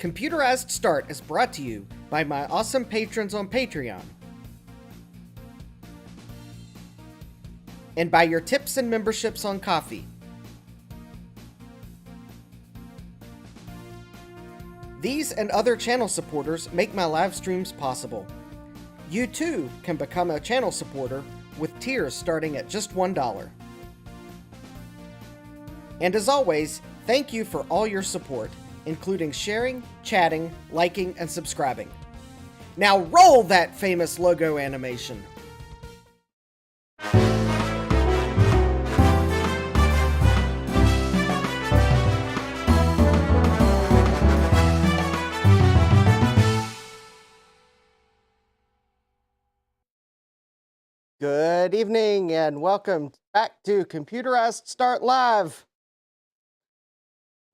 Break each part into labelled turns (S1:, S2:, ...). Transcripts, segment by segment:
S1: Computerized Start is brought to you by my awesome patrons on Patreon, and by your tips and memberships on Ko-fi. These and other channel supporters make my live streams possible. You too can become a channel supporter with tiers starting at just $1. And as always, thank you for all your support, including sharing, chatting, liking, and subscribing. Now roll that famous logo animation! Good evening and welcome back to Computerized Start Live.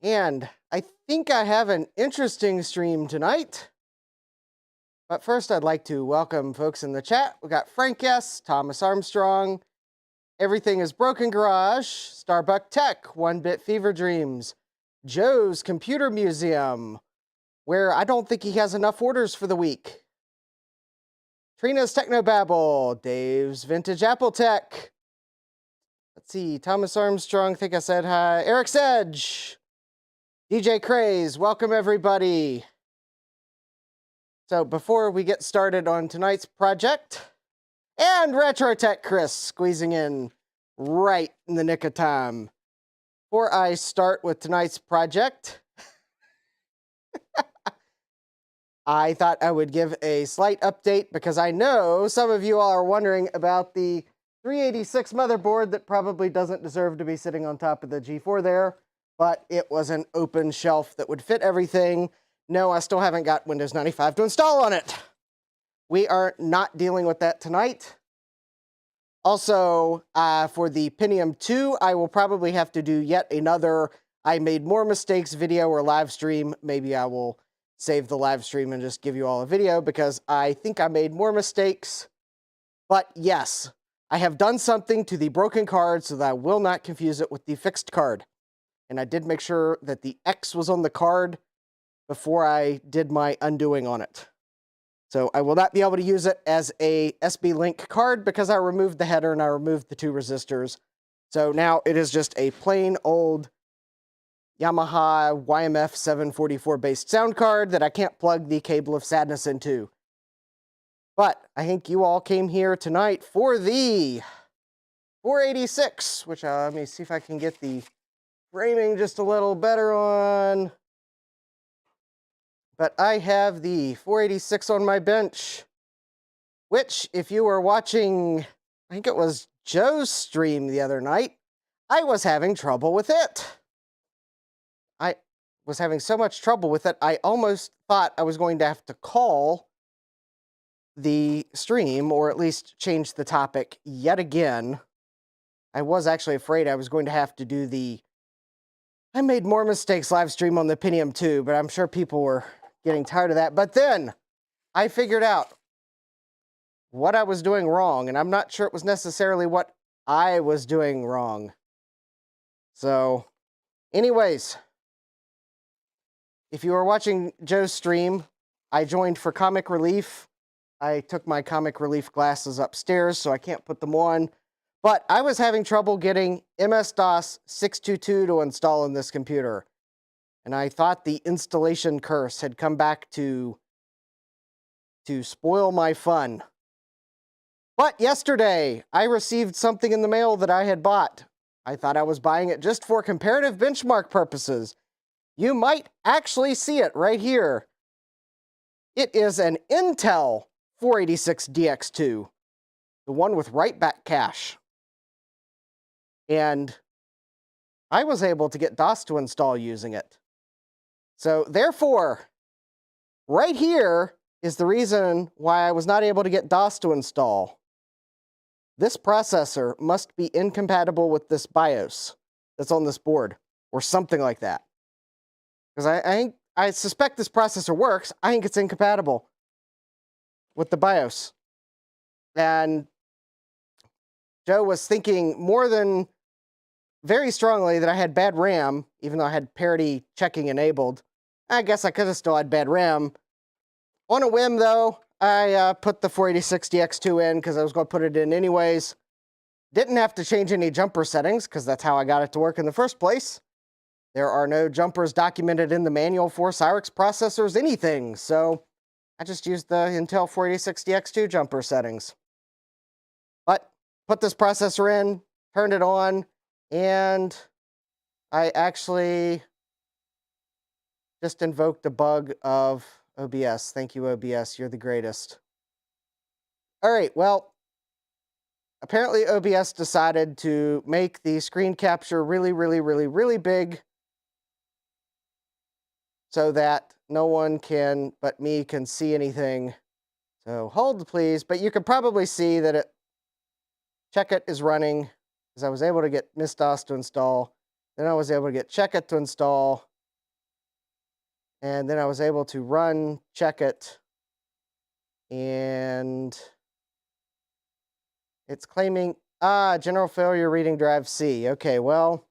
S1: And I think I have an interesting stream tonight. But first I'd like to welcome folks in the chat. We got Frank S., Thomas Armstrong, Everything is Broken Garage, Starbuck Tech, One Bit Fever Dreams, Joe's Computer Museum, where I don't think he has enough orders for the week. Trina's Technobabble, Dave's Vintage Apple Tech. Let's see, Thomas Armstrong, think I said hi. Eric's Edge, DJ Craze, welcome everybody. So before we get started on tonight's project, and RetroTech Chris squeezing in right in the nick of time. Before I start with tonight's project, I thought I would give a slight update because I know some of you all are wondering about the 386 motherboard that probably doesn't deserve to be sitting on top of the G4 there, but it was an open shelf that would fit everything. No, I still haven't got Windows 95 to install on it. We are not dealing with that tonight. Also, for the Pentium 2, I will probably have to do yet another I made more mistakes video or live stream. Maybe I will save the live stream and just give you all a video because I think I made more mistakes. But yes, I have done something to the broken card so that I will not confuse it with the fixed card. And I did make sure that the X was on the card before I did my undoing on it. So I will not be able to use it as a SB Link card because I removed the header and I removed the two resistors. So now it is just a plain old Yamaha YMF 744 based sound card that I can't plug the cable of sadness into. But I think you all came here tonight for the 486, which let me see if I can get the framing just a little better on. But I have the 486 on my bench, which if you were watching, I think it was Joe's stream the other night, I was having trouble with it. I was having so much trouble with it, I almost thought I was going to have to call the stream, or at least change the topic yet again. I was actually afraid I was going to have to do the I made more mistakes live stream on the Pentium 2, but I'm sure people were getting tired of that. But then I figured out what I was doing wrong, and I'm not sure it was necessarily what I was doing wrong. So, anyways, if you were watching Joe's stream, I joined for comic relief. I took my comic relief glasses upstairs, so I can't put them on. But I was having trouble getting MS-DOS 622 to install on this computer. And I thought the installation curse had come back to spoil my fun. But yesterday, I received something in the mail that I had bought. I thought I was buying it just for comparative benchmark purposes. You might actually see it right here. It is an Intel 486 DX2, the one with write-back cache. And I was able to get DOS to install using it. So therefore, right here is the reason why I was not able to get DOS to install. This processor must be incompatible with this BIOS that's on this board, or something like that. Because I suspect this processor works. I think it's incompatible with the BIOS. And Joe was thinking very strongly that I had bad RAM, even though I had parity checking enabled. I guess I could have still had bad RAM. On a whim, though, I put the 48060X2 in because I was going to put it in anyways. Didn't have to change any jumper settings because that's how I got it to work in the first place. There are no jumpers documented in the manual for Cyrix processors, anything, so I just used the Intel 48060X2 jumper settings. But put this processor in, turned it on, and I actually just invoked a bug of OBS. Thank you, OBS. You're the greatest. All right, well, apparently OBS decided to make the screen capture really, really, really, really big so that no one but me can see anything. So hold, please. But you can probably see that Checkit is running because I was able to get MIS-DOS to install. Then I was able to get Checkit to install. And then I was able to run Checkit. And it's claiming, general failure reading drive C. Okay, well,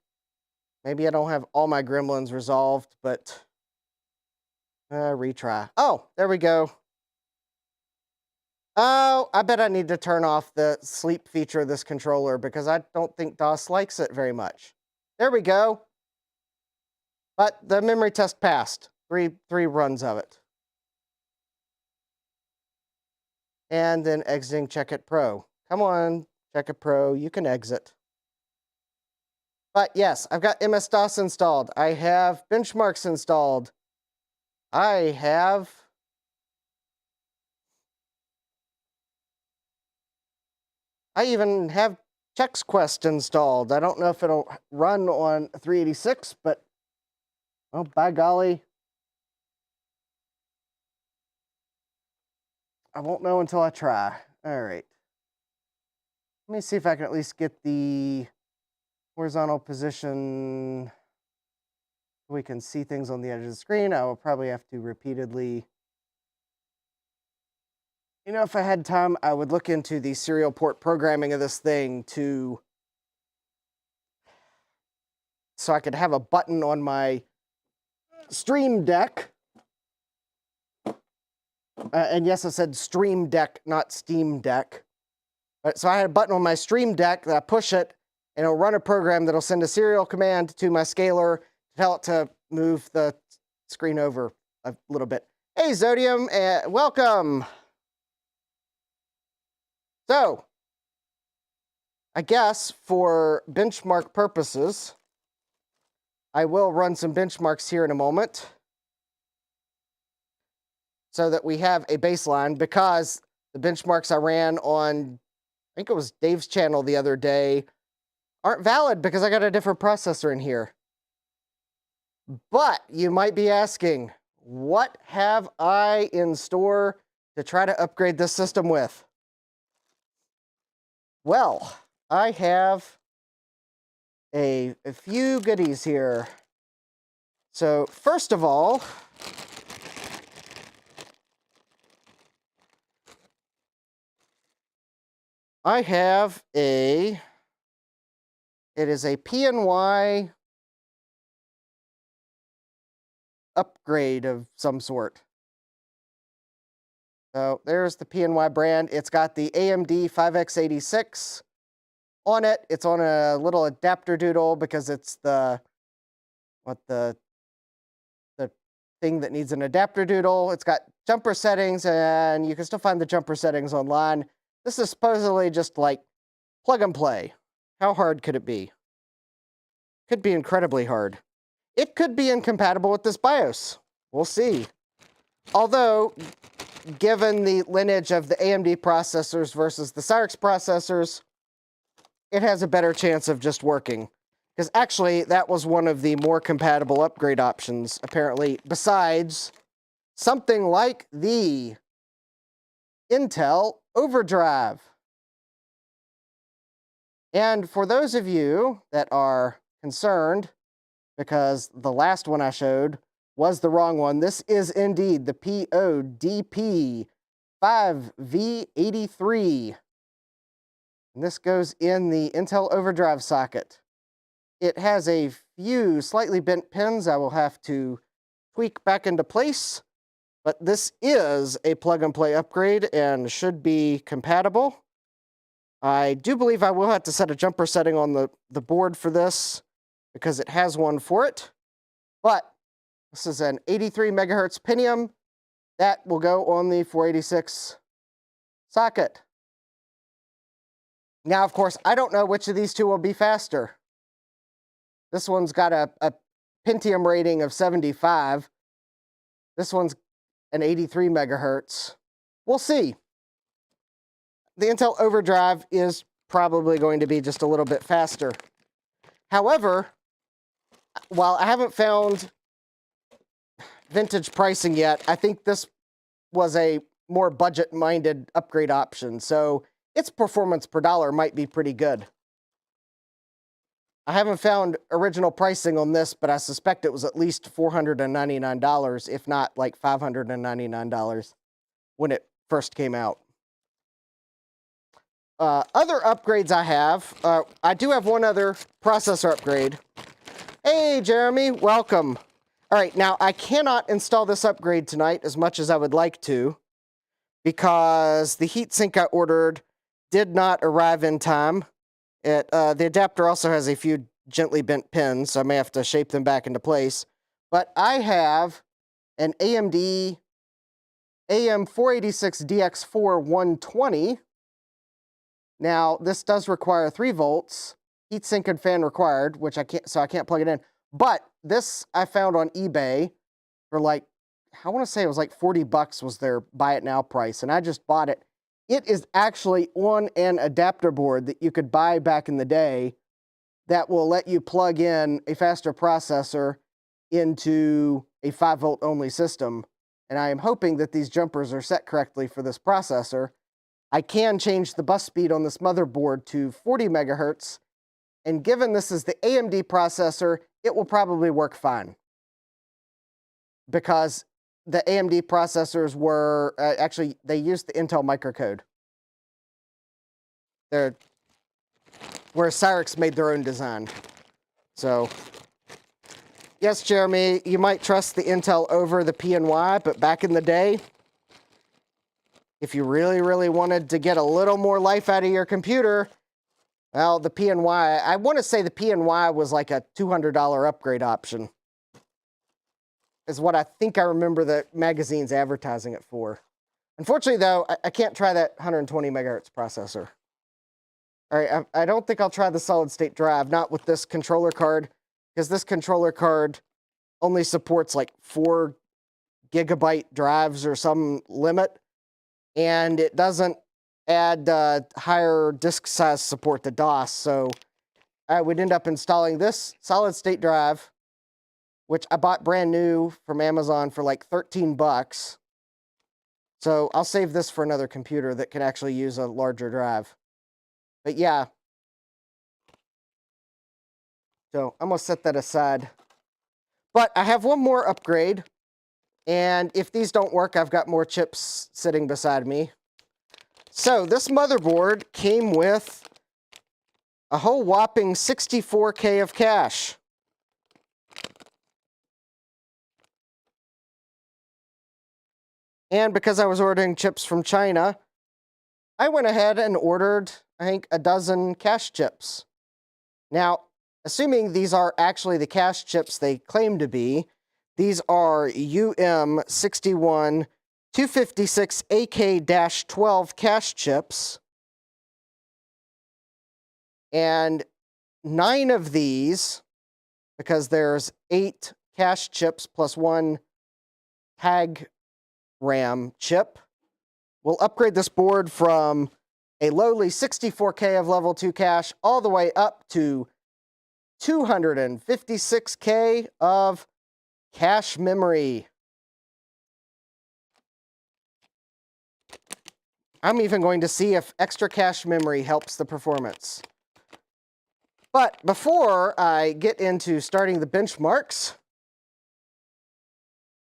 S1: maybe I don't have all my gremlins resolved, but retry. Oh, there we go. Oh, I bet I need to turn off the sleep feature of this controller because I don't think DOS likes it very much. There we go. But the memory test passed. Three runs of it. And then exiting Checkit Pro. Come on, Checkit Pro, you can exit. But yes, I've got MS-DOS installed. I have benchmarks installed. I even have ChecksQuest installed. I don't know if it'll run on 386, but, oh, by golly, I won't know until I try. All right. Let me see if I can at least get the horizontal position. We can see things on the edge of the screen. I will probably have to repeatedly. You know, if I had time, I would look into the serial port programming of this thing so I could have a button on my Stream Deck. And yes, I said Stream Deck, not Steam Deck. So I had a button on my Stream Deck that I push it, and it'll run a program that'll send a serial command to my scaler to tell it to move the screen over a little bit. Hey, Zodium, welcome. So, I guess for benchmark purposes, I will run some benchmarks here in a moment so that we have a baseline, because the benchmarks I ran on, I think it was Dave's channel the other day, aren't valid because I got a different processor in here. But you might be asking, what have I in store to try to upgrade this system with? Well, I have a few goodies here. So first of all, I have it is a PNY upgrade of some sort. So there's the PNY brand. It's got the AMD 5X86 on it. It's on a little adapter doodle because it's the thing that needs an adapter doodle. It's got jumper settings, and you can still find the jumper settings online. This is supposedly just like plug and play. How hard could it be? Could be incredibly hard. It could be incompatible with this BIOS. We'll see. Although, given the lineage of the AMD processors versus the Cyrix processors, it has a better chance of just working. Because actually, that was one of the more compatible upgrade options, apparently, besides something like the Intel Overdrive. And for those of you that are concerned, because the last one I showed was the wrong one, this is indeed the PODP 5V83. And this goes in the Intel Overdrive socket. It has a few slightly bent pins I will have to tweak back into place. But this is a plug-and-play upgrade and should be compatible. I do believe I will have to set a jumper setting on the board for this because it has one for it. But this is an 83 megahertz Pentium that will go on the 486 socket. Now, of course, I don't know which of these two will be faster. This one's got a Pentium rating of 75. This one's an 83 megahertz. We'll see. The Intel Overdrive is probably going to be just a little bit faster. However, while I haven't found vintage pricing yet, I think this was a more budget-minded upgrade option, so its performance per dollar might be pretty good. I haven't found original pricing on this, but I suspect it was at least $499, if not like $599 when it first came out. Other upgrades I have, I do have one other processor upgrade. Hey, Jeremy, welcome. All right, now I cannot install this upgrade tonight as much as I would like to because the heatsink I ordered did not arrive in time. The adapter also has a few gently bent pins, so I may have to shape them back into place. But I have an AMD AM486DX4 120. Now, this does require 3 volts, heatsink and fan required, which I can't plug it in. But this I found on eBay for like, I want to say it was like 40 bucks was their buy it now price, and I just bought it. It is actually on an adapter board that you could buy back in the day that will let you plug in a faster processor into a 5-volt only system. And I am hoping that these jumpers are set correctly for this processor. I can change the bus speed on this motherboard to 40 megahertz. And given this is the AMD processor, it will probably work fine. Because the AMD processors were, actually, they used the Intel microcode. Where Cyrix made their own design. So, yes, Jeremy, you might trust the Intel over the PNY, but back in the day, if you really, really wanted to get a little more life out of your computer, well, the PNY, I want to say the PNY was like a $200 upgrade option. Is what I think I remember the magazines advertising it for. Unfortunately, though, I can't try that 120 megahertz processor. All right, I don't think I'll try the solid-state drive, not with this controller card, because this controller card only supports like 4 gigabyte drives or some limit, and it doesn't add higher disk size support to DOS, so I would end up installing this solid-state drive, which I bought brand new from Amazon for like 13 bucks. So I'll save this for another computer that can actually use a larger drive. But yeah. So I'm going to set that aside. But I have one more upgrade. And if these don't work, I've got more chips sitting beside me. So this motherboard came with a whole whopping 64K of cache. And because I was ordering chips from China, I went ahead and ordered, I think, a dozen cache chips. Now, assuming these are actually the cache chips they claim to be, these are UM61 256 AK-12 cache chips. And 9 of these, because there's 8 cache chips plus 1 tag RAM chip, will upgrade this board from a lowly 64K of level 2 cache all the way up to 256K of cache memory. I'm even going to see if extra cache memory helps the performance. But before I get into starting the benchmarks,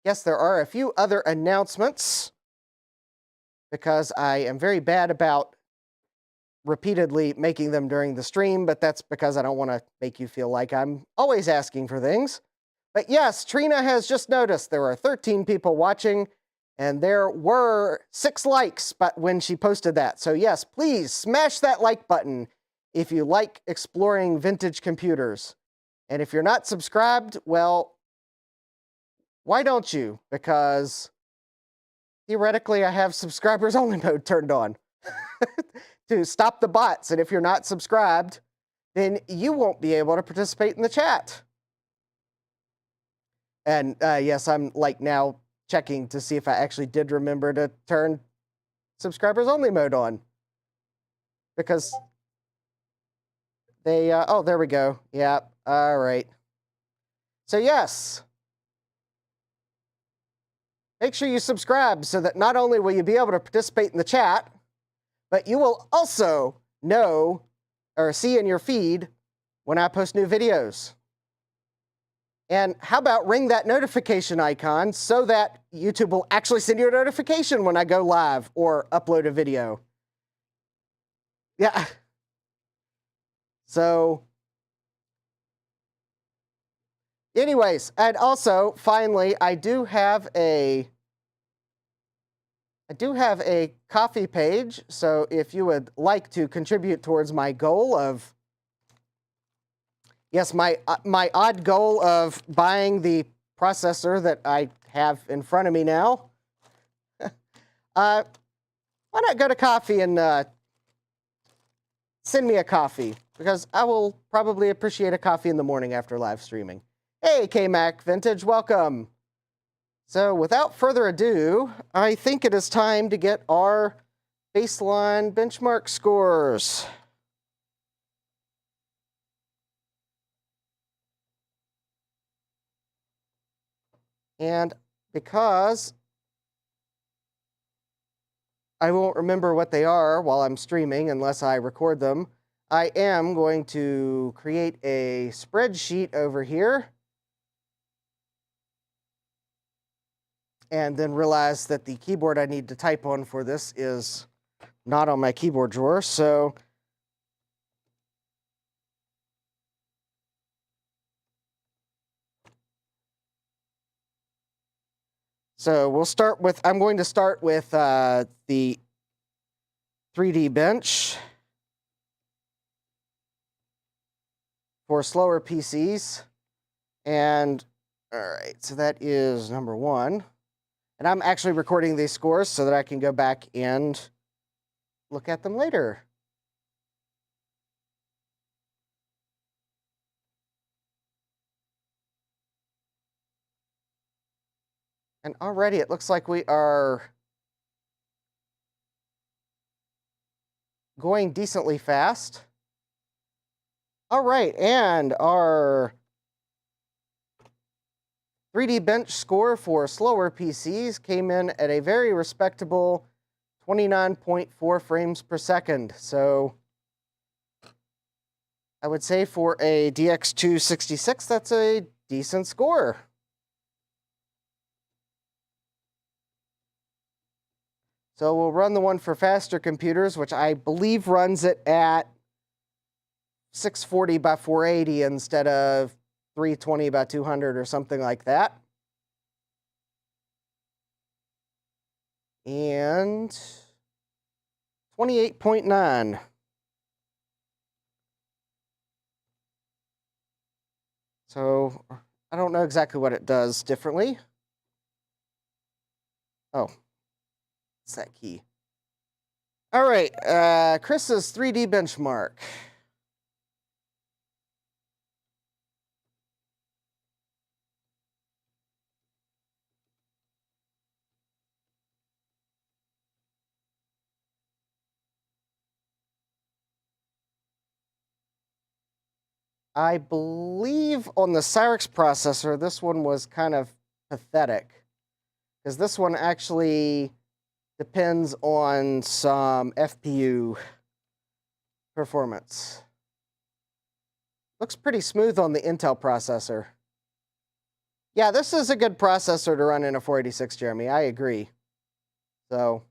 S1: yes, there are a few other announcements because I am very bad about repeatedly making them during the stream, but that's because I don't want to make you feel like I'm always asking for things. But yes, Trina has just noticed there are 13 people watching, and there were 6 likes but when she posted that. So yes, please smash that like button if you like exploring vintage computers. And if you're not subscribed, well, why don't you? Because theoretically, I have subscribers only mode turned on to stop the bots. And if you're not subscribed, then you won't be able to participate in the chat. And yes, I'm like now checking to see if I actually did remember to turn subscribers only mode on. Because they, oh, there we go. Yeah, all right. So yes, make sure you subscribe so that not only will you be able to participate in the chat, but you will also know or see in your feed when I post new videos. And how about ring that notification icon so that YouTube will actually send you a notification when I go live or upload a video. Yeah. So anyways, and also finally, I do have a coffee page. So if you would like to contribute towards my goal of, yes, my odd goal of buying the processor that I have in front of me now, why not go to coffee and send me a coffee? Because I will probably appreciate a coffee in the morning after live streaming. Hey, KMac Vintage, welcome. So without further ado, I think it is time to get our baseline benchmark scores. And because I won't remember what they are while I'm streaming unless I record them, I am going to create a spreadsheet over here and then realize that the keyboard I need to type on for this is not on my keyboard drawer. So we'll start with, I'm going to start with the 3D bench for slower PCs. And all right, so that is number 1. And I'm actually recording these scores so that I can go back and look at them later. And already it looks like we are going decently fast. All right, and our 3D bench score for slower PCs came in at a very respectable 29.4 frames per second. So I would say for a DX266, that's a decent score. So we'll run the one for faster computers, which I believe runs it at 640 by 480 instead of 320 by 200 or something like that. And 28.9. So I don't know exactly what it does differently. Oh, it's that key. All right, Chris's 3D benchmark. I believe on the Cyrix processor, this one was kind of pathetic, because this one actually depends on some FPU performance. Looks pretty smooth on the Intel processor. Yeah, this is a good processor to run in a 486, Jeremy. I agree. So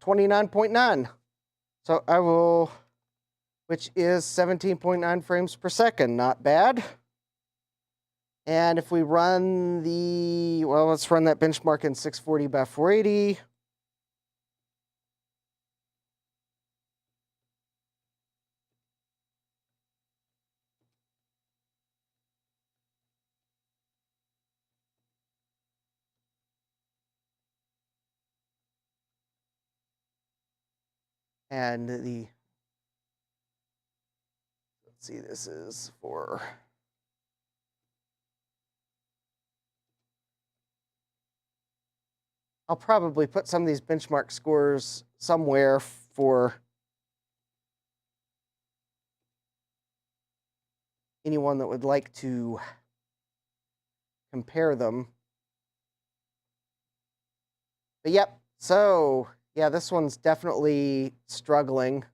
S1: 29.9. So I will, which is 17.9 frames per second, not bad. And if we run the, well, let's run that benchmark in 640 by 480. And the, let's see, this is for, I'll probably put some of these benchmark scores somewhere for anyone that would like to compare them. But yep, so yeah, this one's definitely struggling.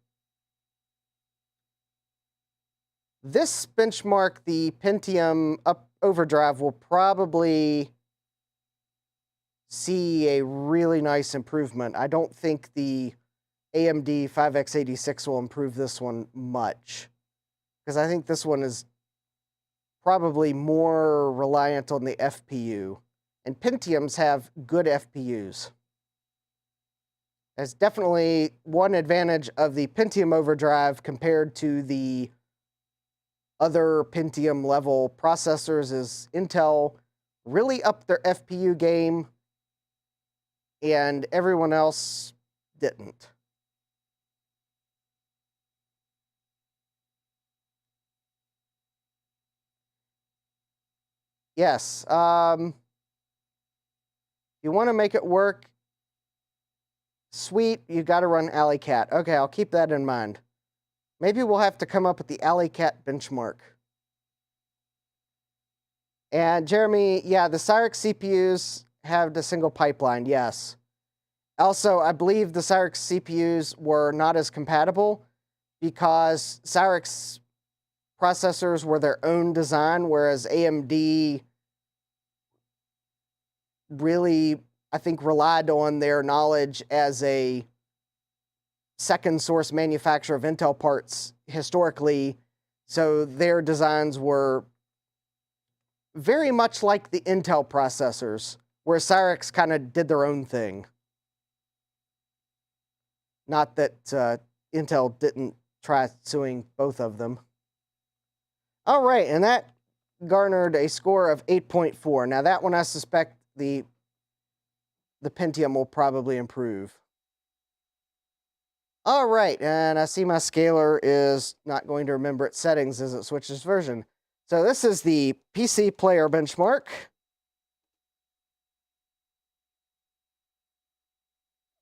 S1: This benchmark, the Pentium Overdrive, will probably see a really nice improvement. I don't think the AMD 5x86 will improve this one much, because I think this one is probably more reliant on the FPU. And Pentiums have good FPUs. There's definitely one advantage of the Pentium Overdrive compared to the other Pentium level processors is Intel really upped their FPU game and everyone else didn't. Yes, you want to make it work, sweet, you got to run Alley Cat. Okay, I'll keep that in mind. Maybe we'll have to come up with the Alley Cat benchmark. And Jeremy, yeah, the Cyrix CPUs have the single pipeline, yes. Also, I believe the Cyrix CPUs were not as compatible because Cyrix processors were their own design, whereas AMD really, I think, relied on their knowledge as a second source manufacturer of Intel parts historically. So their designs were very much like the Intel processors, where Cyrix kind of did their own thing. Not that Intel didn't try suing both of them. All right, and that garnered a score of 8.4. Now that one I suspect the Pentium will probably improve. All right, and I see my scaler is not going to remember its settings as it switches version. So this is the PC player benchmark.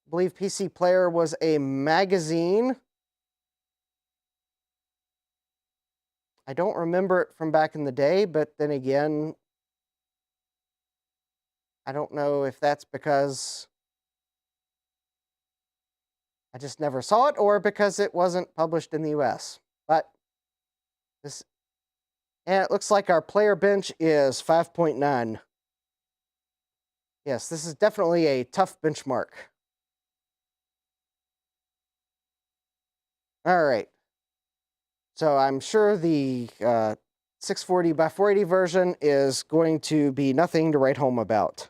S1: I believe PC Player was a magazine. I don't remember it from back in the day, but then again, I don't know if that's because I just never saw it or because it wasn't published in the US. But this, and it looks like our player bench is 5.9. Yes, this is definitely a tough benchmark. All right. So I'm sure the 640 by 480 version is going to be nothing to write home about.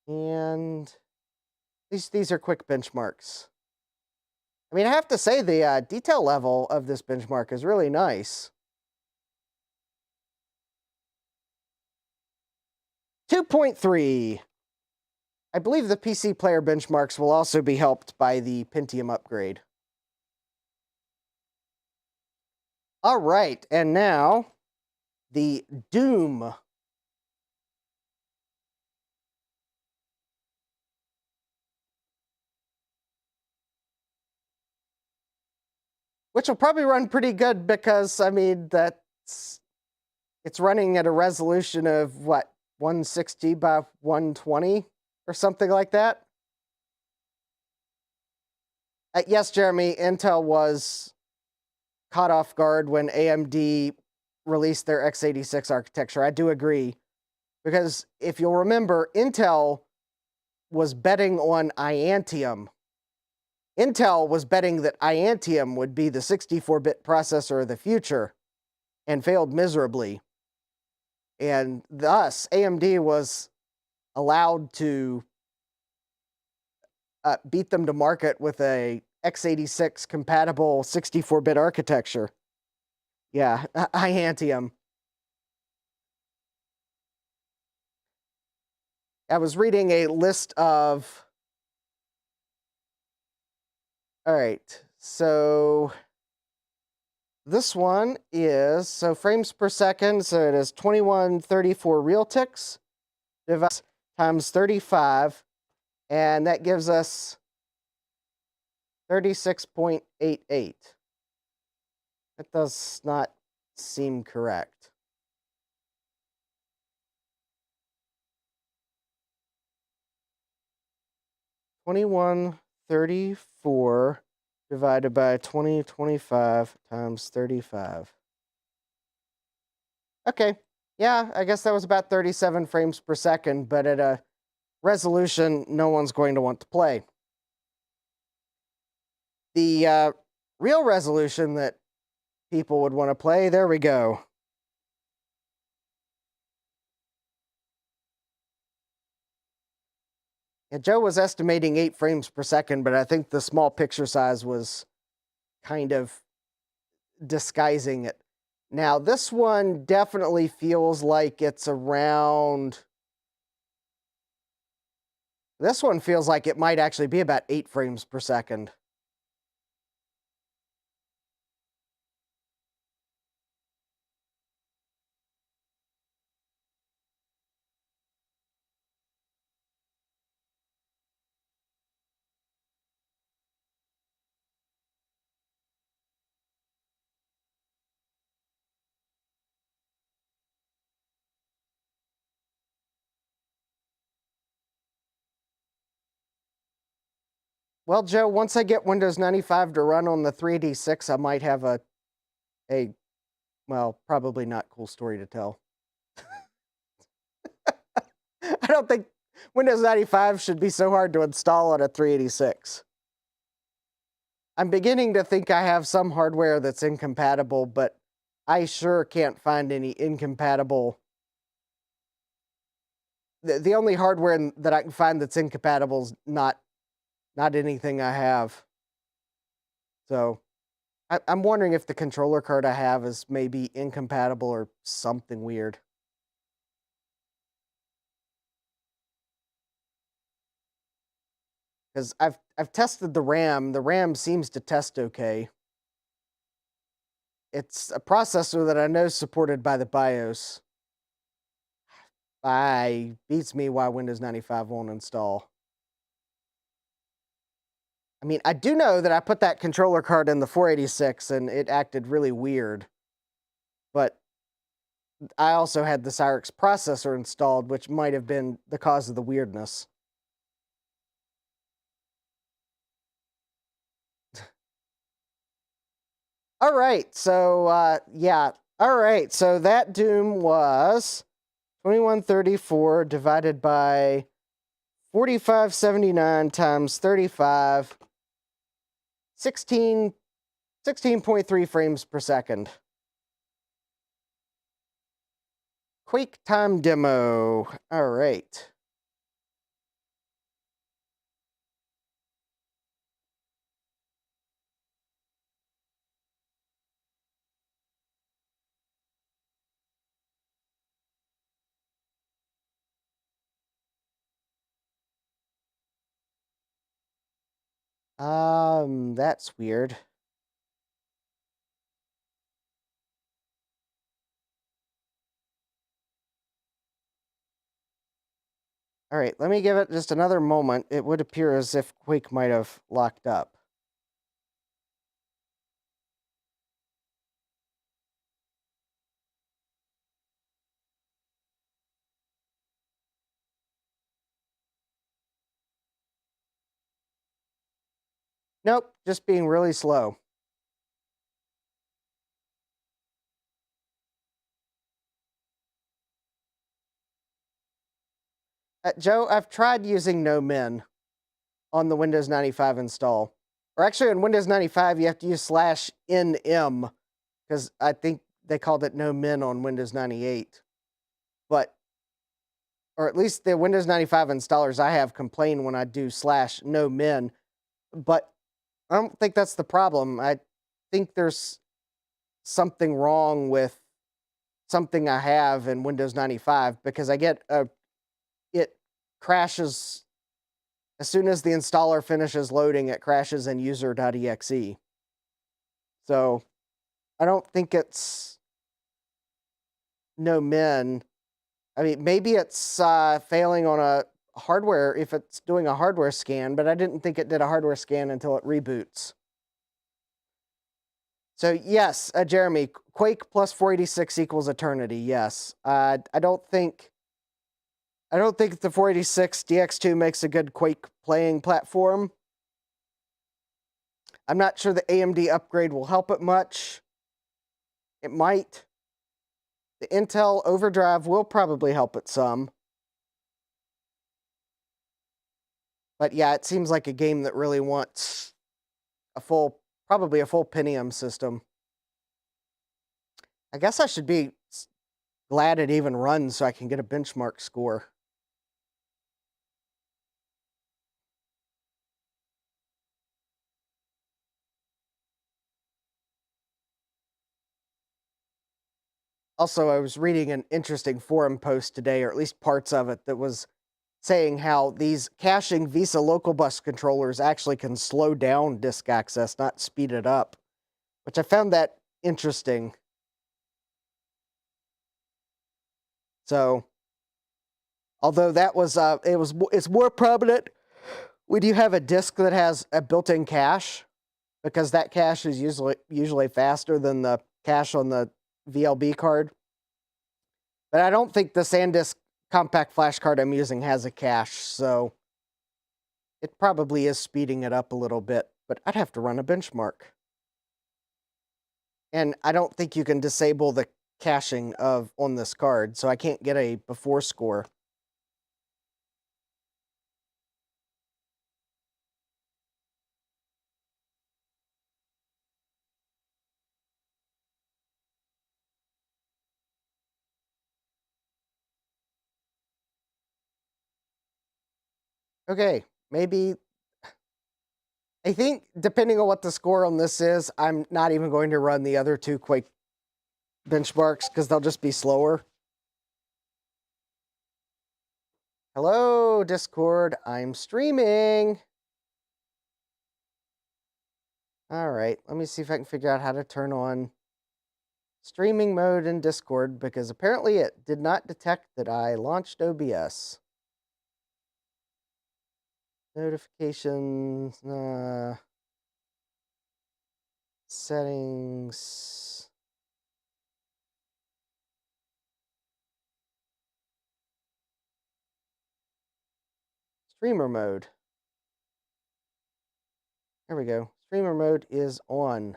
S1: And these are quick benchmarks. I mean, I have to say the detail level of this benchmark is really nice. 2.3. I believe the PC player benchmarks will also be helped by the Pentium upgrade. All right, and now the Doom. Which will probably run pretty good because, I mean, it's running at a resolution of, what, 160 by 120 or something like that? Yes, Jeremy, Intel was caught off guard when AMD released their x86 architecture. I do agree. Because if you'll remember, Intel was betting on Iantium. Intel was betting that Iantium would be the 64-bit processor of the future and failed miserably. And thus, AMD was allowed to beat them to market with a x86 compatible 64-bit architecture. Yeah, Iantium. I was reading a list of... All right, so this one is, so frames per second, so it is 2134 real ticks times 35, and that gives us 36.88. That does not seem correct. $21.34 divided by 2025 times 35. Okay, yeah, I guess that was about 37 frames per second, but at a resolution no one's going to want to play. The real resolution that people would want to play, there we go. Yeah, Joe was estimating 8 frames per second, but I think the small picture size was kind of disguising it. Now, this one definitely feels like it's around... This one feels like it might actually be about 8 frames per second. Well, Joe, once I get Windows 95 to run on the 386, I might have a well, probably not cool story to tell. I don't think Windows 95 should be so hard to install on a 386. I'm beginning to think I have some hardware that's incompatible, but I sure can't find any incompatible. The only hardware that I can find that's incompatible is not anything I have. So I'm wondering if the controller card I have is maybe incompatible or something weird. Because I've tested the RAM. The RAM seems to test okay. It's a processor that I know is supported by the BIOS. Beats me why Windows 95 won't install. I mean, I do know that I put that controller card in the 486 and it acted really weird. But I also had the Cyrix processor installed, which might have been the cause of the weirdness. All right, so yeah. All right, so that Doom was 2134 divided by 4579 times 35, 16.3 frames per second. Quake time demo. All right. That's weird. All right, let me give it just another moment. It would appear as if Quake might have locked up. Nope, just being really slow. Joe, I've tried using no min on the Windows 95 install. Or actually, on Windows 95, you have to use /nm because I think they called it no min on Windows 98. But, or at least the Windows 95 installers I have complain when I do /no min. But I don't think that's the problem. I think there's something wrong with something I have in Windows 95 because I get it crashes as soon as the installer finishes loading. It crashes in user.exe. So I don't think it's no min. I mean, maybe it's failing on a hardware if it's doing a hardware scan, but I didn't think it did a hardware scan until it reboots. So yes, Jeremy, Quake plus 486 equals eternity. Yes, I don't think the 486 DX2 makes a good Quake playing platform. I'm not sure the AMD upgrade will help it much. It might. The Intel Overdrive will probably help it some. But yeah, it seems like a game that really wants probably a full Pentium system. I guess I should be glad it even runs so I can get a benchmark score. Also, I was reading an interesting forum post today, or at least parts of it, that was saying how these caching Visa local bus controllers actually can slow down disk access, not speed it up, which I found that interesting. So, although that was it's more prominent when you have a disk that has a built-in cache, because that cache is usually faster than the cache on the VLB card. But I don't think the SanDisk compact flash card I'm using has a cache, so it probably is speeding it up a little bit, but I'd have to run a benchmark. And I don't think you can disable the caching on this card, so I can't get a before score. Okay, maybe I think depending on what the score on this is, I'm not even going to run the other two Quake benchmarks because they'll just be slower. Hello, Discord. I'm streaming. All right, let me see if I can figure out how to turn on streaming mode in Discord because apparently it did not detect that I launched OBS. Notifications, settings. Streamer mode. There we go. Streamer mode is on.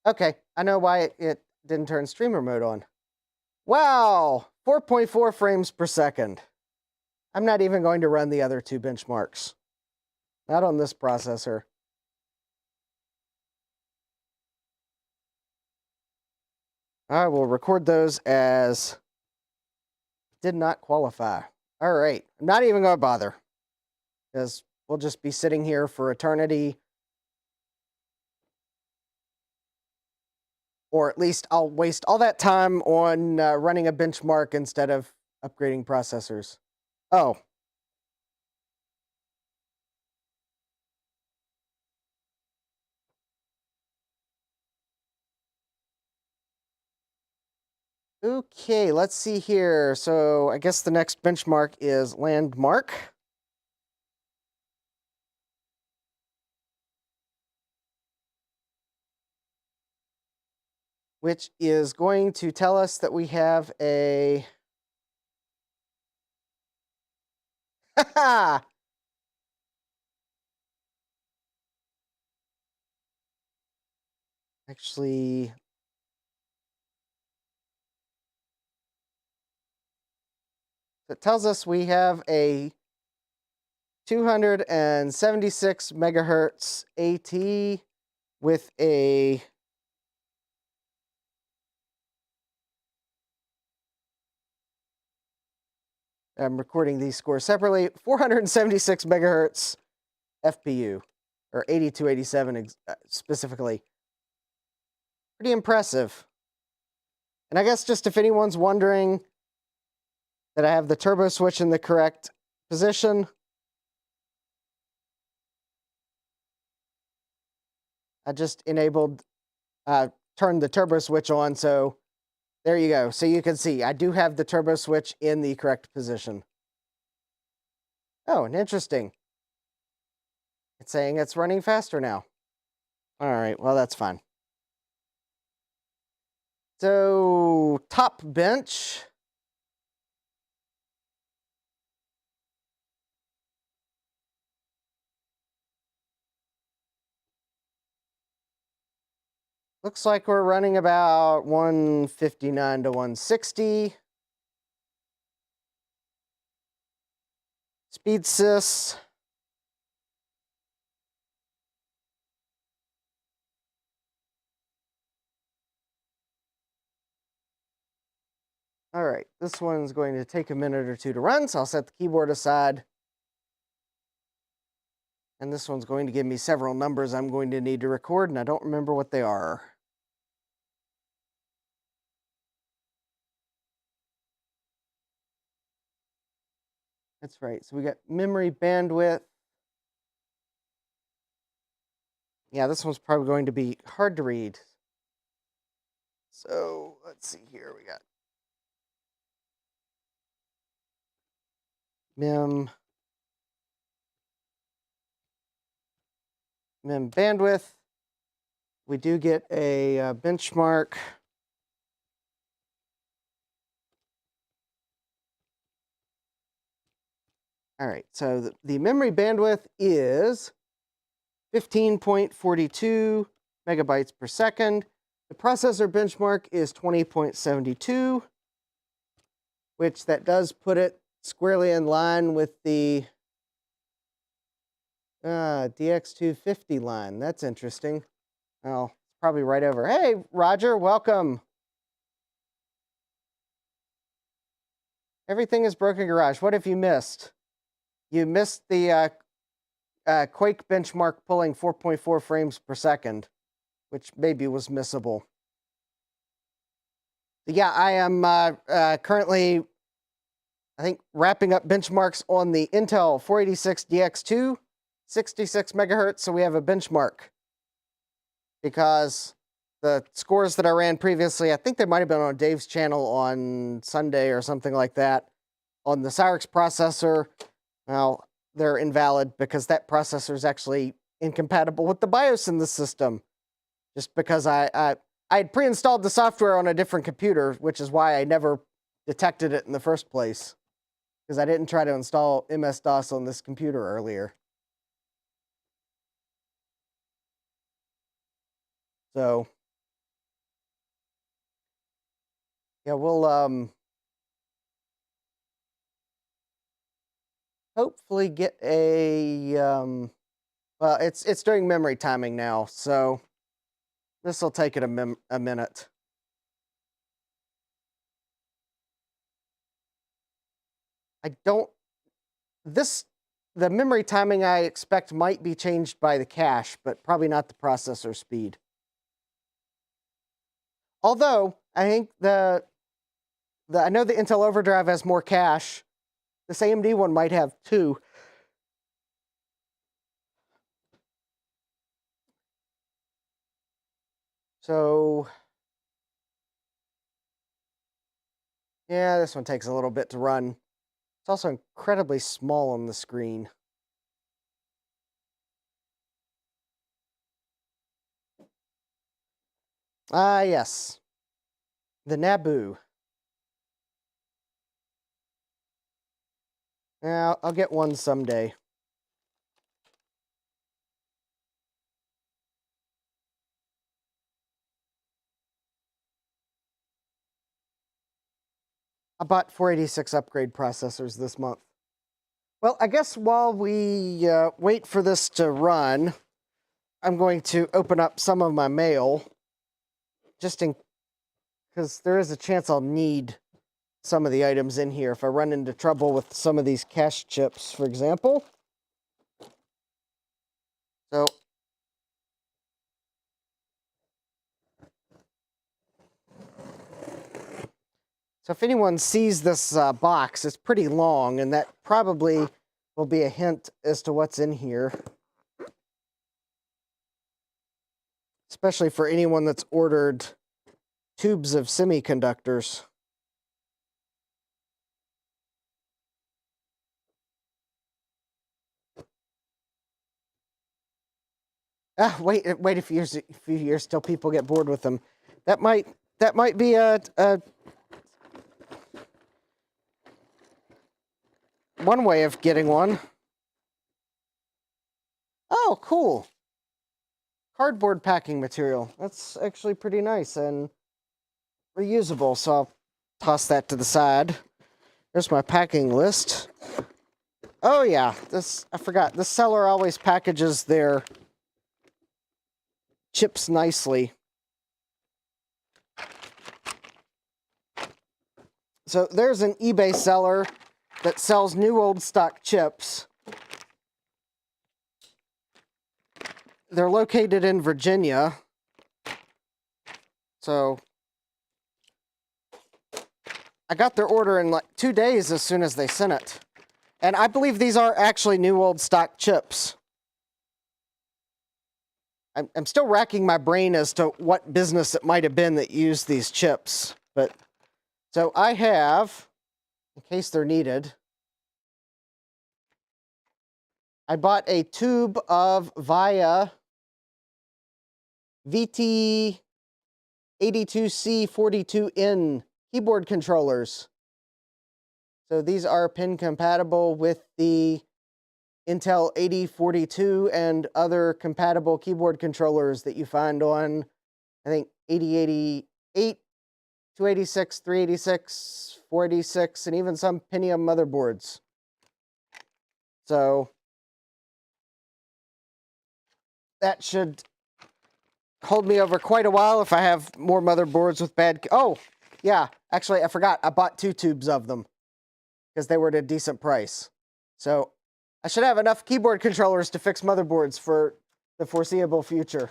S1: Okay, I know why it didn't turn streamer mode on. Wow, 4.4 frames per second. I'm not even going to run the other two benchmarks. Not on this processor. I will record those as did not qualify. All right, I'm not even going to bother because we'll just be sitting here for eternity. Or at least I'll waste all that time on running a benchmark instead of upgrading processors. Oh. Okay, let's see here. So I guess the next benchmark is Landmark. Which is going to tell us that we have a... Actually, It tells us we have a 276 megahertz AT with a I'm recording these scores separately, 476 megahertz FPU, or 8287 specifically. Pretty impressive. And I guess just if anyone's wondering that I have the turbo switch in the correct position, I just turned the turbo switch on, so there you go. So you can see I do have the turbo switch in the correct position. Oh, and interesting. It's saying it's running faster now. All right, well, that's fine. So, top bench. Looks like we're running about 159 to 160. Speed sys. All right, this one's going to take a minute or two to run, so I'll set the keyboard aside. And this one's going to give me several numbers I'm going to need to record, and I don't remember what they are. That's right, so we got memory bandwidth. Yeah, this one's probably going to be hard to read. So let's see here, we got mem bandwidth. We do get a benchmark. All right, so the memory bandwidth is 15.42 megabytes per second. The processor benchmark is 20.72, which that does put it squarely in line with the DX250 line. That's interesting. Well, it's probably right over. Hey, Roger, welcome. Everything is broken garage. What have you missed? You missed the Quake benchmark pulling 4.4 frames per second, which maybe was missable. But yeah, I am currently, I think, wrapping up benchmarks on the Intel 486 DX2, 66 megahertz, so we have a benchmark. Because the scores that I ran previously, I think they might have been on Dave's channel on Sunday or something like that, on the Cyrix processor, well, they're invalid because that processor is actually incompatible with the BIOS in the system. Just because I had pre-installed the software on a different computer, which is why I never detected it in the first place. Because I didn't try to install MS-DOS on this computer earlier. So, yeah, we'll hopefully get a well, it's doing memory timing now, so this will take it a minute. The memory timing I expect might be changed by the cache, but probably not the processor speed. Although I think I know the Intel Overdrive has more cache. This AMD one might have two. So yeah, this one takes a little bit to run. It's also incredibly small on the screen. Ah, yes. The Naboo. Yeah, I'll get one someday. bought 486 upgrade processors this month. Well, I guess while we wait for this to run, I'm going to open up some of my mail, just in because there is a chance I'll need some of the items in here if I run into trouble with some of these cache chips, for example. So if anyone sees this box, it's pretty long, and that probably will be a hint as to what's in here. Especially for anyone that's ordered tubes of semiconductors. Wait a few years till people get bored with them. That might be a one way of getting one. Oh, cool. Cardboard packing material. That's actually pretty nice and reusable, so I'll toss that to the side. There's my packing list. Oh yeah, I forgot. This seller always packages their chips nicely. So there's an eBay seller that sells new old stock chips. They're located in Virginia. So I got their order in like 2 days as soon as they sent it. And I believe these are actually new old stock chips. I'm still racking my brain as to what business it might have been that used these chips. But so I have, in case they're needed, I bought a tube of VIA VT82C42N keyboard controllers. So these are pin compatible with the Intel 8042 and other compatible keyboard controllers that you find on, I think, 8088, 286, 386, 486, and even some Pentium motherboards. So that should hold me over quite a while if I have more motherboards with bad... Oh, yeah, actually, I forgot. I bought 2 tubes of them because they were at a decent price. So I should have enough keyboard controllers to fix motherboards for the foreseeable future.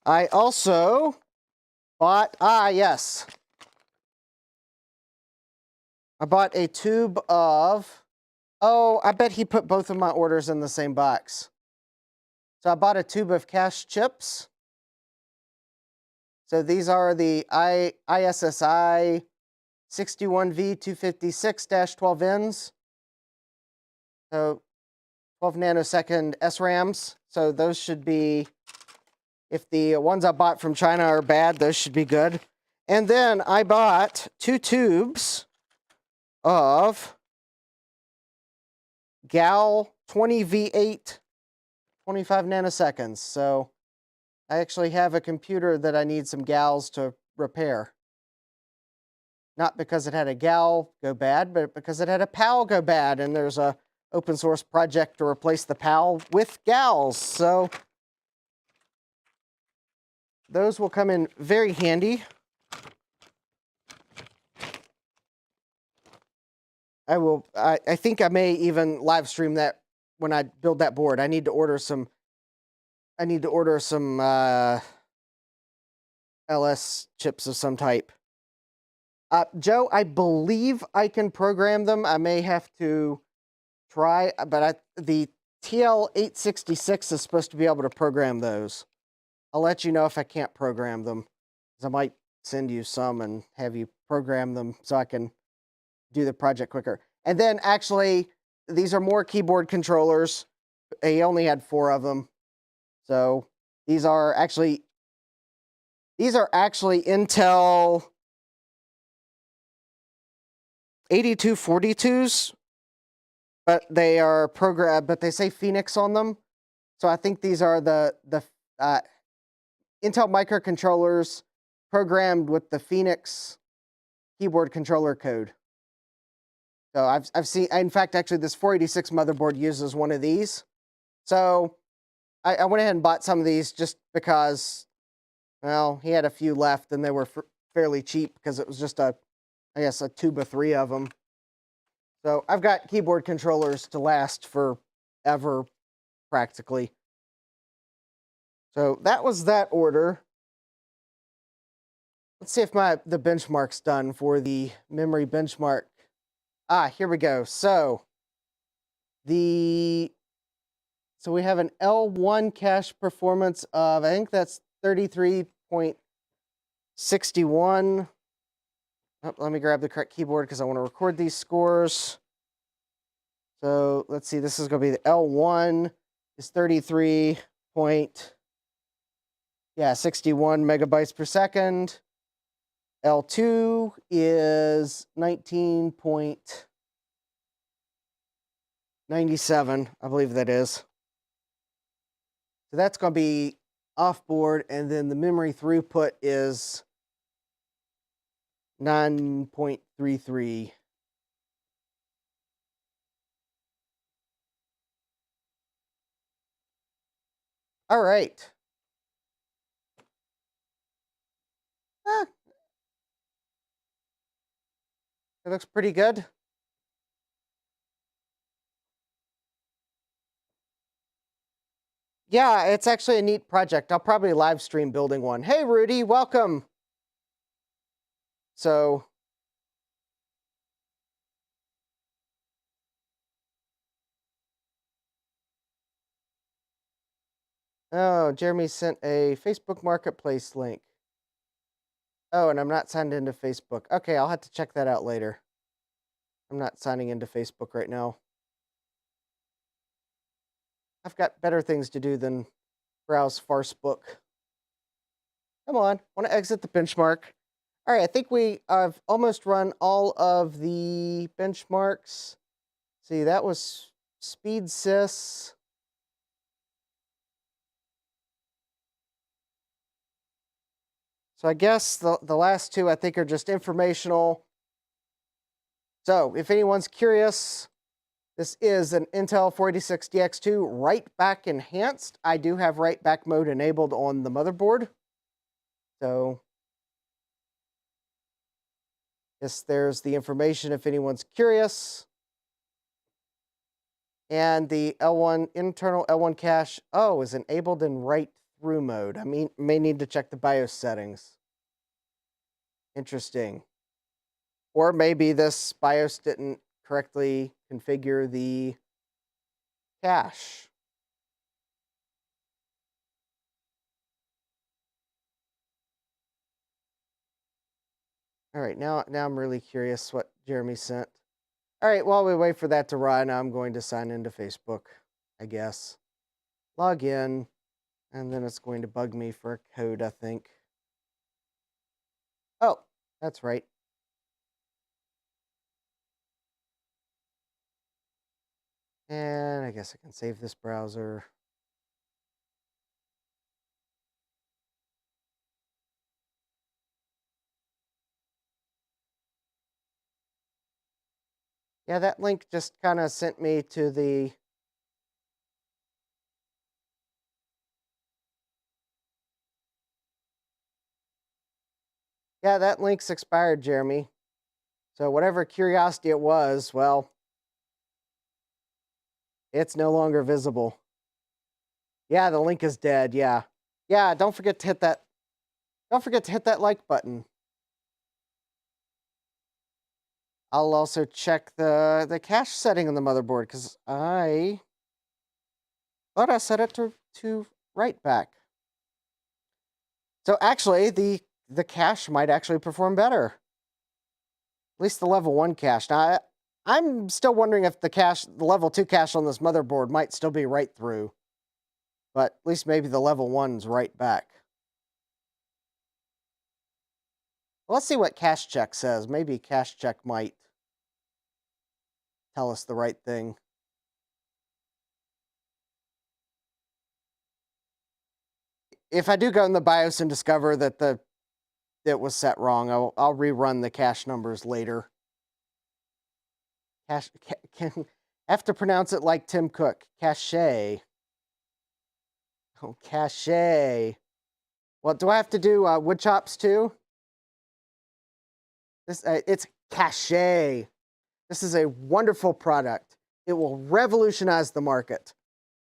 S1: I also bought... yes. I bought a tube of... Oh, I bet he put both of my orders in the same box. So I bought a tube of cache chips. So these are the ISSI 61V256-12Ns. So 12 nanosecond SRAMs. So those should be, if the ones I bought from China are bad, those should be good. And then I bought 2 tubes of GAL 20V8 25 nanoseconds. So I actually have a computer that I need some GALs to repair. Not because it had a GAL go bad, but because it had a PAL go bad, and there's a open source project to replace the PAL with GALs. So those will come in very handy. I think I may even live stream that when I build that board. I need to order some LS chips of some type. Joe, I believe I can program them. I may have to try, but the TL866 is supposed to be able to program those. I'll let you know if I can't program them, because I might send you some and have you program them so I can do the project quicker. And then actually, these are more keyboard controllers. He only had 4 of them. So these are actually Intel 8242s, but they are but they say Phoenix on them. So I think these are the Intel microcontrollers programmed with the Phoenix keyboard controller code. So I've seen, in fact, actually this 486 motherboard uses one of these. So I went ahead and bought some of these just because, well, he had a few left and they were fairly cheap because it was just I guess a tube of 3 of them. So I've got keyboard controllers to last forever, practically. So that was that order. Let's see if the benchmark's done for the memory benchmark. Here we go. So we have an L1 cache performance of, I think that's 33.61. Oh, let me grab the correct keyboard because I want to record these scores. So let's see, this is going to be the L1 is 61 megabytes per second. L2 is 19.97, I believe that is. So that's going to be off board, and then the memory throughput is 9.33. All right. It looks pretty good. Yeah, it's actually a neat project. I'll probably live stream building one. Hey, Rudy, welcome. So, oh, Jeremy sent a Facebook Marketplace link. Oh, and I'm not signed into Facebook. Okay, I'll have to check that out later. I'm not signing into Facebook right now. I've got better things to do than browse Farcebook. Come on, want to exit the benchmark. All right, I think I've almost run all of the benchmarks. See, that was speed sys. So I guess the last two I think are just informational. So if anyone's curious, this is an Intel 486DX2 write-back enhanced. I do have write-back mode enabled on the motherboard. So yes, there's the information if anyone's curious. And the L1 internal L1 cache, is enabled in write-through mode. I may need to check the BIOS settings. Interesting. Or maybe this BIOS didn't correctly configure the cache. All right, now I'm really curious what Jeremy sent. All right, while we wait for that to run, I'm going to sign into Facebook, I guess. Log in, and then it's going to bug me for a code, I think. Oh, that's right. And I guess I can save this browser. Yeah, that link just kind of sent me to the... Yeah, that link's expired, Jeremy. So whatever curiosity it was, well, it's no longer visible. Yeah, the link is dead, yeah. Yeah, don't forget to hit that like button. I'll also check the cache setting on the motherboard because I thought I set it to write back. So actually, the cache might actually perform better. At least the level 1 cache. Now, I'm still wondering if the level 2 cache on this motherboard might still be write through. But at least maybe the level 1's write back. Well, let's see what cache check says. Maybe cache check might tell us the right thing. If I do go in the BIOS and discover that the it was set wrong. I'll rerun the cache numbers later. Cache, I have to pronounce it like Tim Cook. Cache. Oh, cache. Well, do I have to do wood chops too? It's cache. This is a wonderful product. It will revolutionize the market.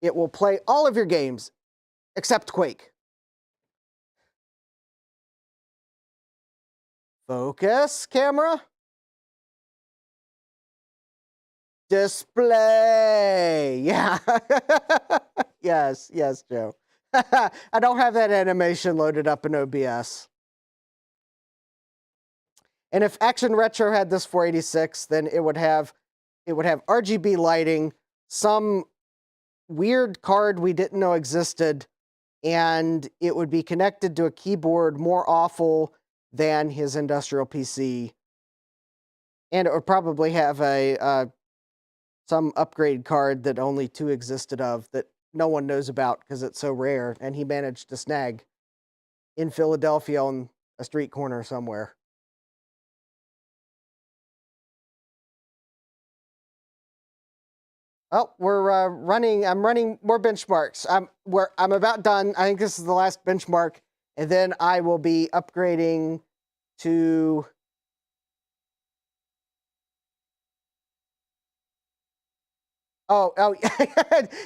S1: It will play all of your games except Quake. Focus, camera. Display. Yeah. Yes, Joe. I don't have that animation loaded up in OBS. And if Action Retro had this 486, then it would have RGB lighting, some weird card we didn't know existed, and it would be connected to a keyboard more awful than his industrial PC. And it would probably have some upgrade card that only 2 existed of that no one knows about because it's so rare, and he managed to snag in Philadelphia on a street corner somewhere. Well, I'm running more benchmarks. I'm about done. I think this is the last benchmark, and then I will be upgrading to Oh,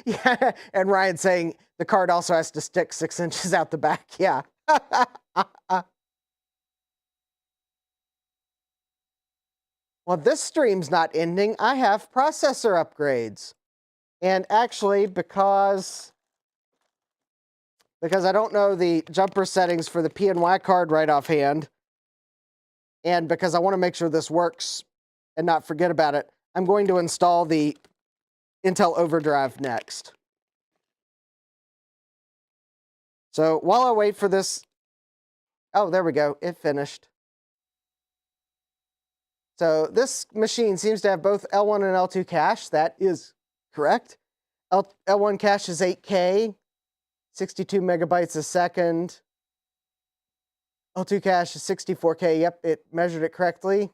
S1: yeah. And Ryan saying the card also has to stick 6 inches out the back. Yeah. Well, this stream's not ending. I have processor upgrades. And actually, because I don't know the jumper settings for the PNY card right offhand, and because I want to make sure this works and not forget about it, I'm going to install the Intel Overdrive next. So while I wait for this, oh, there we go, it finished. So this machine seems to have both L1 and L2 cache. That is correct. L1 cache is 8K, 62 megabytes a second. L2 cache is 64K. Yep, it measured it correctly.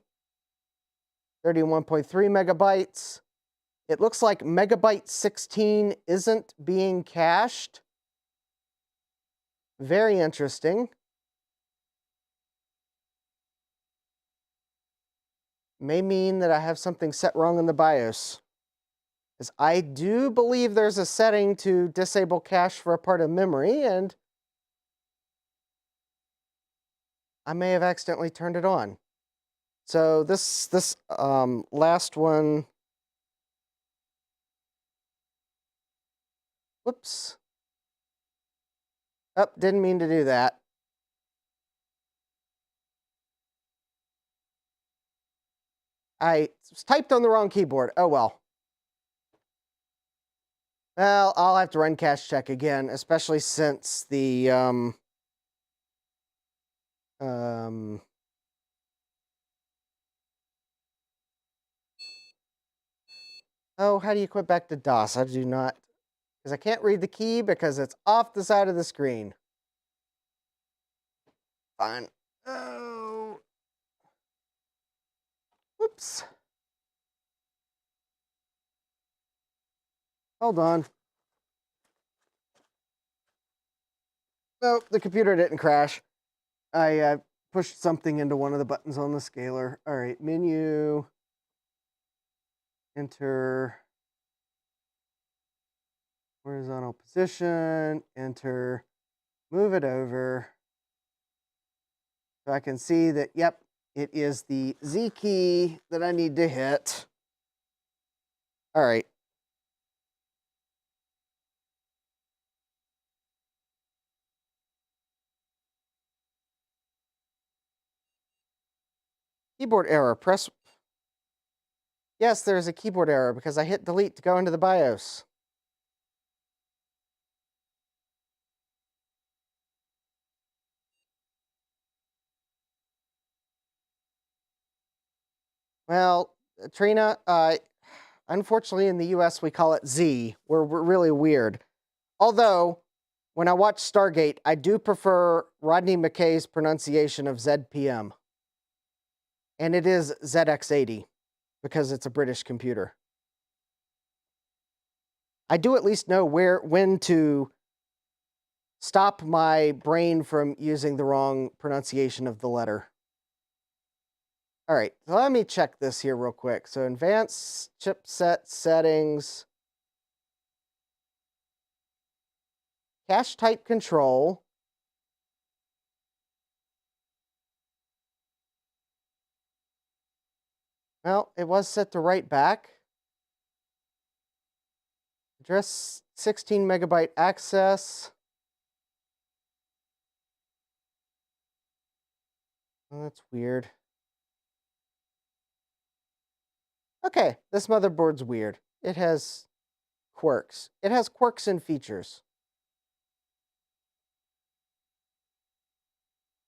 S1: 31.3 megabytes. It looks like megabyte 16 isn't being cached. Very interesting. May mean that I have something set wrong in the BIOS. Because I do believe there's a setting to disable cache for a part of memory, and I may have accidentally turned it on. So this last one, whoops. Oh, didn't mean to do that. I typed on the wrong keyboard. Oh well. Well, I'll have to run cache check again, especially since the oh, how do you quit back to DOS? I do not, because I can't read the key because it's off the side of the screen. Fine. Oh. Whoops. Hold on. Nope, the computer didn't crash. I pushed something into one of the buttons on the scaler. All right, menu, enter horizontal position, enter, move it over. So I can see that, yep, it is the Z key that I need to hit. All right. Keyboard error, press. Yes, there's a keyboard error because I hit delete to go into the BIOS. Well, Trina, unfortunately in the US we call it Z. We're really weird. Although when I watch Stargate, I do prefer Rodney McKay's pronunciation of ZPM. And it is ZX80 because it's a British computer. I do at least know when to stop my brain from using the wrong pronunciation of the letter. All right, so let me check this here real quick. So advanced chipset settings, cache type control. Well, it was set to write back. Address 16 megabyte access. Oh, that's weird. Okay, this motherboard's weird. It has quirks. It has quirks and features.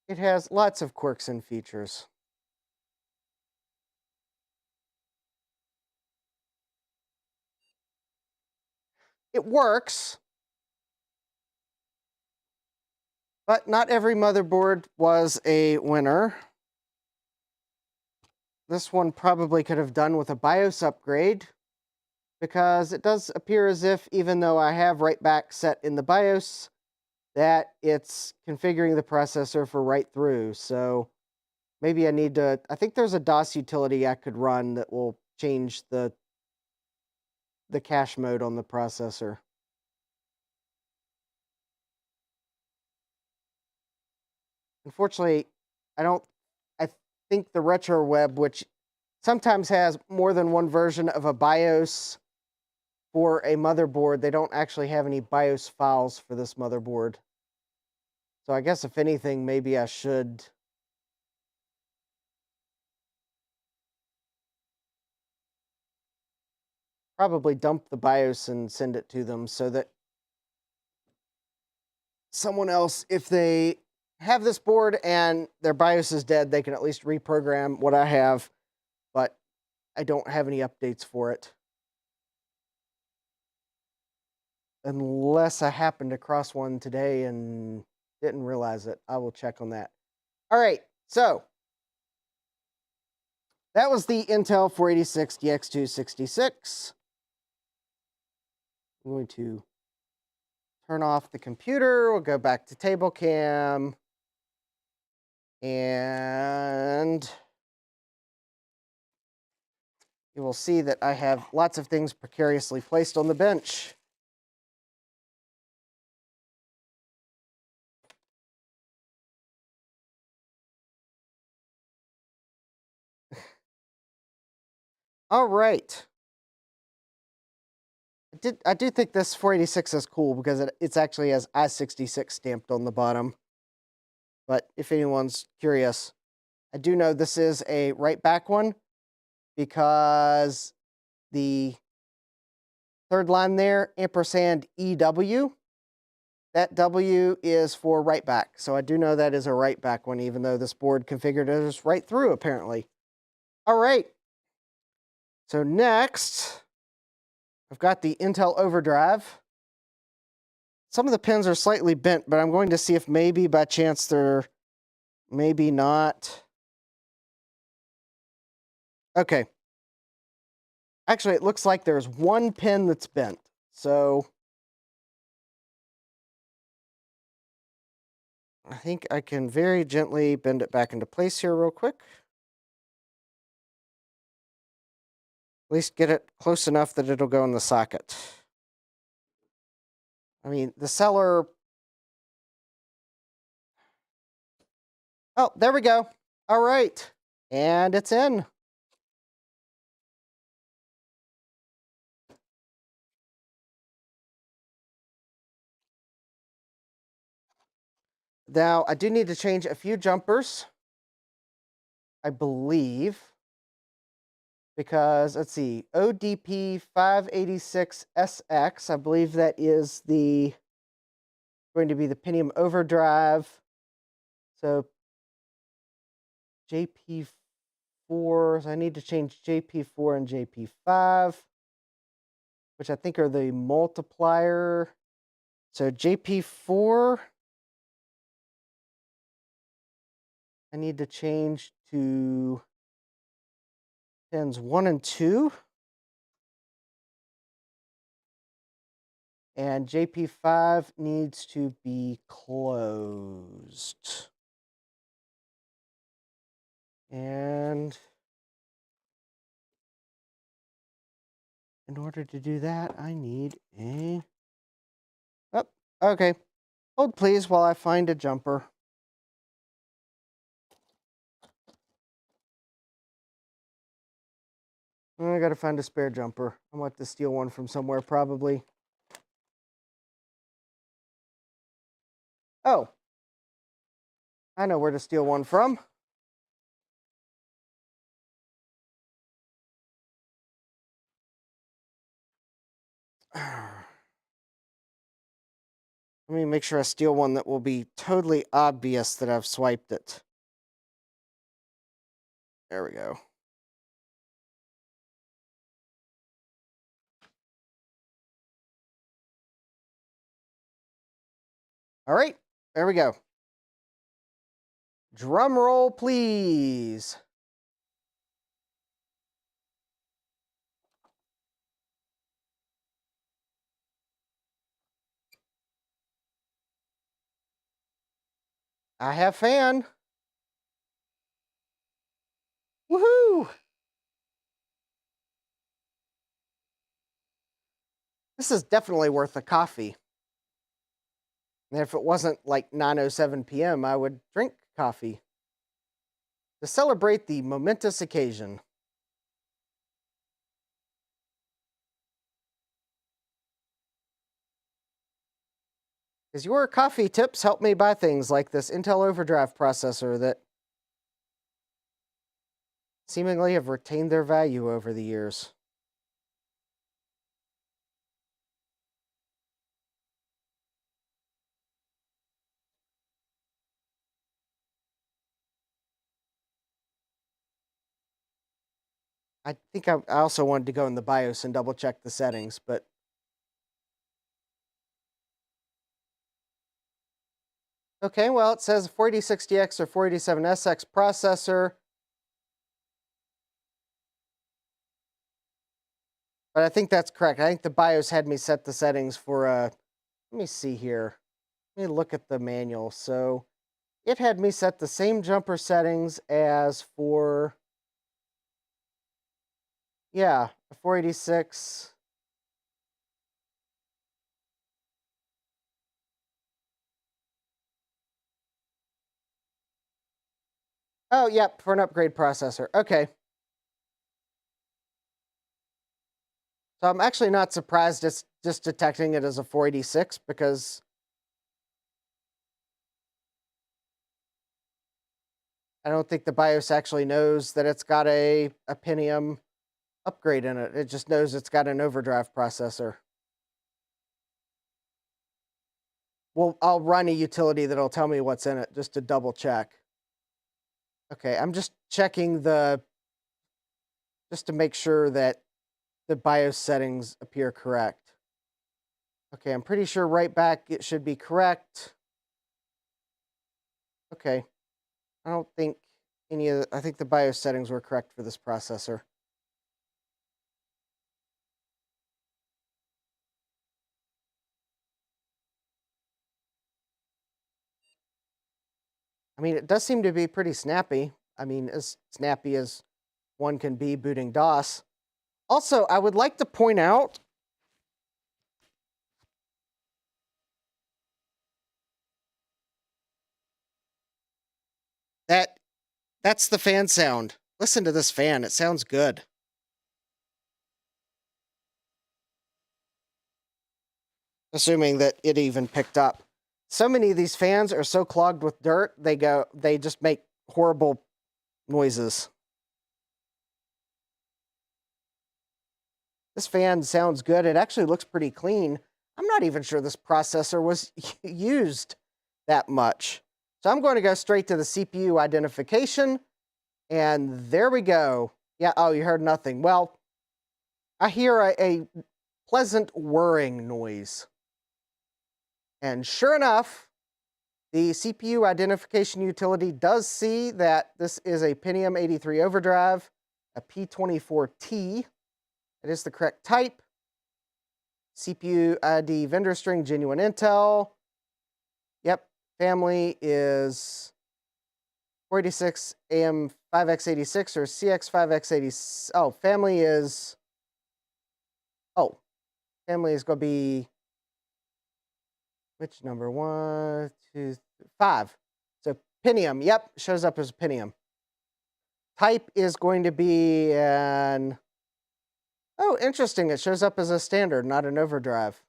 S1: It has lots of quirks and features. It works, but not every motherboard was a winner. This one probably could have done with a BIOS upgrade, because it does appear as if, even though I have write back set in the BIOS, that it's configuring the processor for write through. So maybe I need to, I think there's a DOS utility I could run that will change the cache mode on the processor. Unfortunately, I think the RetroWeb, which sometimes has more than one version of a BIOS for a motherboard, they don't actually have any BIOS files for this motherboard. So I guess if anything, maybe I should probably dump the BIOS and send it to them so that someone else, if they have this board and their BIOS is dead, they can at least reprogram what I have, but I don't have any updates for it. Unless I happened across one today and didn't realize it. I will check on that. All right, so that was the Intel 486 DX266. I'm going to turn off the computer. We'll go back to table cam. And you will see that I have lots of things precariously placed on the bench. All right. I do think this 486 is cool because it's actually has I-66 stamped on the bottom. But if anyone's curious, I do know this is a write back one because the third line there, ampersand EW, that W is for write back. So I do know that is a write back one, even though this board configured as write through, apparently. All right. So next, I've got the Intel Overdrive. Some of the pins are slightly bent, but I'm going to see if maybe by chance they're maybe not. Okay. Actually, it looks like there's one pin that's bent. So I think I can very gently bend it back into place here real quick. At least get it close enough that it'll go in the socket. I mean, the seller... Oh, there we go. All right. And it's in. Now, I do need to change a few jumpers, I believe, because, let's see, ODP 586SX, I believe that is going to be the Pentium Overdrive. So JP4, so I need to change JP4 and JP5, which I think are the multiplier So JP4, I need to change to pins 1 and 2. And JP5 needs to be closed. And in order to do that, I need a... Oh, okay. Hold please while I find a jumper. I gotta find a spare jumper. I want to steal one from somewhere, probably. Oh. I know where to steal one from. Let me make sure I steal one that will be totally obvious that I've swiped it. There we go. All right, there we go. Drum roll, please. I have fan. Woohoo! This is definitely worth a coffee. And if it wasn't like 9:07 p.m., I would drink coffee to celebrate the momentous occasion. Because your coffee tips help me buy things like this Intel Overdrive processor that seemingly have retained their value over the years. I think I also wanted to go in the BIOS and double check the settings, but okay, well, it says 4060X or 487SX processor. But I think that's correct. I think the BIOS had me set the settings for, let me see here. Let me look at the manual. So it had me set the same jumper settings as for, yeah, a 486. Oh, yep, for an upgrade processor. Okay. So I'm actually not surprised it's just detecting it as a 486 because I don't think the BIOS actually knows that it's got a Pentium upgrade in it. It just knows it's got an overdrive processor. Well, I'll run a utility that'll tell me what's in it just to double check. Okay, I'm just checking just to make sure that the BIOS settings appear correct. Okay, I'm pretty sure right back it should be correct. Okay, I don't think I think the BIOS settings were correct for this processor. I mean, it does seem to be pretty snappy. I mean, as snappy as one can be booting DOS. Also, I would like to point out that that's the fan sound. Listen to this fan. It sounds good. Assuming that it even picked up. So many of these fans are so clogged with dirt, they just make horrible noises. This fan sounds good. It actually looks pretty clean. I'm not even sure this processor was used that much. So I'm going to go straight to the CPU identification. And there we go. Yeah, oh, you heard nothing. Well, I hear a pleasant whirring noise. And sure enough, the CPU identification utility does see that this is a Pentium 83 Overdrive, a P24T. It is the correct type. CPU ID vendor string, genuine Intel. Yep, family is 486 AM5X86 or CX5X86. Oh, family is going to be, which number? 1, 2, 5. So Pentium, yep, shows up as Pentium. Type is going to be an, oh, interesting, it shows up as a standard, not an overdrive.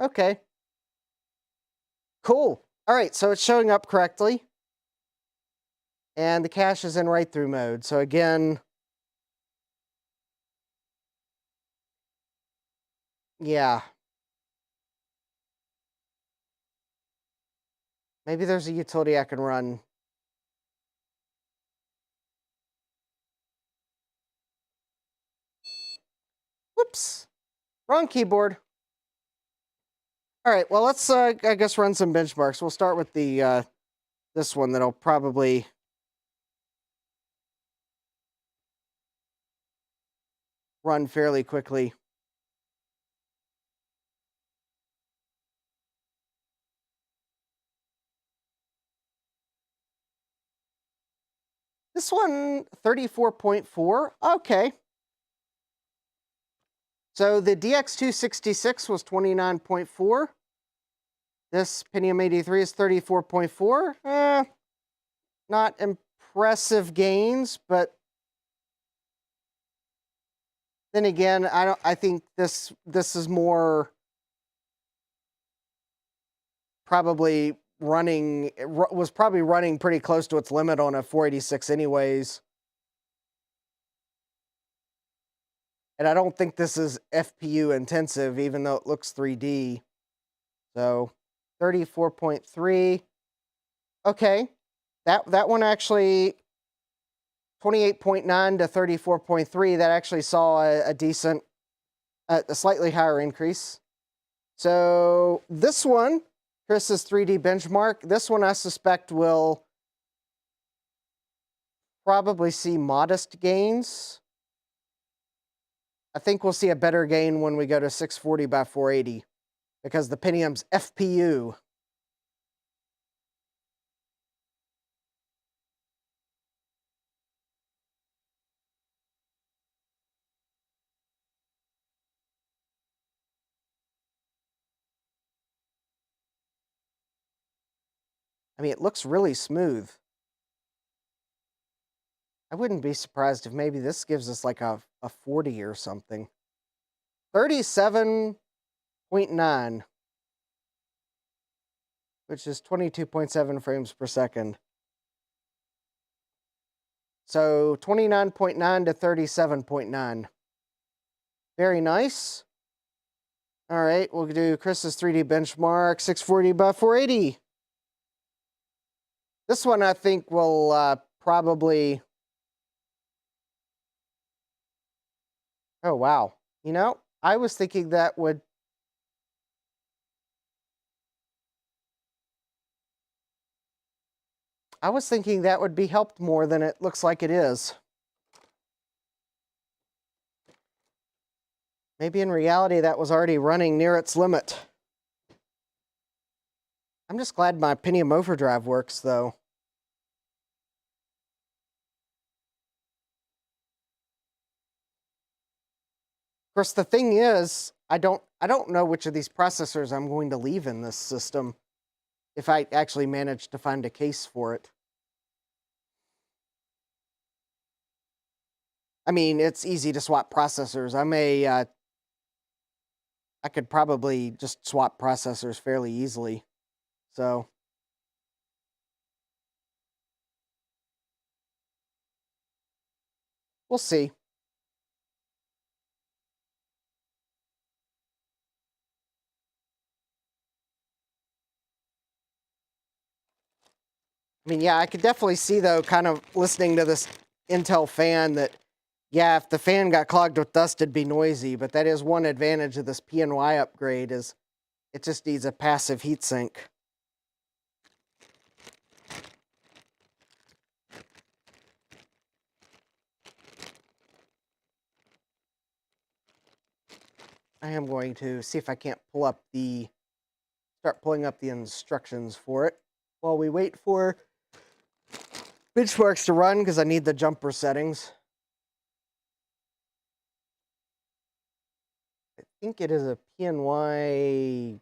S1: Okay. Cool. All right, so it's showing up correctly. And the cache is in write-through mode. So again, yeah. Maybe there's a utility I can run. Whoops, wrong keyboard. All right, well, let's, I guess, run some benchmarks. We'll start with the this one that'll probably run fairly quickly. This one, 34.4, okay. So the DX266 was 29.4. This Pentium 83 is 34.4. Not impressive gains, but then again, I think this is more probably running, was probably running pretty close to its limit on a 486 anyways. And I don't think this is FPU intensive, even though it looks 3D. So 34.3. Okay. That one actually, 28.9 to 34.3, that actually saw a decent, a slightly higher increase. So this one, Chris's 3D benchmark, this one I suspect will probably see modest gains. I think we'll see a better gain when we go to 640 by 480 because the Pentium's FPU. I mean, it looks really smooth. I wouldn't be surprised if maybe this gives us like a 40 or something. 37.9, which is 22.7 frames per second. So 29.9 to 37.9. Very nice. All right, we'll do Chris's 3D benchmark, 640 by 480. This one I think will probably... Oh, wow. You know, I was thinking that would... I was thinking that would be helped more than it looks like it is. Maybe in reality that was already running near its limit. I'm just glad my Pentium Overdrive works, though. Of course, the thing is, I don't know which of these processors I'm going to leave in this system if I actually manage to find a case for it. I mean, it's easy to swap processors. I could probably just swap processors fairly easily. So we'll see. I mean, yeah, I could definitely see, though, kind of listening to this Intel fan that, yeah, if the fan got clogged with dust, it'd be noisy. But that is one advantage of this PNY upgrade is It just needs a passive heatsink. I am going to see if I can't start pulling up the instructions for it while we wait for Benchmarks to run, because I need the jumper settings. I think it is a PNY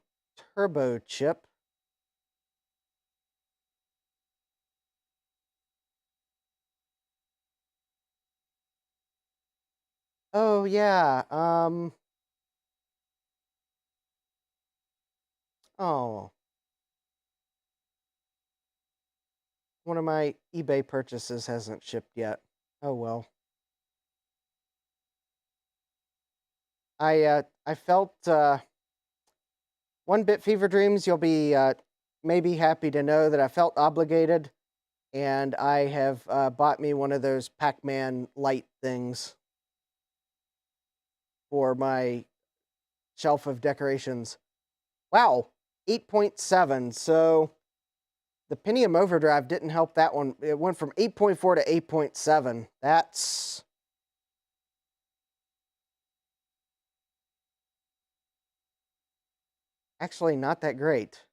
S1: turbo chip. Oh yeah. Oh. One of my eBay purchases hasn't shipped yet. Oh well. I felt 1-Bit Fever Dreams, you'll be maybe happy to know that I felt obligated, and I have bought me one of those Pac-Man light things for my shelf of decorations. Wow, 8.7. So the Pentium Overdrive didn't help that one. It went from 8.4 to 8.7. That's actually not that great.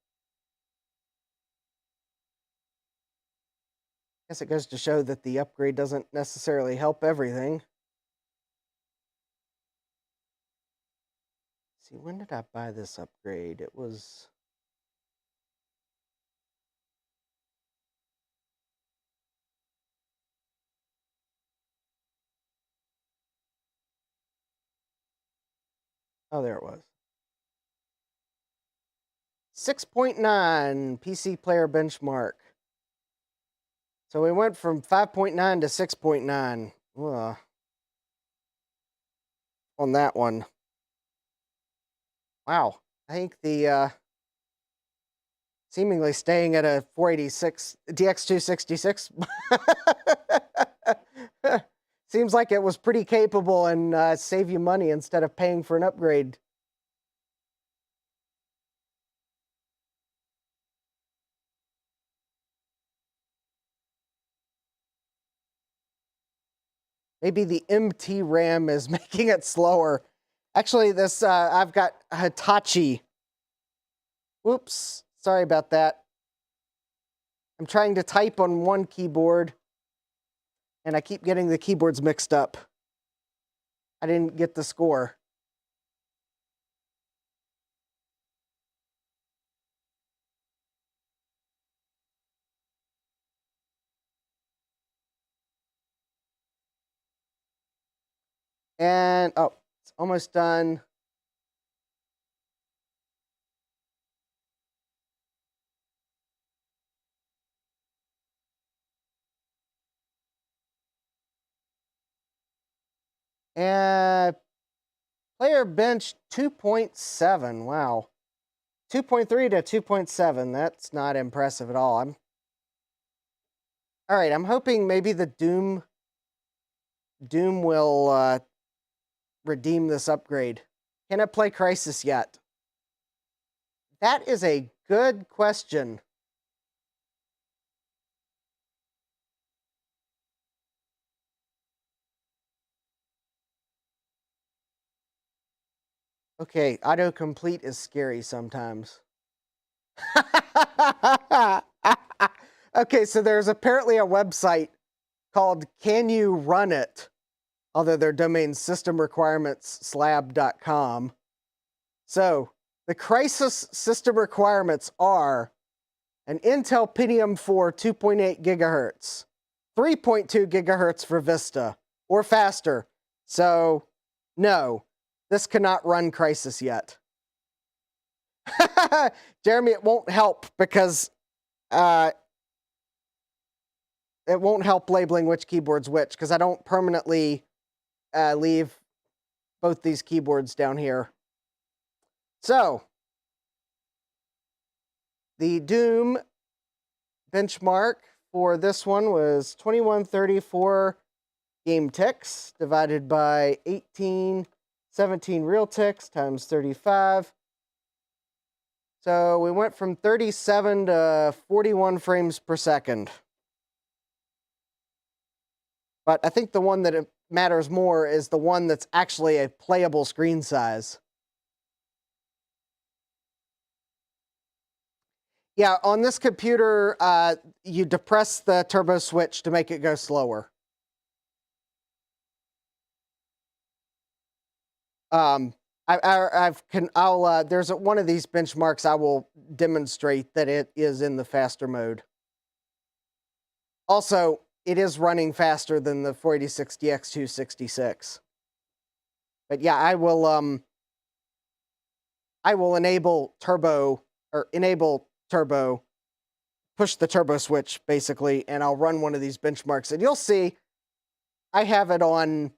S1: Guess it goes to show that the upgrade doesn't necessarily help everything. Let's see, when did I buy this upgrade? It was... Oh, there it was. 6.9 PC player benchmark. So we went from 5.9 to 6.9 on that one. Wow. I think the seemingly staying at a 486 DX266 seems like it was pretty capable and save you money instead of paying for an upgrade. Maybe the MT RAM is making it slower. Actually, this I've got Hitachi. Whoops, sorry about that. I'm trying to type on one keyboard, and I keep getting the keyboards mixed up. I didn't get the score. And, oh, it's almost done. And player bench 2.7. Wow. 2.3 to 2.7. That's not impressive at all. All right, I'm hoping maybe the Doom will redeem this upgrade. Can I play Crisis yet? That is a good question. Okay, autocomplete is scary sometimes. Okay, so there's apparently a website called Can You Run It? Although their domain system requirements slab.com. So the Crisis system requirements are an Intel Pentium 4 2.8 gigahertz, 3.2 gigahertz for Vista, or faster. So no, this cannot run Crisis yet. Jeremy, it won't help because it won't help labeling which keyboard's which, because I don't permanently leave both these keyboards down here. So, the Doom benchmark for this one was 2134 game ticks divided by 1817 real ticks times 35. So we went from 37 to 41 frames per second. But I think the one that matters more is the one that's actually a playable screen size. Yeah, on this computer, you depress the turbo switch to make it go slower. There's one of these benchmarks I will demonstrate that it is in the faster mode. Also, it is running faster than the 486DX266. But yeah, I will enable turbo, push the turbo switch basically, and I'll run one of these benchmarks, and you'll see I have it on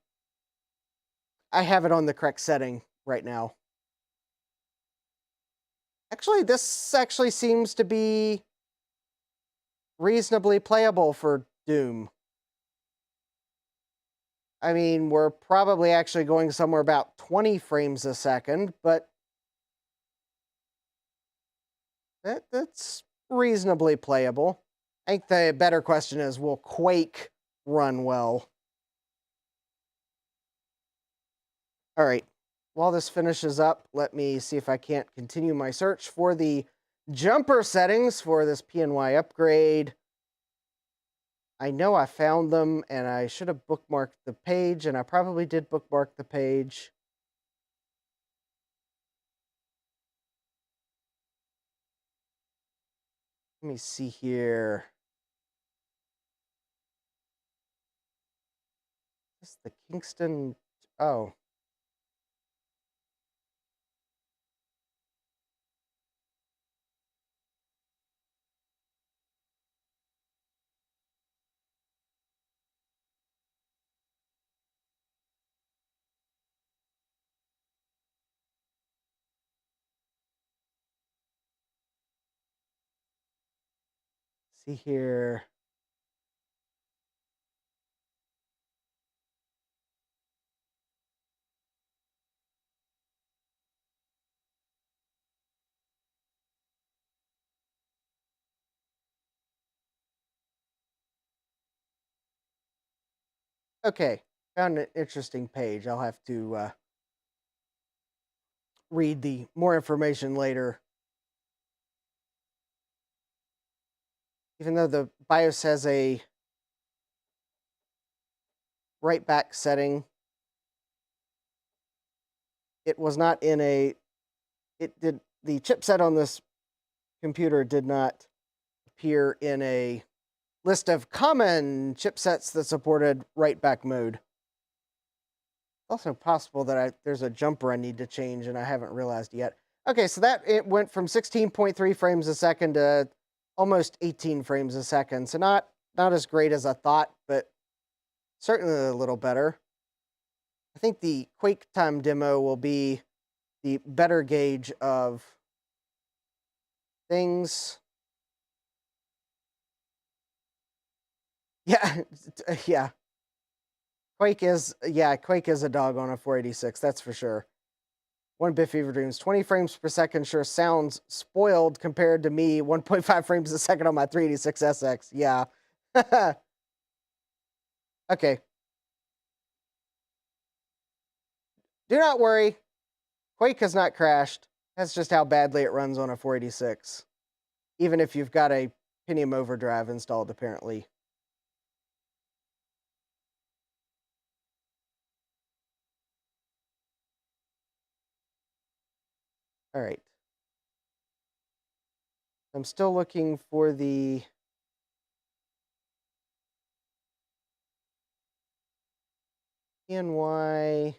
S1: the correct setting right now. Actually, this actually seems to be reasonably playable for Doom. I mean, we're probably actually going somewhere about 20 frames a second, but that's reasonably playable. I think the better question is, will Quake run well? All right. While this finishes up, let me see if I can't continue my search for the jumper settings for this PNY upgrade. I know I found them, and I should have bookmarked the page, and I probably did bookmark the page. Let me see here. Is this the Kingston? Oh. See here. Okay, found an interesting page. I'll have to read the more information later. Even though the BIOS has a write back setting, it was not in the chipset on this computer did not appear in a list of common chipsets that supported write back mode. Also possible that there's a jumper I need to change and I haven't realized yet. Okay, so it went from 16.3 frames a second to almost 18 frames a second. So not as great as I thought, but certainly a little better. I think the QuakeTime demo will be the better gauge of things. Yeah, yeah. Quake is a dog on a 486, that's for sure. One bit fever dreams, 20 frames per second sure sounds spoiled compared to me, 1.5 frames a second on my 386SX. Yeah. Okay. Do not worry. Quake has not crashed. That's just how badly it runs on a 486. Even if you've got a Pentium Overdrive installed, apparently. All right. I'm still looking for the PNY.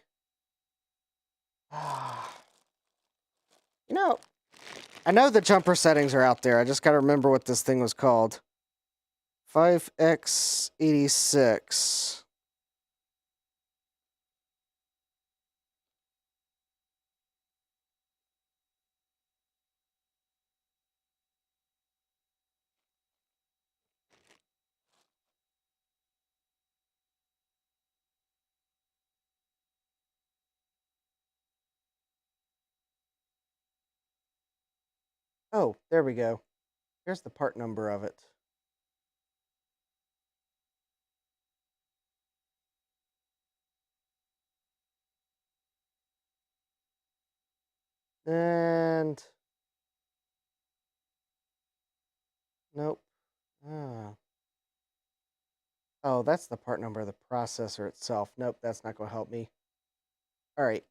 S1: You know, I know the jumper settings are out there. I just got to remember what this thing was called. 5x86. Oh, there we go. Here's the part number of it. And nope. Ah. Oh, that's the part number of the processor itself. Nope, that's not going to help me. All right.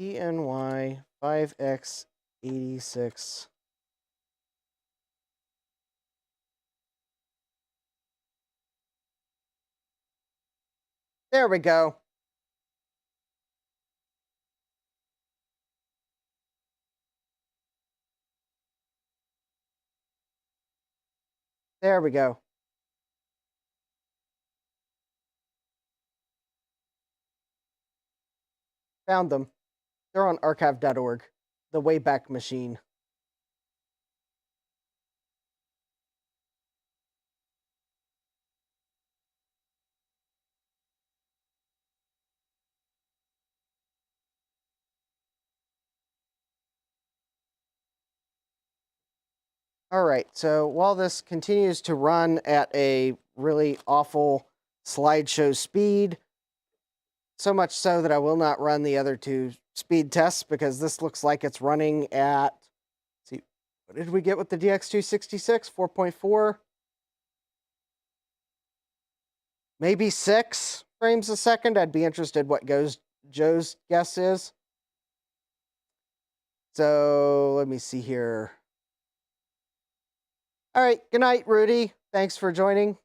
S1: PNY 5X86. There we go. There we go. Found them. They're on archive.org, the Wayback Machine. All right, so while this continues to run at a really awful slideshow speed, so much so that I will not run the other two speed tests because this looks like it's running at, see, what did we get with the DX266? 4.4? Maybe 6 frames a second. I'd be interested what Joe's guess is. So let me see here. All right, good night, Rudy. Thanks for joining.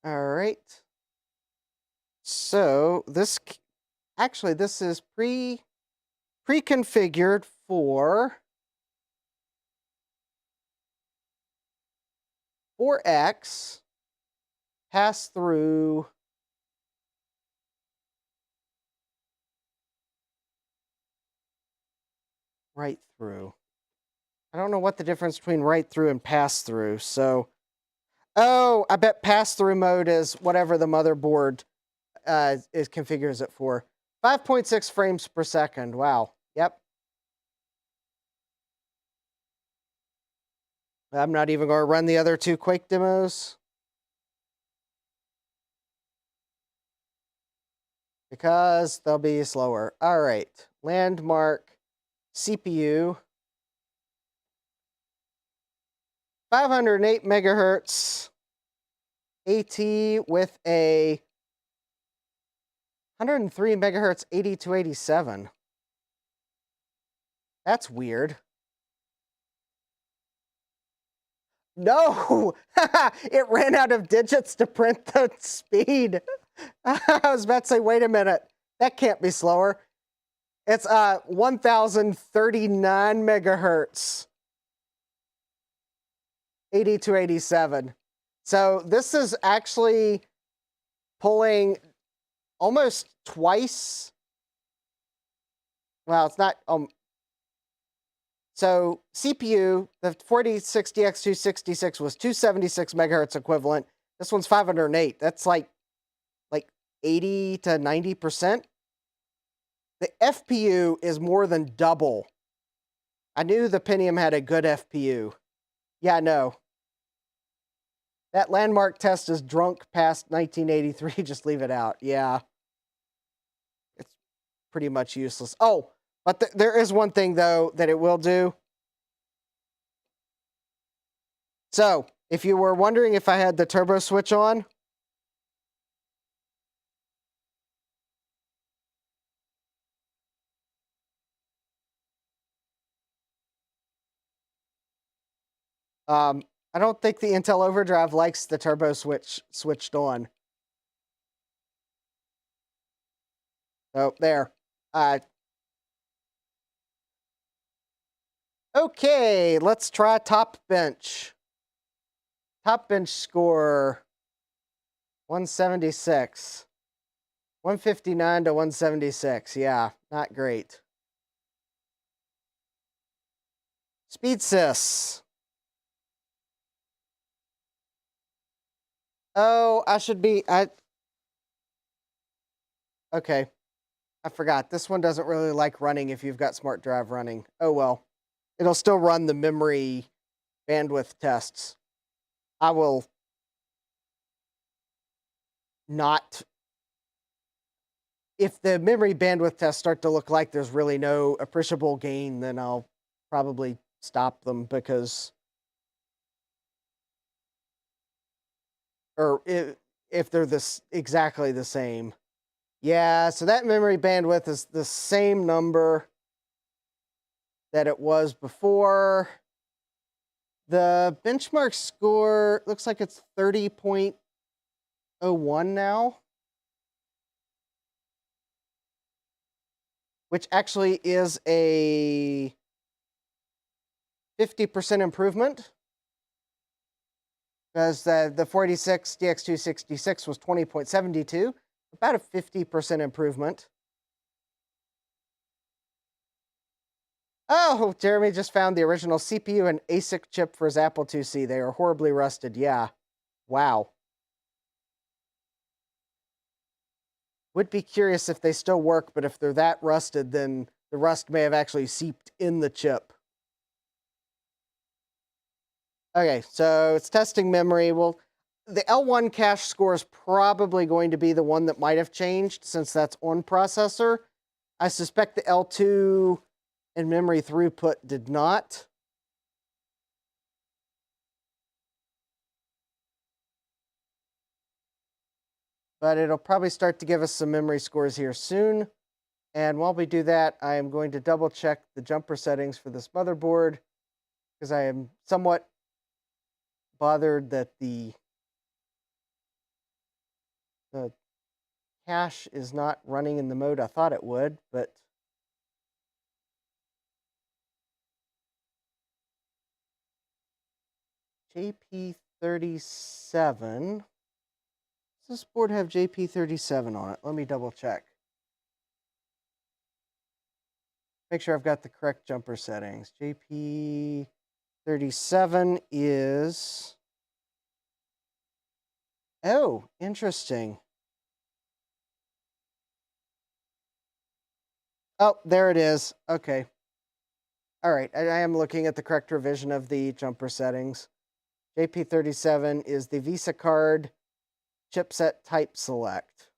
S1: All right. So this is pre-configured for 4X pass through right through. I don't know what the difference between right through and pass through. So, oh, I bet pass through mode is whatever the motherboard configures it for. 5.6 frames per second. Wow. Yep. I'm not even going to run the other two Quake demos because they'll be slower. All right. Landmark CPU. 508 megahertz AT with a 103 megahertz 8287. That's weird. No, it ran out of digits to print the speed. I was about to say, wait a minute, that can't be slower. It's 1039 megahertz 8287. So this is actually pulling almost twice. Well, it's not. So CPU, the 4060X266 was 276 megahertz equivalent. This one's 508. That's like 80 to 90%. The FPU is more than double. I knew the Pentium had a good FPU. Yeah, no. That landmark test is drunk past 1983. Just leave it out. Yeah. It's pretty much useless. Oh, but there is one thing, though, that it will do. So, if you were wondering if I had the turbo switch on, I don't think the Intel Overdrive likes the turbo switched on. Oh, there. Okay, let's try top bench. Top bench score 176. 159 to 176. Yeah, not great. Speed sys. Oh, I should be okay. I forgot. This one doesn't really like running if you've got Smart Drive running. Oh well. It'll still run the memory bandwidth tests. I will not. If the memory bandwidth tests start to look like there's really no appreciable gain, then I'll probably stop them because, or if they're exactly the same. Yeah, so that memory bandwidth is the same number that it was before. The benchmark score looks like it's 30.01 now, which actually is a 50% improvement, because the 486 DX266 was 20.72, about a 50% improvement. Oh, Jeremy just found the original CPU and ASIC chip for his Apple IIc. They are horribly rusted. Yeah. Wow. Would be curious if they still work, but if they're that rusted, then the rust may have actually seeped in the chip. Okay, so it's testing memory. Well, the L1 cache score is probably going to be the one that might have changed since that's on processor. I suspect the L2 and memory throughput did not. But it'll probably start to give us some memory scores here soon. And while we do that, I am going to double check the jumper settings for this motherboard, because I am somewhat bothered that the cache is not running in the mode I thought it would, but JP37. Does this board have JP37 on it? Let me double check. Make sure I've got the correct jumper settings. JP37 is... Oh, interesting. Oh, there it is. Okay. All right, I am looking at the correct revision of the jumper settings. JP37 is the Visa card chipset type select.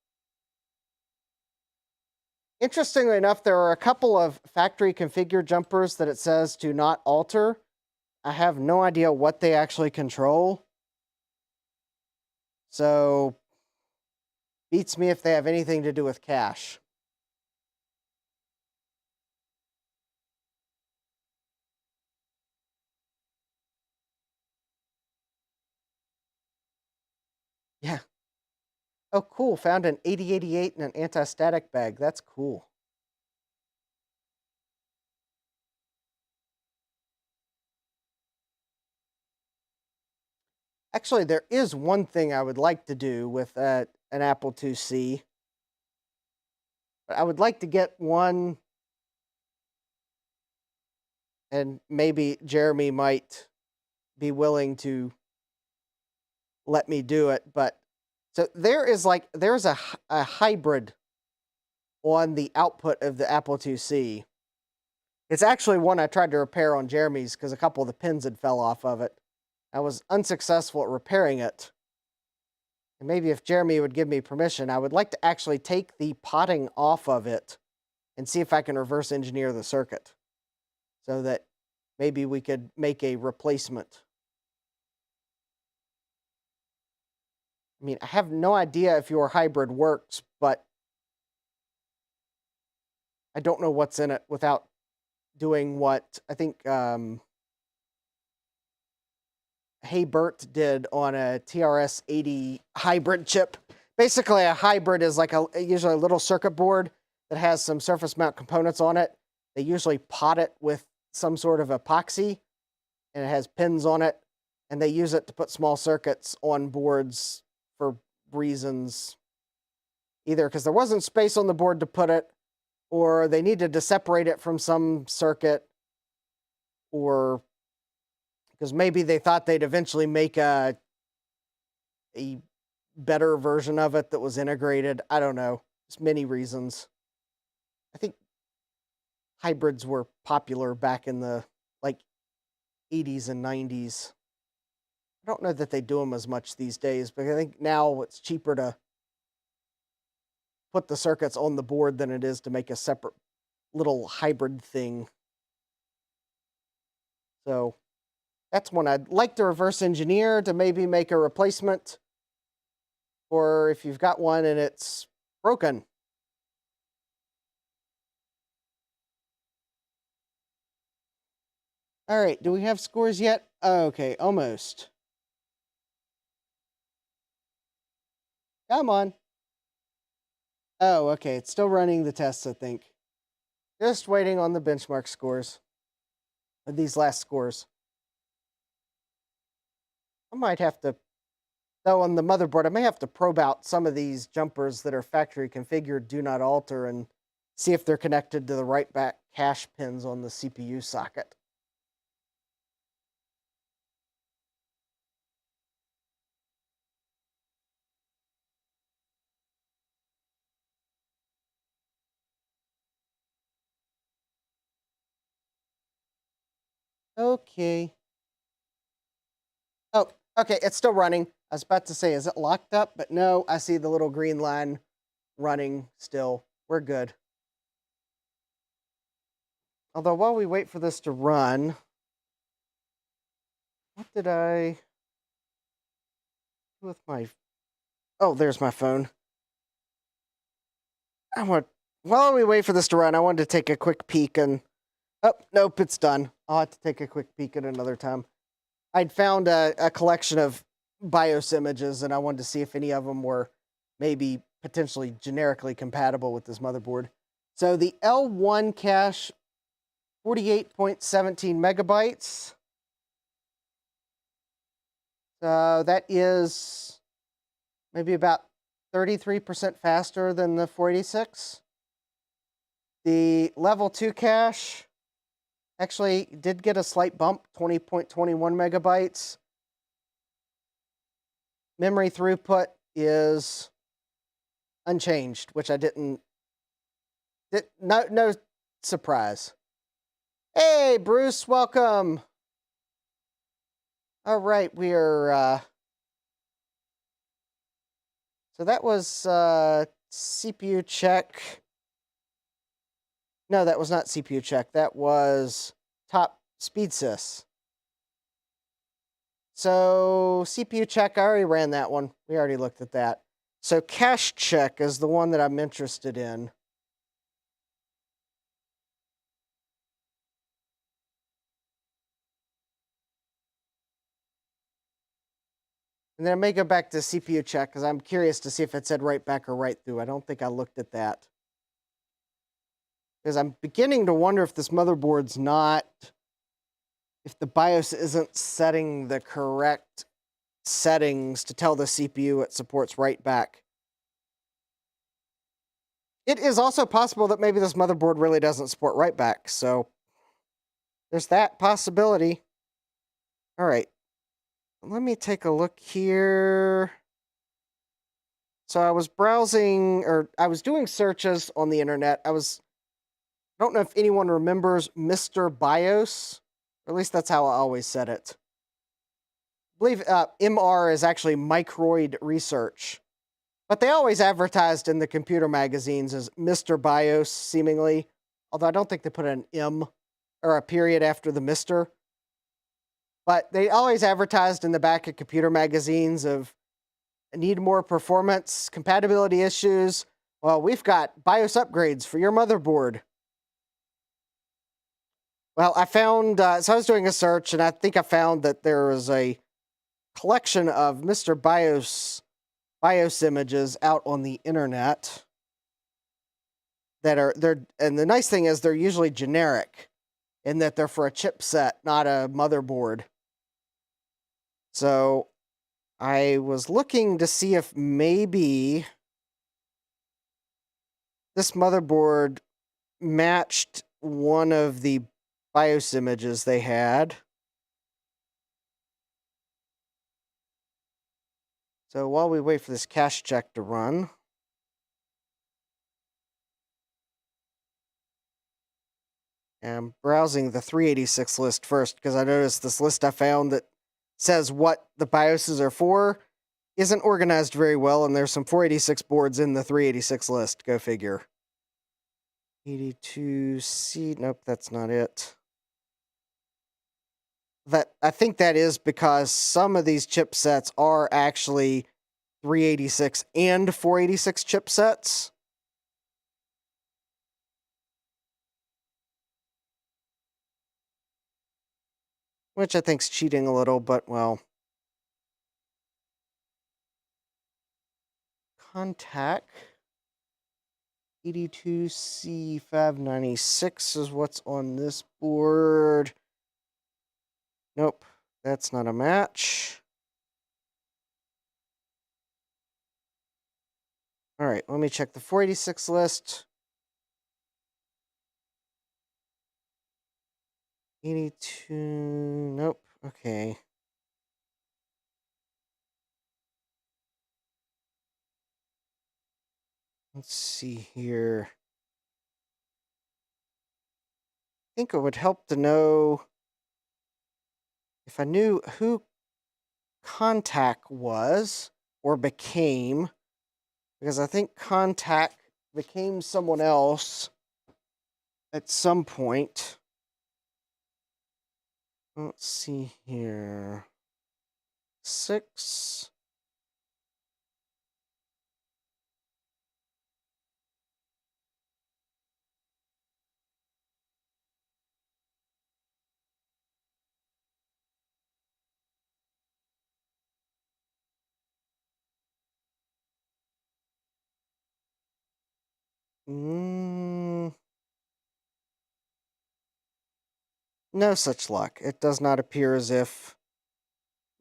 S1: Interestingly enough, there are a couple of factory configured jumpers that it says to not alter. I have no idea what they actually control. So, beats me if they have anything to do with cache. Yeah. Oh, cool. Found an 8088 in an anti-static bag. That's cool. Actually, there is one thing I would like to do with an Apple IIc. But I would like to get one, and maybe Jeremy might be willing to let me do it. But so there's a hybrid on the output of the Apple IIc. It's actually one I tried to repair on Jeremy's because a couple of the pins had fell off of it. I was unsuccessful at repairing it. And maybe if Jeremy would give me permission, I would like to actually take the potting off of it and see if I can reverse engineer the circuit so that maybe we could make a replacement. I mean, I have no idea if your hybrid works, but I don't know what's in it without doing what I think Hey Bert did on a TRS-80 hybrid chip. Basically, a hybrid is like usually a little circuit board that has some surface mount components on it. They usually pot it with some sort of epoxy, and it has pins on it, and they use it to put small circuits on boards for reasons, either because there wasn't space on the board to put it, or they needed to separate it from some circuit, or because maybe they thought they'd eventually make a better version of it that was integrated. I don't know. There's many reasons. I think hybrids were popular back in the like 80s and 90s. I don't know that they do them as much these days, but I think now it's cheaper to put the circuits on the board than it is to make a separate little hybrid thing. So that's one I'd like to reverse engineer to maybe make a replacement, or if you've got one and it's broken. All right, do we have scores yet? Okay, almost. Come on. Oh, okay, it's still running the tests, I think. Just waiting on the benchmark scores. These last scores. I might have to, though, on the motherboard, I may have to probe out some of these jumpers that are factory configured, do not alter, and see if they're connected to the right back cache pins on the CPU socket. Okay. Oh, okay, it's still running. I was about to say, is it locked up? But no, I see the little green line running still. We're good. Although while we wait for this to run, what did I do with my... Oh, there's my phone. While we wait for this to run, I wanted to take a quick peek and... Oh, nope, it's done. I'll have to take a quick peek at another time. I'd found a collection of BIOS images, and I wanted to see if any of them were maybe potentially generically compatible with this motherboard. So the L1 cache, 48.17 megabytes. So that is maybe about 33% faster than the 486. The level 2 cache actually did get a slight bump, 20.21 megabytes. Memory throughput is unchanged, which I didn't... No surprise. Hey, Bruce, welcome. All right, we are... So that was CPU check. No, that was not CPU check. That was top speed sys. So CPU check, I already ran that one. We already looked at that. So cache check is the one that I'm interested in. And then I may go back to CPU check because I'm curious to see if it said right back or right through. I don't think I looked at that. Because I'm beginning to wonder if this motherboard's not... if the BIOS isn't setting the correct settings to tell the CPU it supports write back. It is also possible that maybe this motherboard really doesn't support write back, so there's that possibility. All right, let me take a look here. So I was browsing, or I was doing searches on the internet. I don't know if anyone remembers Mr. BIOS, or at least that's how I always said it. I believe MR is actually Microid Research. But they always advertised in the computer magazines as Mr. BIOS, seemingly. Although I don't think they put an M or a period after the Mr. But they always advertised in the back of computer magazines of need more performance, compatibility issues. Well, we've got BIOS upgrades for your motherboard. Well, I found, so I was doing a search, and I think I found that there was a collection of Mr. BIOS images out on the internet that are and the nice thing is they're usually generic in that they're for a chipset, not a motherboard. So I was looking to see if maybe this motherboard matched one of the BIOS images they had. So while we wait for this cache check to run, I'm browsing the 386 list first because I noticed this list I found that says what the BIOSes are for isn't organized very well, and there's some 486 boards in the 386 list. Go figure. 82C, nope, that's not it. I think that is because some of these chipsets are actually 386 and 486 chipsets. Which I think's cheating a little, but well. Contact 82C596 is what's on this board. Nope, that's not a match. All right, let me check the 486 list. 82, nope, okay. Let's see here. I think it would help to know if I knew who Contact was or became, because I think Contact became someone else at some point. Let's see here. 6. No such luck. It does not appear as if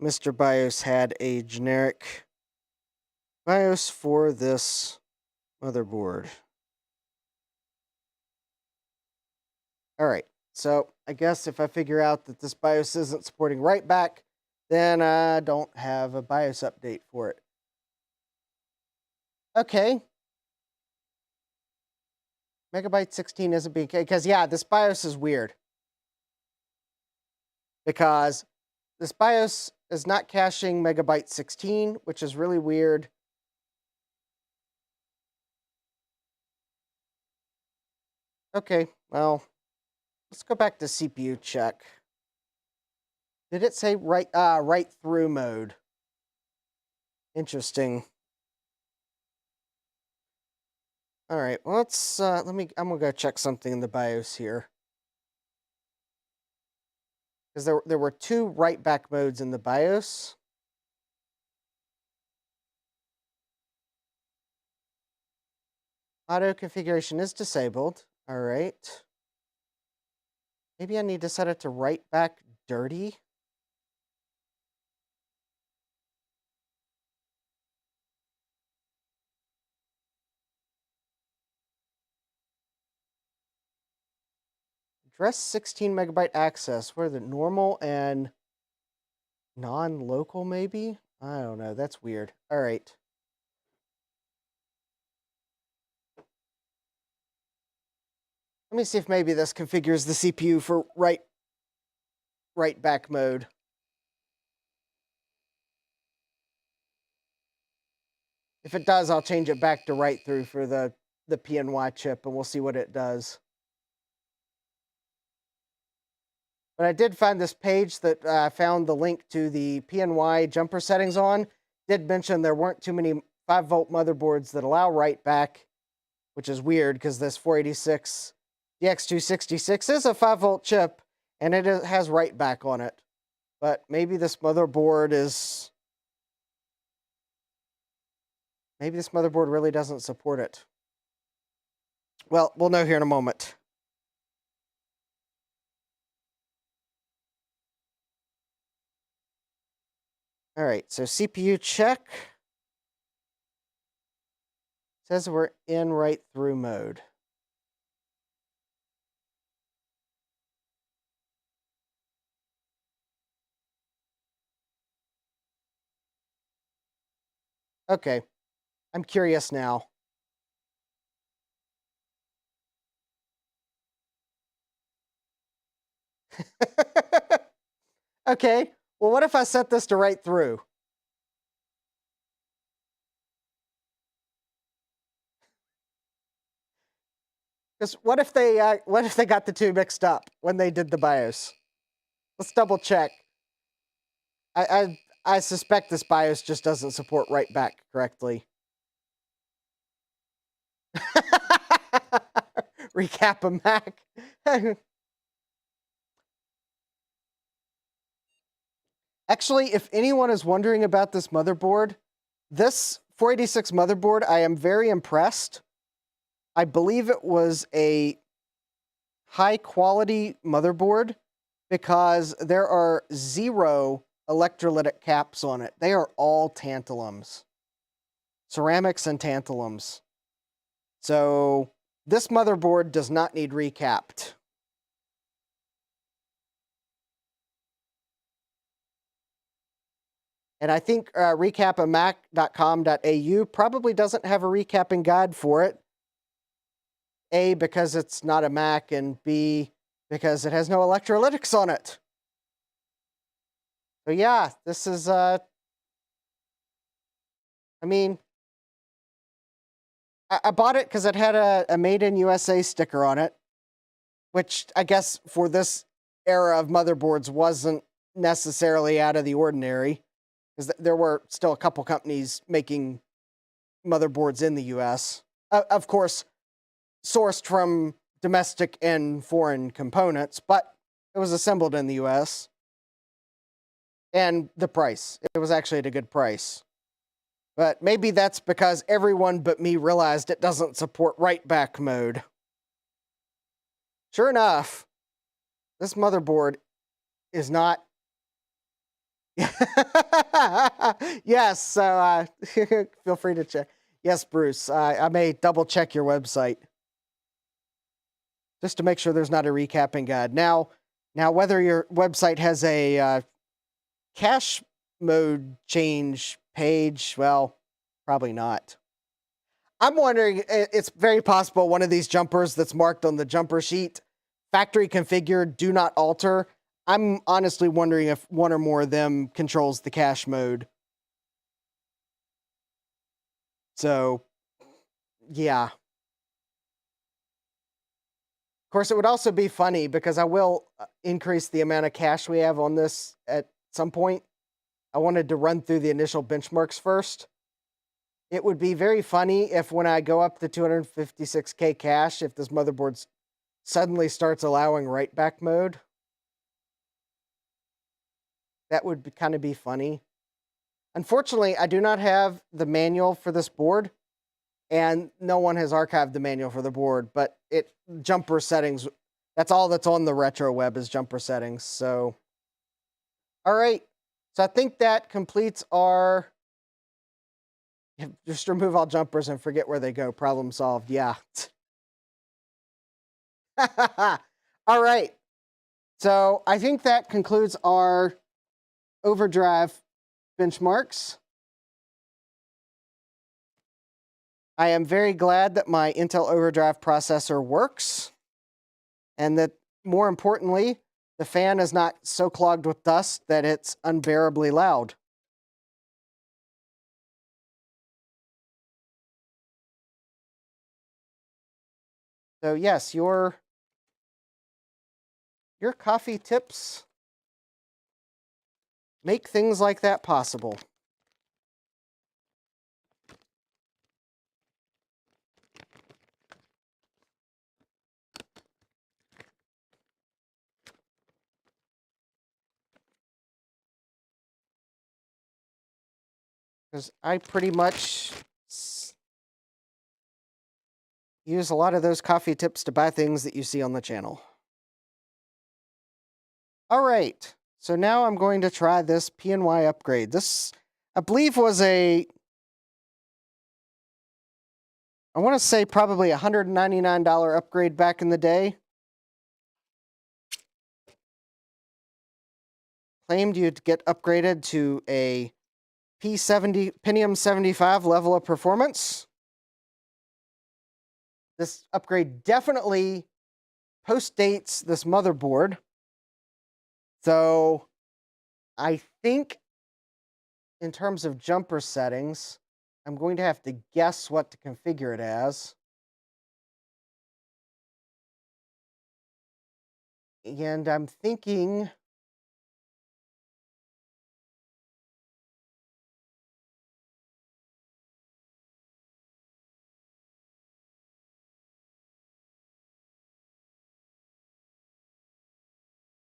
S1: Mr. BIOS had a generic BIOS for this motherboard. All right, so I guess if I figure out that this BIOS isn't supporting write back, then I don't have a BIOS update for it. Okay. Megabyte 16 isn't being, because yeah, this BIOS is weird. Because this BIOS is not caching megabyte 16, which is really weird. Okay, well, let's go back to CPU check. Did it say write through mode? Interesting. All right, well, let's I'm gonna go check something in the BIOS here. Because there were 2 write back modes in the BIOS. Auto configuration is disabled. All right. Maybe I need to set it to write back dirty. Address 16 megabyte access. What are the normal and non-local maybe? I don't know. That's weird. All right. Let me see if maybe this configures the CPU for write back mode. If it does, I'll change it back to write through for the PNY chip, and we'll see what it does. But I did find this page that I found the link to the PNY jumper settings on. Did mention there weren't too many 5-volt motherboards that allow write back, which is weird because this 486 DX266 is a 5-volt chip, and it has write back on it. But maybe this motherboard is... Maybe this motherboard really doesn't support it. Well, we'll know here in a moment. All right, so CPU check. Says we're in write through mode. Okay, I'm curious now. Okay, well, what if I set this to right through? Because what if they got the two mixed up when they did the BIOS? Let's double check. I suspect this BIOS just doesn't support write back correctly. Recap a Mac. Actually, if anyone is wondering about this motherboard, this 486 motherboard, I am very impressed. I believe it was a high quality motherboard because there are 0 electrolytic caps on it. They are all tantalums. Ceramics and tantalums. So this motherboard does not need recapped. And I think recapamac.com.au probably doesn't have a recapping guide for it. A, because it's not a Mac, and B, because it has no electrolytics on it. So yeah, this is, I mean, I bought it because it had a Made in USA sticker on it, which I guess for this era of motherboards wasn't necessarily out of the ordinary, because there were still a couple companies making motherboards in the US. Of course, sourced from domestic and foreign components, but it was assembled in the US. And the price, it was actually at a good price. But maybe that's because everyone but me realized it doesn't support write back mode. Sure enough, this motherboard is not. Yes, so feel free to check. Yes, Bruce, I may double check your website just to make sure there's not a recapping guide. Now whether your website has a cache mode change page, well, probably not. I'm wondering, it's very possible one of these jumpers that's marked on the jumper sheet, factory configured, do not alter. I'm honestly wondering if one or more of them controls the cache mode. So, yeah. Of course, it would also be funny because I will increase the amount of cache we have on this at some point. I wanted to run through the initial benchmarks first. It would be very funny if when I go up to 256K cache, if this motherboard suddenly starts allowing write back mode. That would kind of be funny. Unfortunately, I do not have the manual for this board, and no one has archived the manual for the board, but jumper settings, that's all that's on the retro web is jumper settings. So, all right. So I think that completes our, just remove all jumpers and forget where they go. Problem solved. Yeah. All right. So I think that concludes our Overdrive benchmarks. I am very glad that my Intel Overdrive processor works, and that, more importantly, the fan is not so clogged with dust that it's unbearably loud. So yes, your coffee tips make things like that possible. Because I pretty much use a lot of those coffee tips to buy things that you see on the channel. All right, so now I'm going to try this PNY upgrade. This, I believe, was I want to say probably a $199 upgrade back in the day. Claimed you'd get upgraded to a Pentium 75 level of performance. This upgrade definitely postdates this motherboard. So I think in terms of jumper settings, I'm going to have to guess what to configure it as. And I'm thinking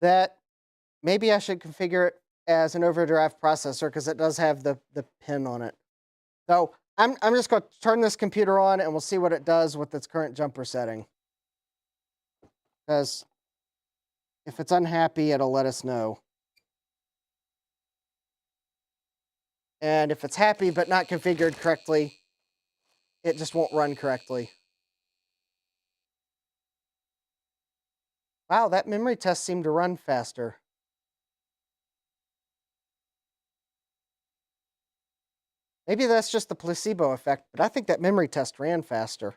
S1: that maybe I should configure it as an overdrive processor because it does have the pin on it. So I'm just going to turn this computer on and we'll see what it does with its current jumper setting. Because if it's unhappy, it'll let us know. And if it's happy but not configured correctly, it just won't run correctly. Wow, that memory test seemed to run faster. Maybe that's just the placebo effect, but I think that memory test ran faster.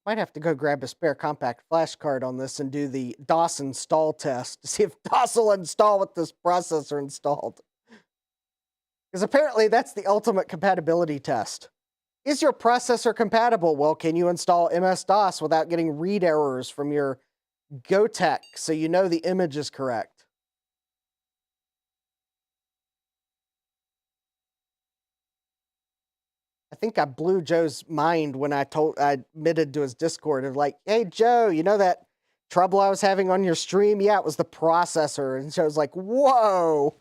S1: Might have to go grab a spare compact flash card on this and do the DOS install test to see if DOS will install with this processor installed. Because apparently that's the ultimate compatibility test. Is your processor compatible? Well, can you install MS-DOS without getting read errors from your GoTech so you know the image is correct? I think I blew Joe's mind when I admitted to his Discord of like, hey Joe, you know that trouble I was having on your stream? Yeah, it was the processor. And Joe's like, whoa.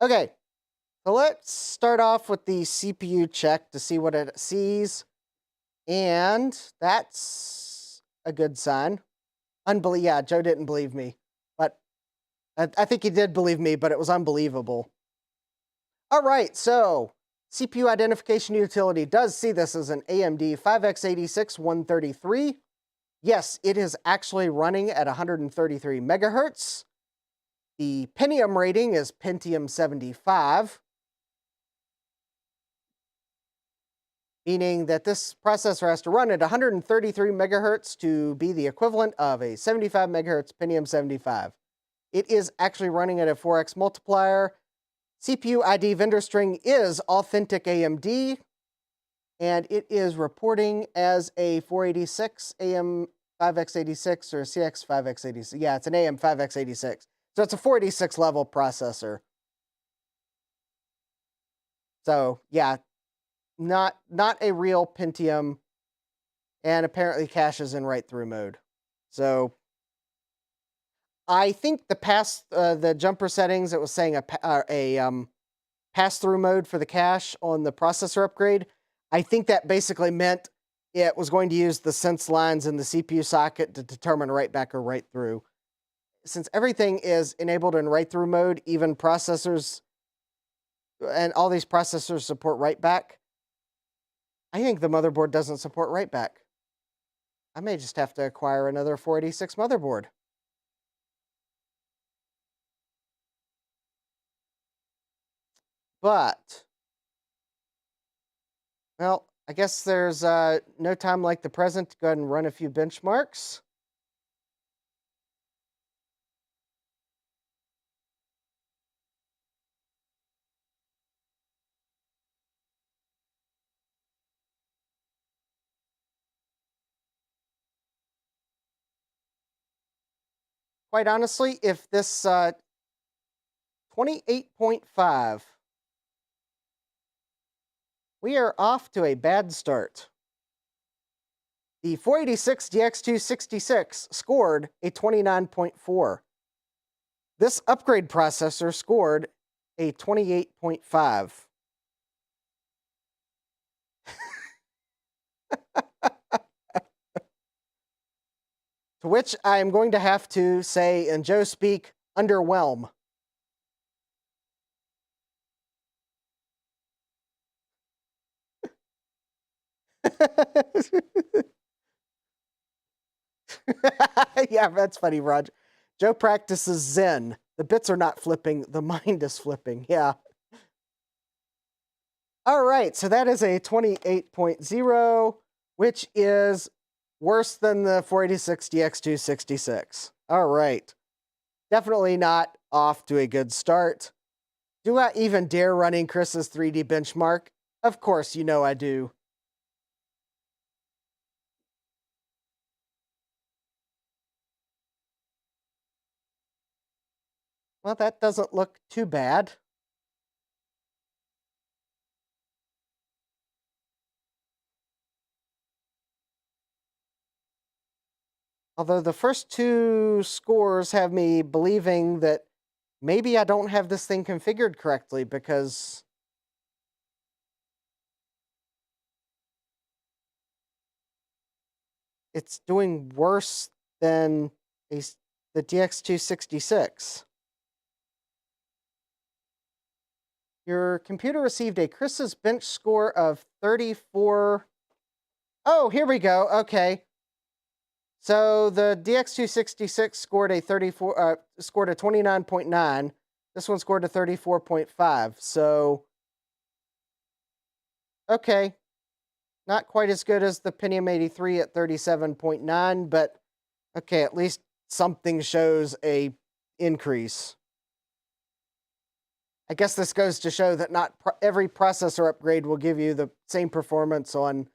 S1: Okay, so let's start off with the CPU check to see what it sees. And that's a good sign. Yeah, Joe didn't believe me. But I think he did believe me, but it was unbelievable. All right, so CPU identification utility does see this as an AMD 5x86 133. Yes, it is actually running at 133 megahertz. The Pentium rating is Pentium 75, meaning that this processor has to run at 133 megahertz to be the equivalent of a 75 megahertz Pentium 75. It is actually running at a 4x multiplier. CPU ID vendor string is authentic AMD, and it is reporting as a 486 AM5x86 or CX5x86. Yeah, it's an AM5x86. So it's a 486 level processor. So yeah, not a real Pentium, and apparently caches in right through mode. So I think the jumper settings, it was saying a pass through mode for the cache on the processor upgrade. I think that basically meant it was going to use the sense lines in the CPU socket to determine write back or write through. Since everything is enabled in write through mode, even processors and all these processors support write back, I think the motherboard doesn't support write back. I may just have to acquire another 486 motherboard. But, well, I guess there's no time like the present to go ahead and run a few benchmarks. Quite honestly, if this 28.5, we are off to a bad start. The 486 DX266 scored a 29.4. This upgrade processor scored a 28.5. To which I am going to have to say, in Joe speak, underwhelm. Yeah, that's funny, Roger. Joe practices Zen. The bits are not flipping, the mind is flipping. Yeah. All right, so that is a 28.0, which is worse than the 486 DX266. All right. Definitely not off to a good start. Do I even dare running Chris's 3D benchmark? Of course, you know I do. Well, that doesn't look too bad. Although the first two scores have me believing that maybe I don't have this thing configured correctly because it's doing worse than the DX266. Your computer received a Chris's bench score of 34. Oh, here we go. Okay. So the DX266 scored a 29.9. This one scored a 34.5. So okay, not quite as good as the Pentium 83 at 37.9, but okay, at least something shows a increase. I guess this goes to show that not every processor upgrade will give you the same performance on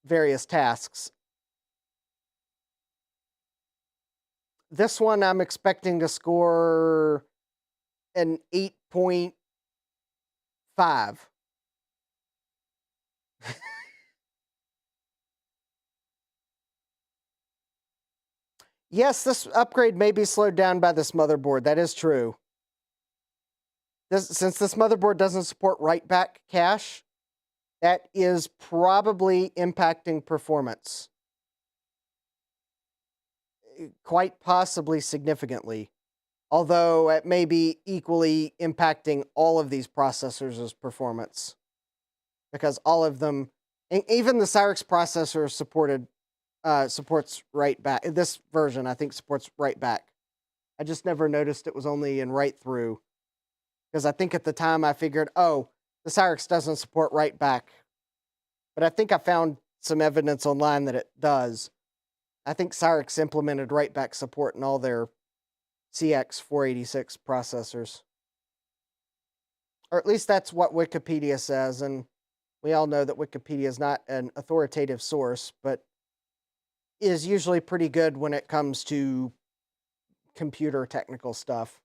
S1: various tasks. This one I'm expecting to score an 8.5. Yes, this upgrade may be slowed down by this motherboard. That is true. Since this motherboard doesn't support write-back cache, that is probably impacting performance. Quite possibly significantly. Although it may be equally impacting all of these processors' performance. Because all of them, even the Cyrix processor supports write back. This version, I think, supports write back. I just never noticed it was only in write through. Because I think at the time I figured, oh, the Cyrix doesn't support write back. But I think I found some evidence online that it does. I think Cyrix implemented write back support in all their CX 486 processors. Or at least that's what Wikipedia says, and we all know that Wikipedia is not an authoritative source, but is usually pretty good when it comes to computer technical stuff.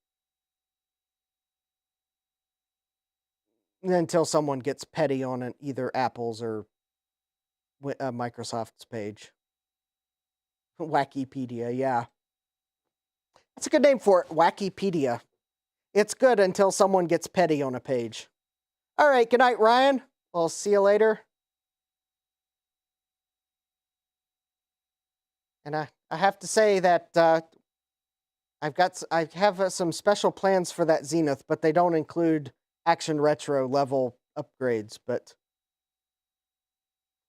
S1: Until someone gets petty on either Apple's or Microsoft's page. Wackypedia, yeah. That's a good name for it, Wackypedia. It's good until someone gets petty on a page. All right, good night, Ryan. I'll see you later. And I have to say that I have some special plans for that Zenith, but they don't include Action Retro level upgrades, but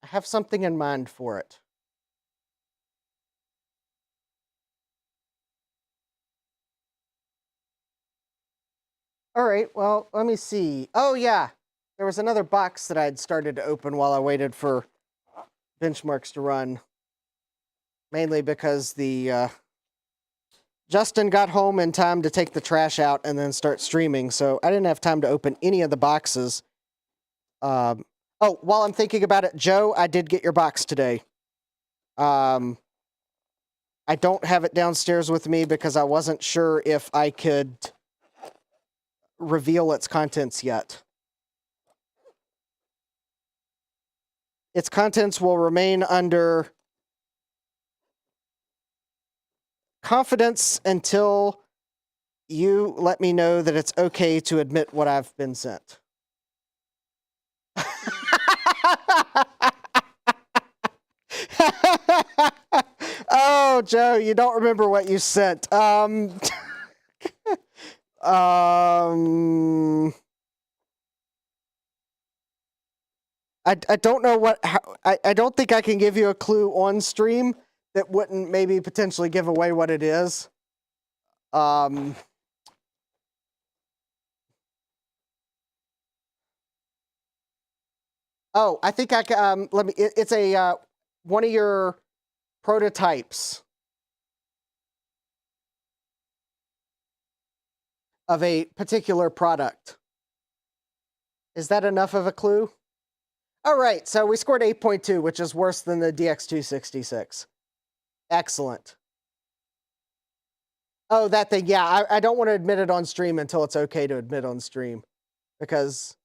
S1: I have something in mind for it. All right, well, let me see. Oh, yeah. There was another box that I had started to open while I waited for benchmarks to run. Mainly because the Justin got home in time to take the trash out and then start streaming, so I didn't have time to open any of the boxes. Oh, while I'm thinking about it, Joe, I did get your box today. I don't have it downstairs with me because I wasn't sure if I could reveal its contents yet. Its contents will remain under confidence until you let me know that it's okay to admit what I've been sent. Oh, Joe, you don't remember what you sent. I don't know what. I don't think I can give you a clue on stream that wouldn't maybe potentially give away what it is. Oh, I think I can, let me, it's a, one of your prototypes of a particular product. Is that enough of a clue? All right, so we scored 8.2, which is worse than the DX266. Excellent. Oh, that thing, yeah, I don't want to admit it on stream until it's okay to admit on stream, because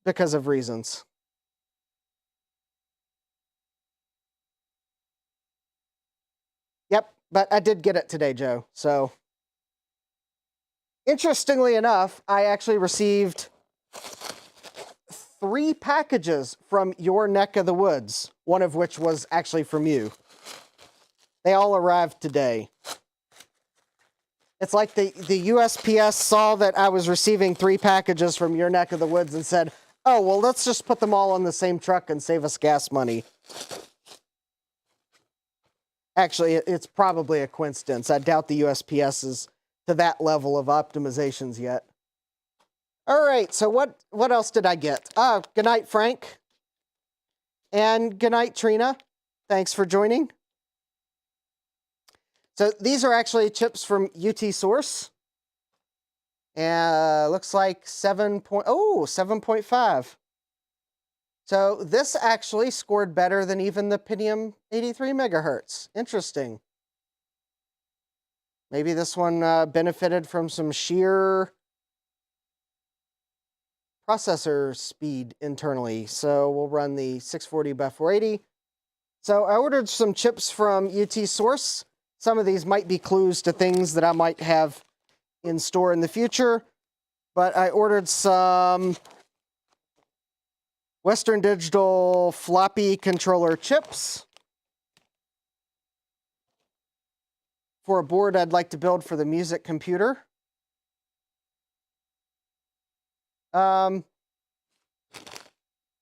S1: of reasons. Yep, but I did get it today, Joe. So, interestingly enough, I actually received 3 packages from your neck of the woods, one of which was actually from you. They all arrived today. It's like the USPS saw that I was receiving 3 packages from your neck of the woods and said, oh, well, let's just put them all on the same truck and save us gas money. Actually, it's probably a coincidence. I doubt the USPS is to that level of optimizations yet. All right, so what else did I get? Good night, Frank. And good night, Trina. Thanks for joining. So these are actually chips from UT Source. And looks like 7.5. So this actually scored better than even the Pentium 83 megahertz. Interesting. Maybe this one benefited from some sheer processor speed internally. So we'll run the 640 by 480. So I ordered some chips from UT Source. Some of these might be clues to things that I might have in store in the future. But I ordered some Western Digital floppy controller chips for a board I'd like to build for the music computer. I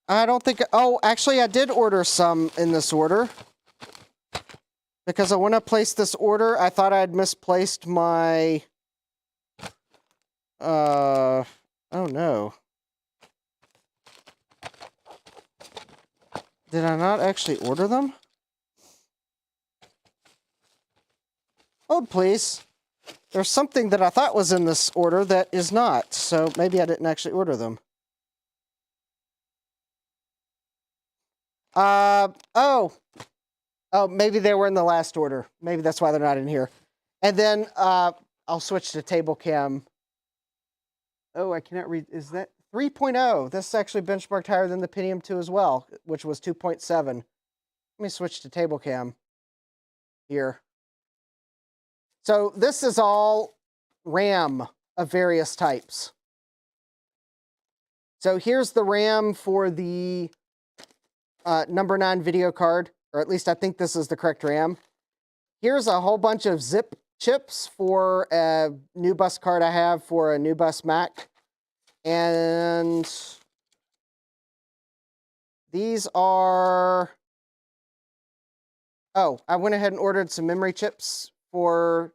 S1: don't think, oh, actually I did order some in this order. Because when I placed this order, I thought I had misplaced my, oh no. Did I not actually order them? Hold, please. There's something that I thought was in this order that is not, so maybe I didn't actually order them. Oh, maybe they were in the last order. Maybe that's why they're not in here. And then I'll switch to table cam. Oh, I cannot read. Is that 3.0? This is actually benchmarked higher than the Pentium 2 as well, which was 2.7. Let me switch to table cam here. So this is all RAM of various types. So here's the RAM for the number 9 video card, or at least I think this is the correct RAM. Here's a whole bunch of zip chips for a new bus card I have for a new bus Mac. And these are, oh, I went ahead and ordered some memory chips for,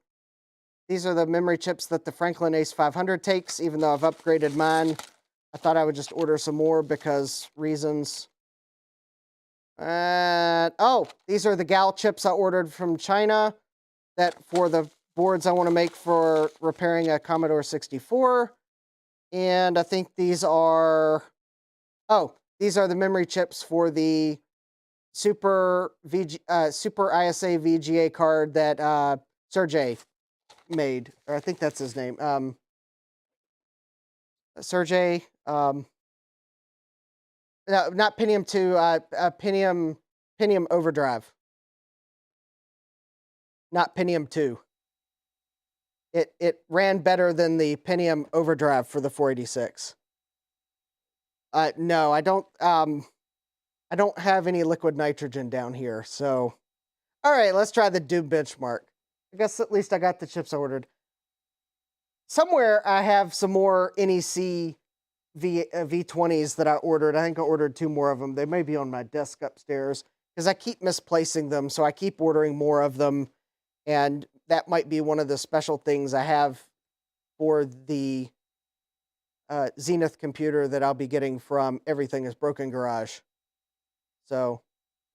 S1: these are the memory chips that the Franklin Ace 500 takes, even though I've upgraded mine. I thought I would just order some more because reasons. Oh, these are the GAL chips I ordered from China that for the boards I want to make for repairing a Commodore 64. And I think these are, oh, these are the memory chips for the Super ISA VGA card that Sergey made, or I think that's his name. Sergey, no, not Pentium 2, Pentium Overdrive. Not Pentium 2. It ran better than the Pentium Overdrive for the 486. No, I don't have any liquid nitrogen down here, so. All right, let's try the Doom benchmark. I guess at least I got the chips ordered. Somewhere I have some more NEC V20s that I ordered. I think I ordered 2 more of them. They may be on my desk upstairs because I keep misplacing them, so I keep ordering more of them. And that might be one of the special things I have for the Zenith computer that I'll be getting from Everything is Broken Garage. So,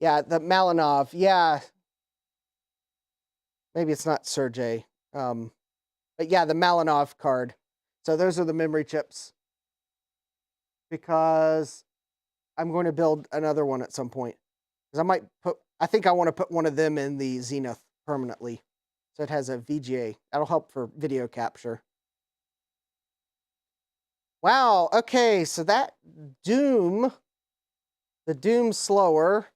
S1: yeah, the Malinov, yeah. Maybe it's not Sergey. But yeah, the Malinov card. So those are the memory chips. Because I'm going to build another one at some point. Because I think I want to put one of them in the Zenith permanently. So it has a VGA. That'll help for video capture. Wow, okay, so that the Doom slower.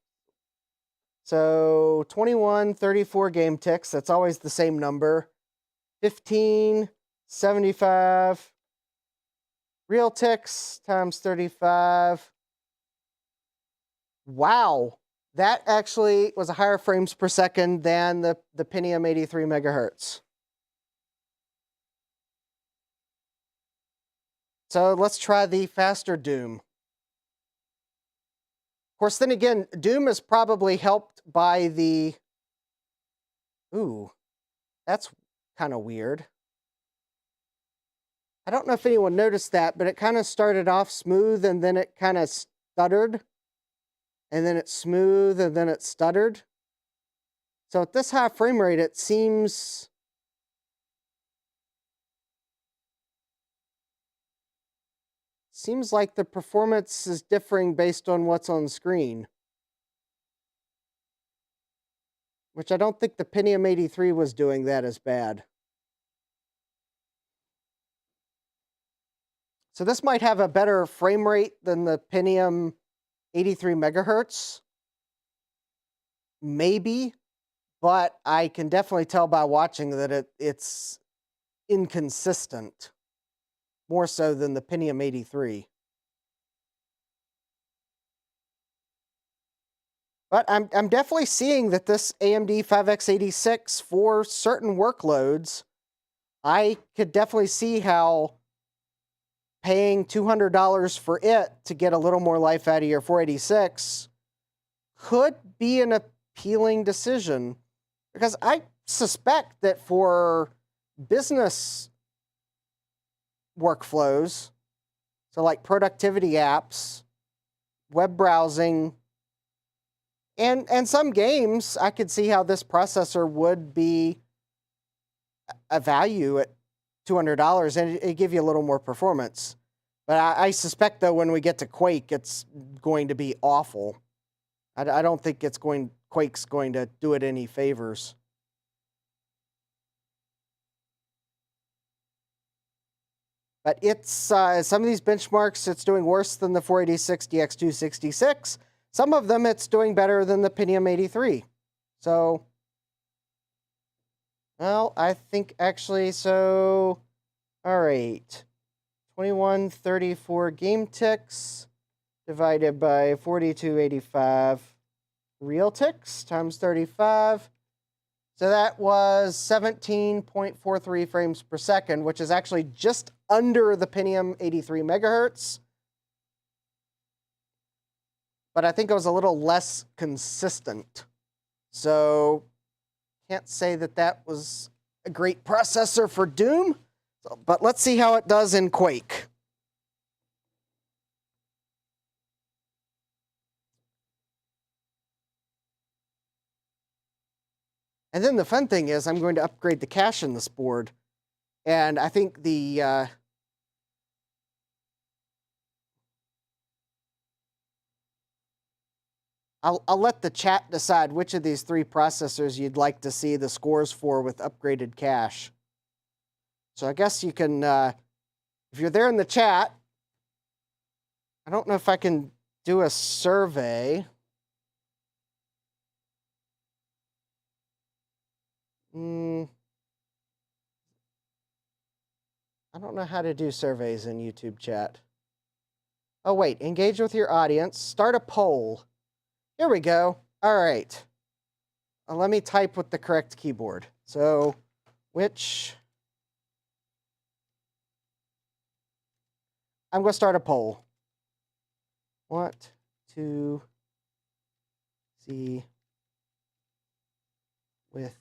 S1: So 21, 34 game ticks, that's always the same number. 15, 75, real ticks times 35. Wow, that actually was a higher frames per second than the Pentium 83 megahertz. So let's try the faster Doom. Of course, then again, Doom is probably helped by the... Ooh, that's kind of weird. I don't know if anyone noticed that, but it kind of started off smooth and then it kind of stuttered. And then it's smooth and then it stuttered. So at this high frame rate, it seems... Seems like the performance is differing based on what's on screen. Which I don't think the Pentium 83 was doing that as bad. So this might have a better frame rate than the Pentium 83 megahertz. Maybe, but I can definitely tell by watching that it's inconsistent. More so than the Pentium 83. But I'm definitely seeing that this AMD 5X86 for certain workloads, I could definitely see how paying $200 for it to get a little more life out of your 486 could be an appealing decision. Because I suspect that for business workflows, so like productivity apps, web browsing, and some games, I could see how this processor would be a value at $200 and it'd give you a little more performance. But I suspect, though, when we get to Quake, it's going to be awful. I don't think Quake's going to do it any favors. But it's some of these benchmarks, it's doing worse than the 486 DX266. Some of them, it's doing better than the Pentium 83. So, well, I think actually, so, all right. 2134 game ticks divided by 4285 real ticks times 35. So that was 17.43 frames per second, which is actually just under the Pentium 83 megahertz. But I think it was a little less consistent. So can't say that that was a great processor for Doom. But let's see how it does in Quake. And then the fun thing is I'm going to upgrade the cache in this board. And I think the... I'll let the chat decide which of these 3 processors you'd like to see the scores for with upgraded cache. So I guess you can, if you're there in the chat, I don't know if I can do a survey. I don't know how to do surveys in YouTube chat. Oh, wait, engage with your audience. Start a poll. Here we go. All right. Let me type with the correct keyboard. So, which I'm going to start a poll. Want to see with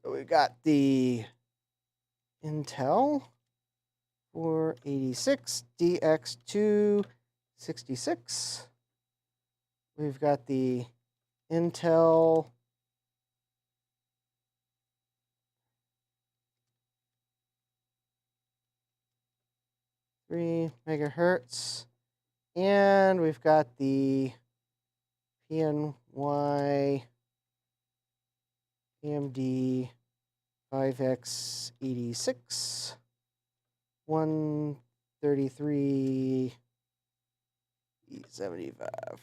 S1: so we've got the Intel 486 DX266. We've got the Intel 3 megahertz, and we've got the PNY AMD 5X86 133 E75.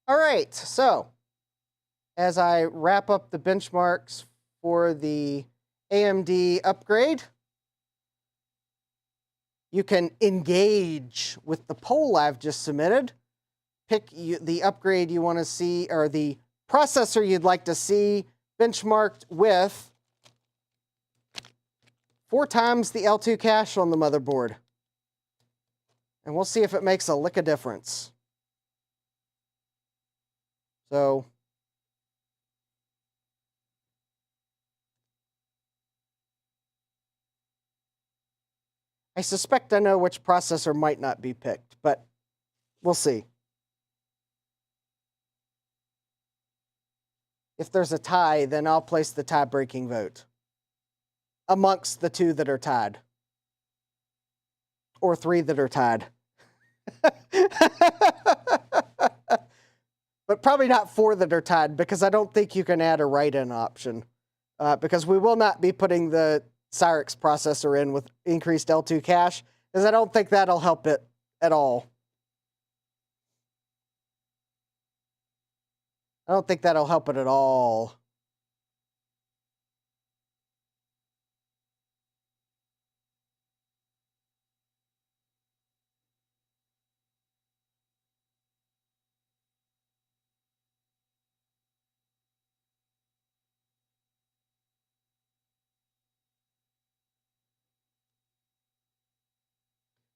S1: All right, so as I wrap up the benchmarks for the AMD upgrade, you can engage with the poll I've just submitted. Pick the upgrade you want to see, or the processor you'd like to see benchmarked with 4 times the L2 cache on the motherboard. And we'll see if it makes a lick of difference. So I suspect I know which processor might not be picked, but we'll see. If there's a tie, then I'll place the tie-breaking vote amongst the 2 that are tied. Or 3 that are tied. But probably not 4 that are tied, because I don't think you can add a write-in option. Because we will not be putting the Cyrix processor in with increased L2 cache, because I don't think that'll help it at all. I don't think that'll help it at all.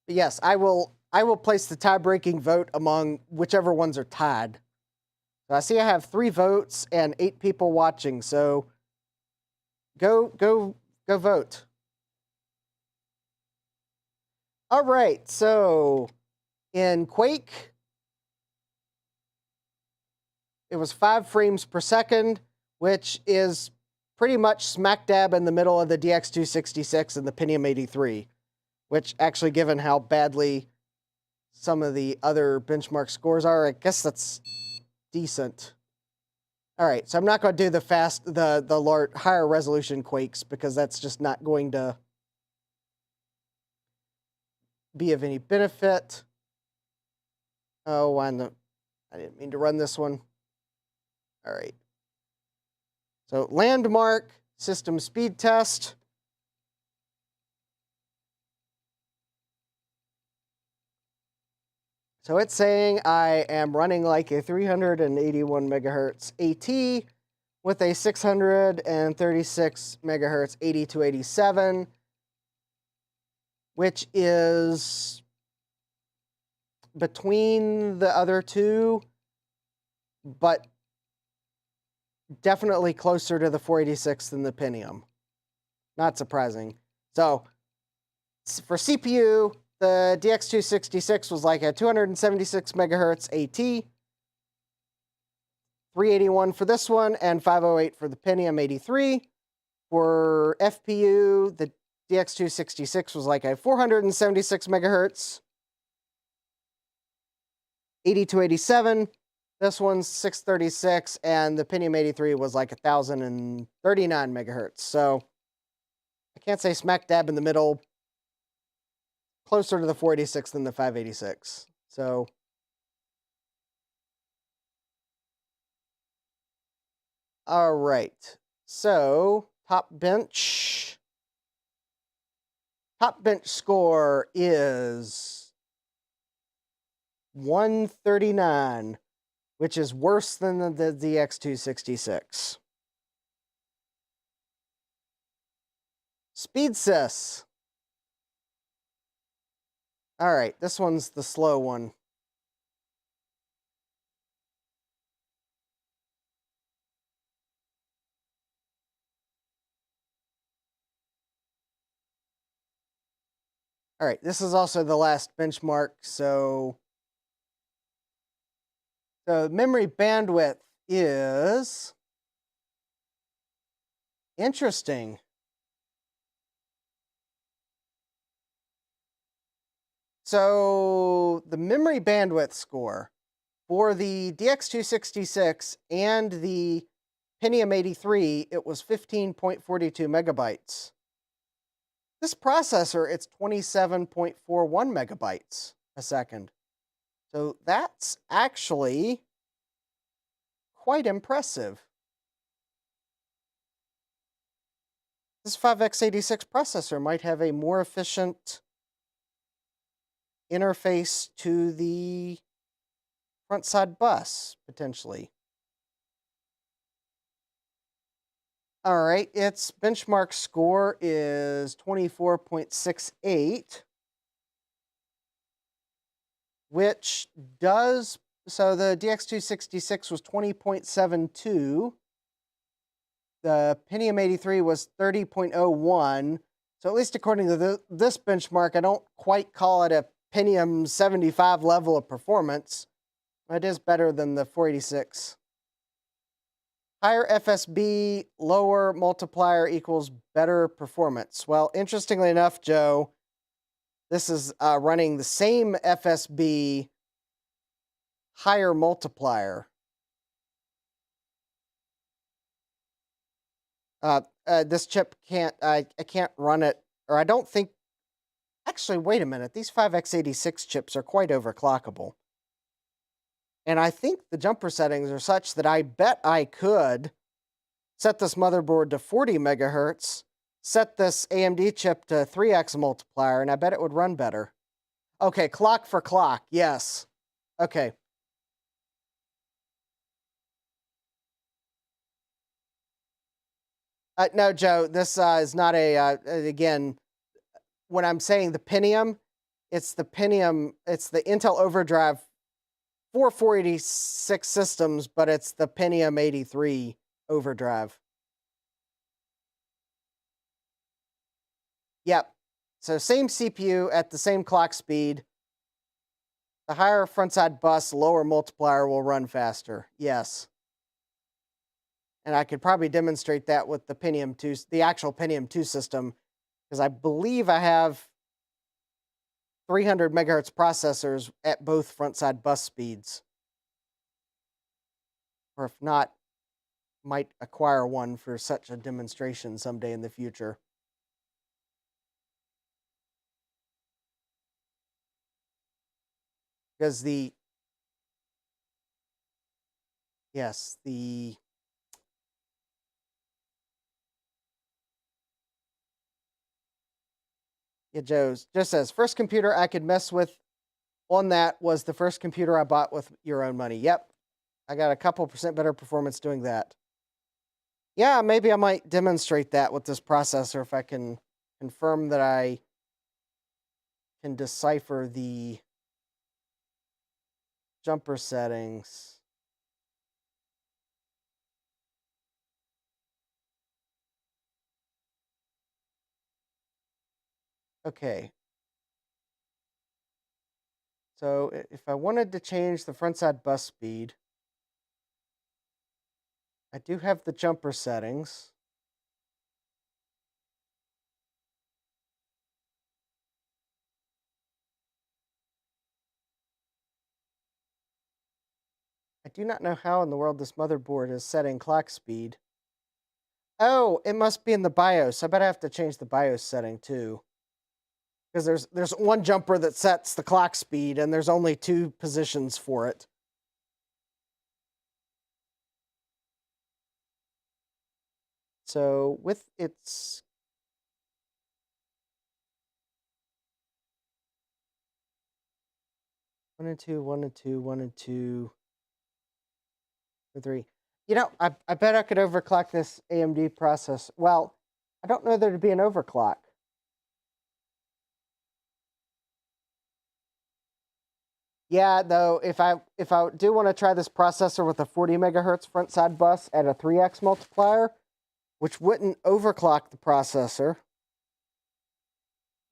S1: But yes, I will place the tie-breaking vote among whichever ones are tied. So I see I have 3 votes and 8 people watching, so go vote. All right, so in Quake, it was 5 frames per second, which is pretty much smack dab in the middle of the DX266 and the Pentium 83, which actually, given how badly some of the other benchmark scores are, I guess that's decent. All right, so I'm not going to do the higher resolution Quakes, because that's just not going to be of any benefit. Oh, I didn't mean to run this one. All right. So landmark system speed test. So it's saying I am running like a 381 megahertz AT with a 636 megahertz 8287, which is between the other 2, but definitely closer to the 486 than the Pentium. Not surprising. So for CPU, the DX266 was like a 276 megahertz AT, 381 for this one, and 508 for the Pentium 83. For FPU, the DX266 was like a 476 megahertz, 8287. This one's 636, and the Pentium 83 was like 1039 megahertz. So I can't say smack dab in the middle, closer to the 486 than the 586. So all right. So top bench. Top bench score is 139, which is worse than the DX266. Speed sys. All right, this one's the slow one. All right, this is also the last benchmark, so the memory bandwidth is interesting. So the memory bandwidth score for the DX266 and the Pentium 83, it was 15.42 megabytes. This processor, it's 27.41 megabytes a second. So that's actually quite impressive. This 5x86 processor might have a more efficient interface to the front side bus, potentially. All right, its benchmark score is 24.68, which does, so the DX266 was 20.72, the Pentium 83 was 30.01, so at least according to this benchmark, I don't quite call it a Pentium 75 level of performance. It is better than the 486. Higher FSB, lower multiplier equals better performance. Well, interestingly enough, Joe, this is running the same FSB, higher multiplier. This chip can't, I can't run it, or I don't think, actually, wait a minute, these 5x86 chips are quite overclockable. And I think the jumper settings are such that I bet I could set this motherboard to 40 megahertz, set this AMD chip to 3x multiplier, and I bet it would run better. Okay, clock for clock, yes. Okay. No, Joe, this is not a, again, when I'm saying the Pentium, it's the Intel Overdrive for 486 systems, but it's the Pentium 83 Overdrive. Yep. So same CPU at the same clock speed. The higher frontside bus, lower multiplier will run faster. Yes. And I could probably demonstrate that with the Pentium 2, the actual Pentium 2 system, because I believe I have 300 megahertz processors at both frontside bus speeds. Or if not, might acquire one for such a demonstration someday in the future. Because yes, yeah, Joe's just says, first computer I could mess with on that was the first computer I bought with your own money. Yep, I got a couple % better performance doing that. Yeah, maybe I might demonstrate that with this processor if I can confirm that I can decipher the jumper settings. Okay. So if I wanted to change the frontside bus speed, I do have the jumper settings. I do not know how in the world this motherboard is setting clock speed. Oh, it must be in the BIOS. I bet I have to change the BIOS setting too. Because there's one jumper that sets the clock speed, and there's only 2 positions for it. So with its one and two, 3. I bet I could overclock this AMD process. Well, I don't know there to be an overclock. Yeah, though, if I do want to try this processor with a 40 megahertz front side bus at a 3x multiplier, which wouldn't overclock the processor,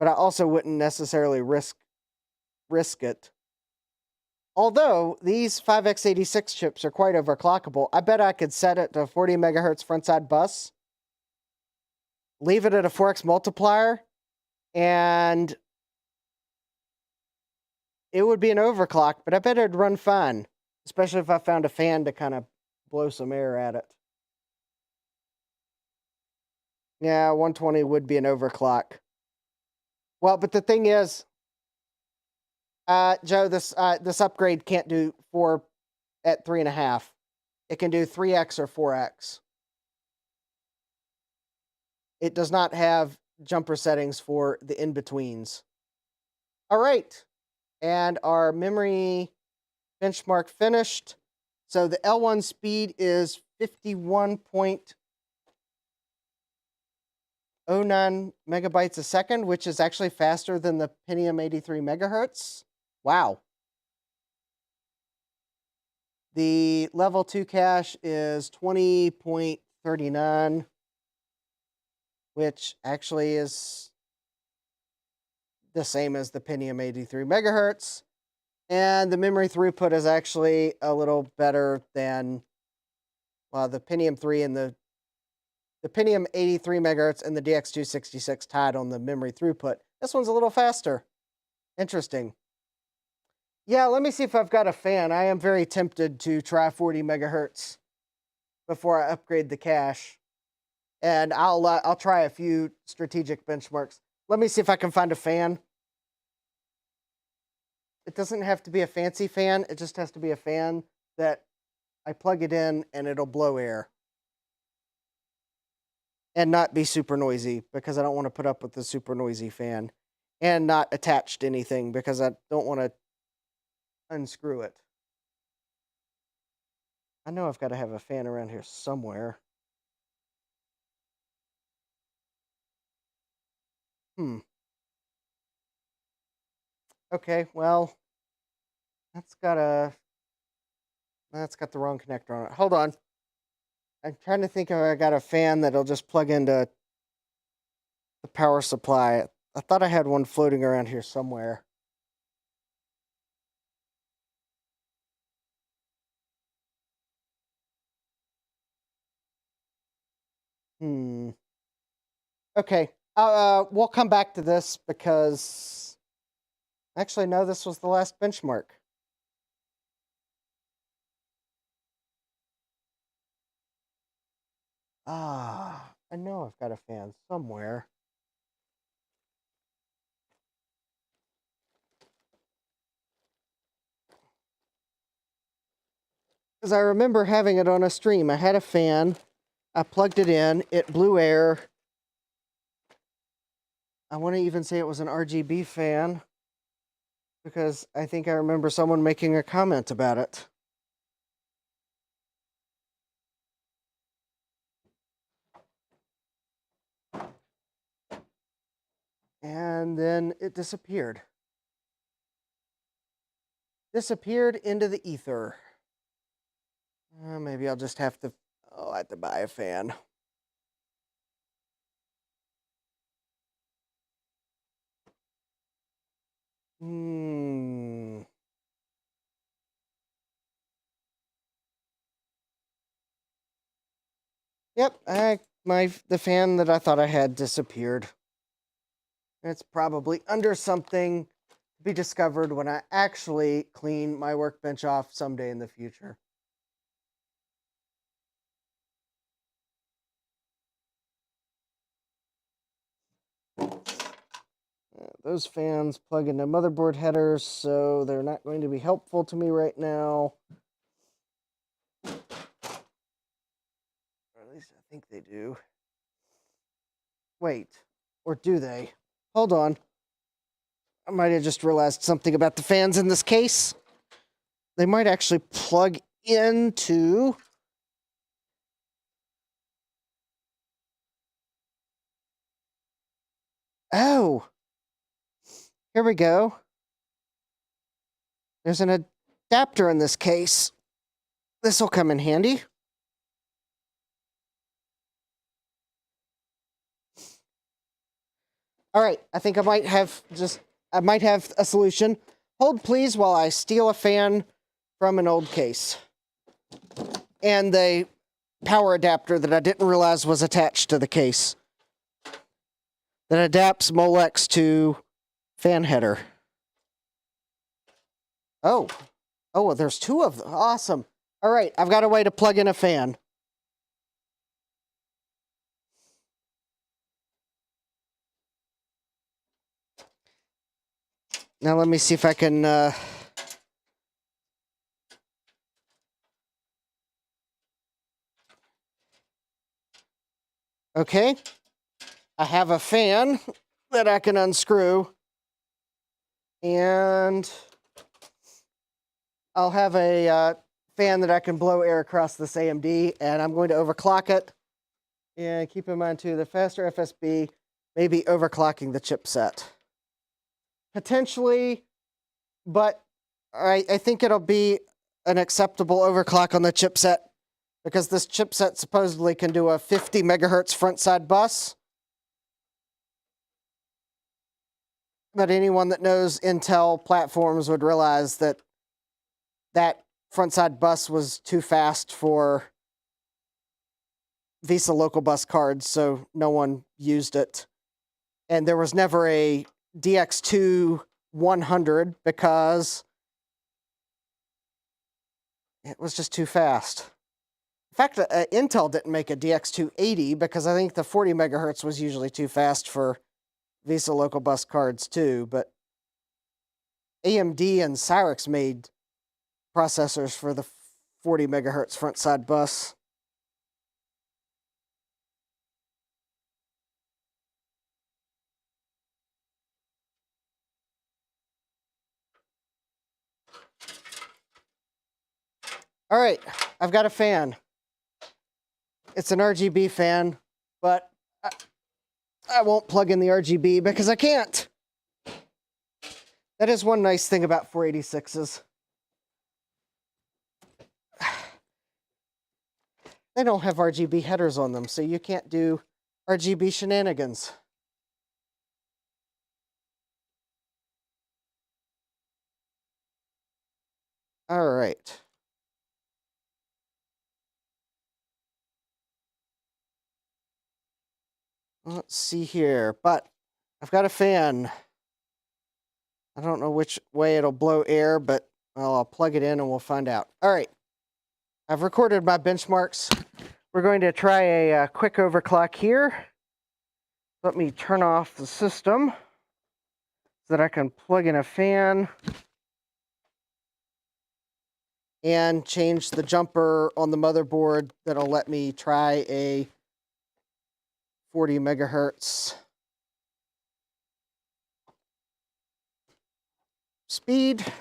S1: but I also wouldn't necessarily risk it. Although these 5x86 chips are quite overclockable, I bet I could set it to 40 megahertz front side bus, leave it at a 4x multiplier, and it would be an overclock, but I bet it'd run fine, especially if I found a fan to kind of blow some air at it. Yeah, 120 would be an overclock. Well, but the thing is, Joe, this upgrade can't do 4 at 3.5. It can do 3x or 4x. It does not have jumper settings for the in-betweens. All right, and our memory benchmark finished. So the L1 speed is 51.09 megabytes a second, which is actually faster than the Pentium 83 megahertz. Wow. The level 2 cache is 20.39, which actually is the same as the Pentium 83 megahertz. And the memory throughput is actually a little better than the Pentium 3 and the Pentium 83 megahertz and the DX266 tied on the memory throughput. This one's a little faster. Interesting. Yeah, let me see if I've got a fan. I am very tempted to try 40 megahertz before I upgrade the cache. And I'll try a few strategic benchmarks. Let me see if I can find a fan. It doesn't have to be a fancy fan. It just has to be a fan that I plug it in and it'll blow air. And not be super noisy, because I don't want to put up with the super noisy fan. And not attached to anything, because I don't want to unscrew it. I know I've got to have a fan around here somewhere. Okay, well, that's got the wrong connector on it. Hold on. I'm trying to think if I got a fan that'll just plug into the power supply. I thought I had one floating around here somewhere. Okay, we'll come back to this because actually, no, this was the last benchmark. I know I've got a fan somewhere. Because I remember having it on a stream. I had a fan. I plugged it in. It blew air. I want to even say it was an RGB fan, because I think I remember someone making a comment about it. And then it disappeared. Disappeared into the ether. Maybe I'll just have to buy a fan. Yep, the fan that I thought I had disappeared. It's probably under something to be discovered when I actually clean my workbench off someday in the future. Those fans plug into motherboard headers, so they're not going to be helpful to me right now. Or at least I think they do. Wait, or do they? Hold on. I might have just realized something about the fans in this case. They might actually plug into... Oh, here we go. There's an adapter in this case. This will come in handy. All right, I think I might have a solution. Hold please while I steal a fan from an old case. And the power adapter that I didn't realize was attached to the case. That adapts Molex to fan header. Oh, well, there's two of them. Awesome. All right, I've got a way to plug in a fan. Now let me see if I can... Okay, I have a fan that I can unscrew, and I'll have a fan that I can blow air across this AMD, and I'm going to overclock it. And keep in mind too, the faster FSB may be overclocking the chipset. Potentially, but I think it'll be an acceptable overclock on the chipset, because this chipset supposedly can do a 50 megahertz front side bus. But anyone that knows Intel platforms would realize that that front side bus was too fast for Visa local bus cards, so no one used it. And there was never a DX2 100 because it was just too fast. In fact, Intel didn't make a DX2 80 because I think the 40 megahertz was usually too fast for Visa local bus cards too, but AMD and Cyrix made processors for the 40 megahertz front side bus. All right, I've got a fan. It's an RGB fan, but I won't plug in the RGB because I can't. That is one nice thing about 486s. They don't have RGB headers on them, so you can't do RGB shenanigans. All right. Let's see here, but I've got a fan. I don't know which way it'll blow air, but well, I'll plug it in and we'll find out. All right, I've recorded my benchmarks. We're going to try a quick overclock here. Let me turn off the system so that I can plug in a fan and change the jumper on the motherboard that'll let me try a 40 megahertz speed. As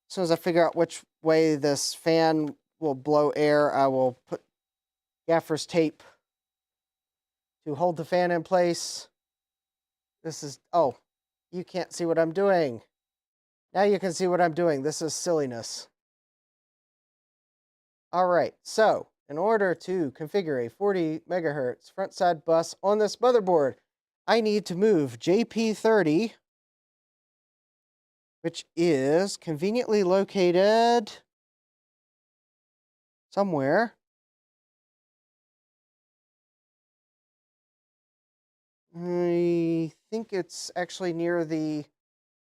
S1: soon as I figure out which way this fan will blow air, I will put gaffer's tape to hold the fan in place. This is, oh, you can't see what I'm doing. Now you can see what I'm doing. This is silliness. All right, so in order to configure a 40 megahertz front side bus on this motherboard, I need to move JP30, which is conveniently located somewhere. I think it's actually near the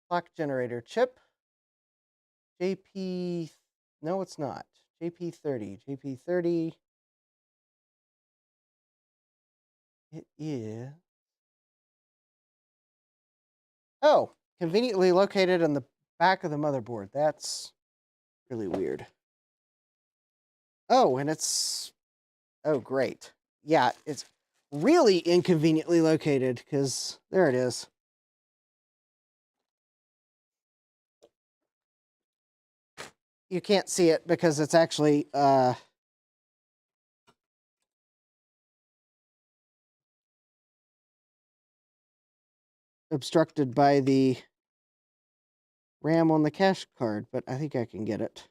S1: clock generator chip. JP, no, it's not. JP30. It is. Oh, conveniently located on the back of the motherboard. That's really weird. Oh, and it's, oh, great. Yeah, it's really inconveniently located because there it is. You can't see it because it's actually obstructed by the RAM on the cache card, but I think I can get it.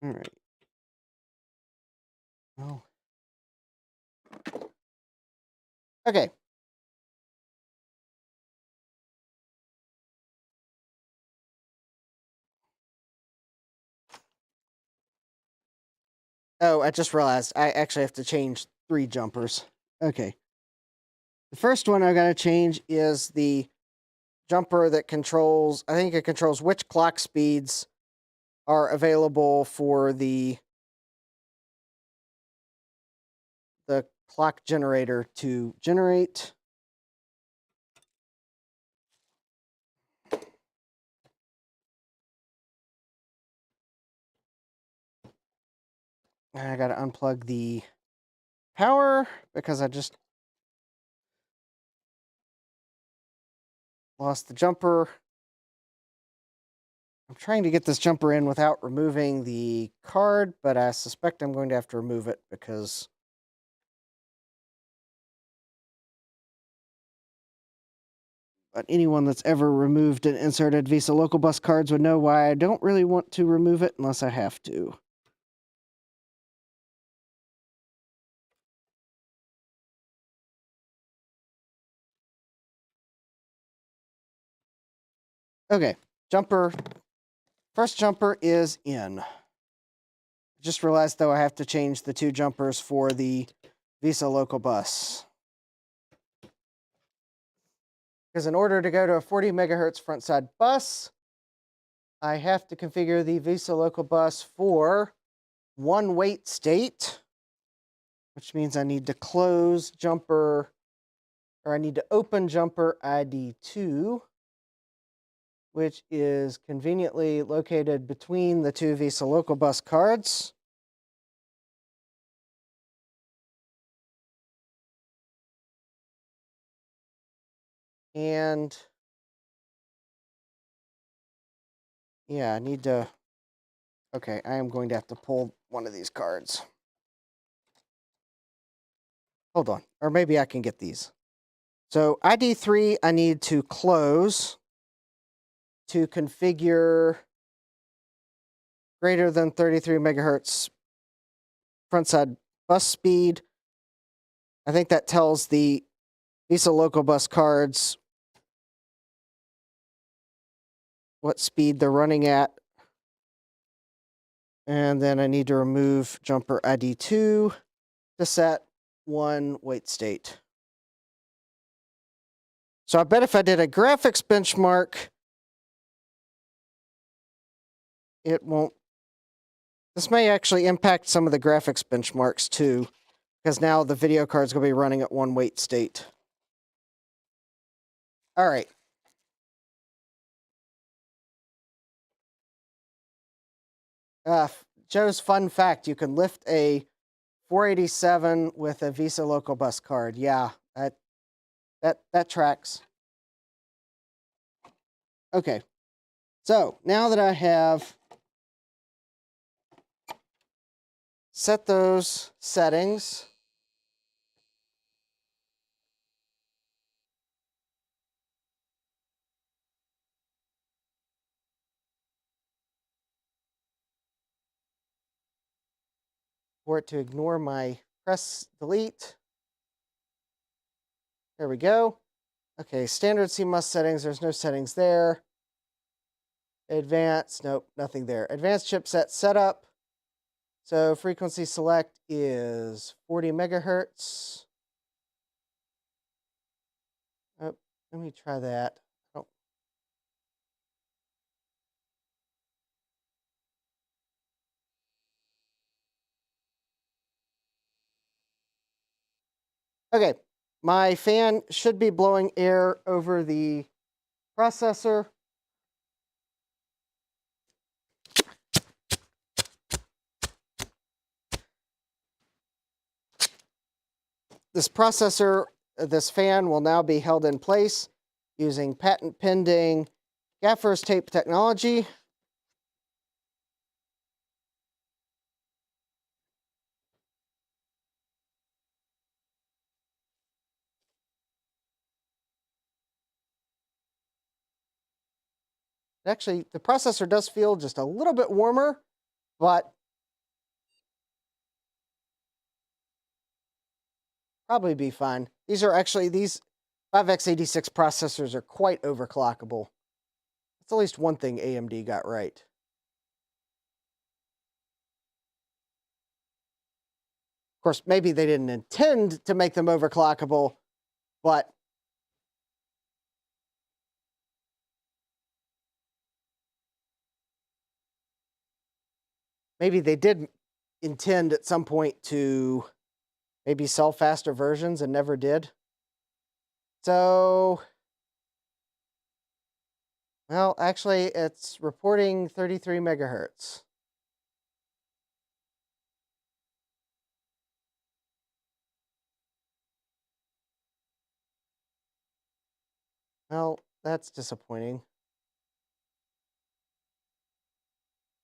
S1: All right. Oh. Okay. Oh, I just realized I actually have to change 3 jumpers. Okay. The first one I gotta change is the jumper that controls, I think it controls which clock speeds are available for the clock generator to generate. And I gotta unplug the power because I just lost the jumper. I'm trying to get this jumper in without removing the card, but I suspect I'm going to have to remove it because but anyone that's ever removed and inserted Visa Local Bus cards would know why I don't really want to remove it unless I have to. Okay, jumper. First jumper is in. Just realized, though, I have to change the 2 jumpers for the Visa Local Bus. Because in order to go to a 40 megahertz frontside bus, I have to configure the Visa Local Bus for 1 wait state, which means I need to close jumper, or I need to open jumper ID 2, which is conveniently located between the 2 Visa Local Bus cards. And yeah, I need to, okay, I am going to have to pull one of these cards. Hold on, or maybe I can get these. So ID 3, I need to close to configure greater than 33 megahertz frontside bus speed. I think that tells the Visa Local Bus cards what speed they're running at. And then I need to remove jumper ID 2 to set 1 wait state. So I bet if I did a graphics benchmark, it won't. This may actually impact some of the graphics benchmarks too, because now the video card's going to be running at 1 wait state. All right. Joe's fun fact, you can lift a 487 with a Visa Local Bus card. Yeah, that tracks. Okay. So now that I have set those settings, for it to ignore my press delete. There we go. Okay, standard CMOS settings, there's no settings there. Advanced, nope, nothing there. Advanced chipset setup. So frequency select is 40 megahertz. Oh, let me try that. Oh. Okay, my fan should be blowing air over the processor. this processor, this fan will now be held in place using patent pending gaffer's tape technology. Actually, the processor does feel just a little bit warmer, but probably be fine. These 5x86 processors are quite overclockable. That's at least one thing AMD got right. Of course, maybe they didn't intend to make them overclockable, but maybe they did intend at some point to maybe sell faster versions and never did. So, well, actually, it's reporting 33 megahertz. Well, that's disappointing.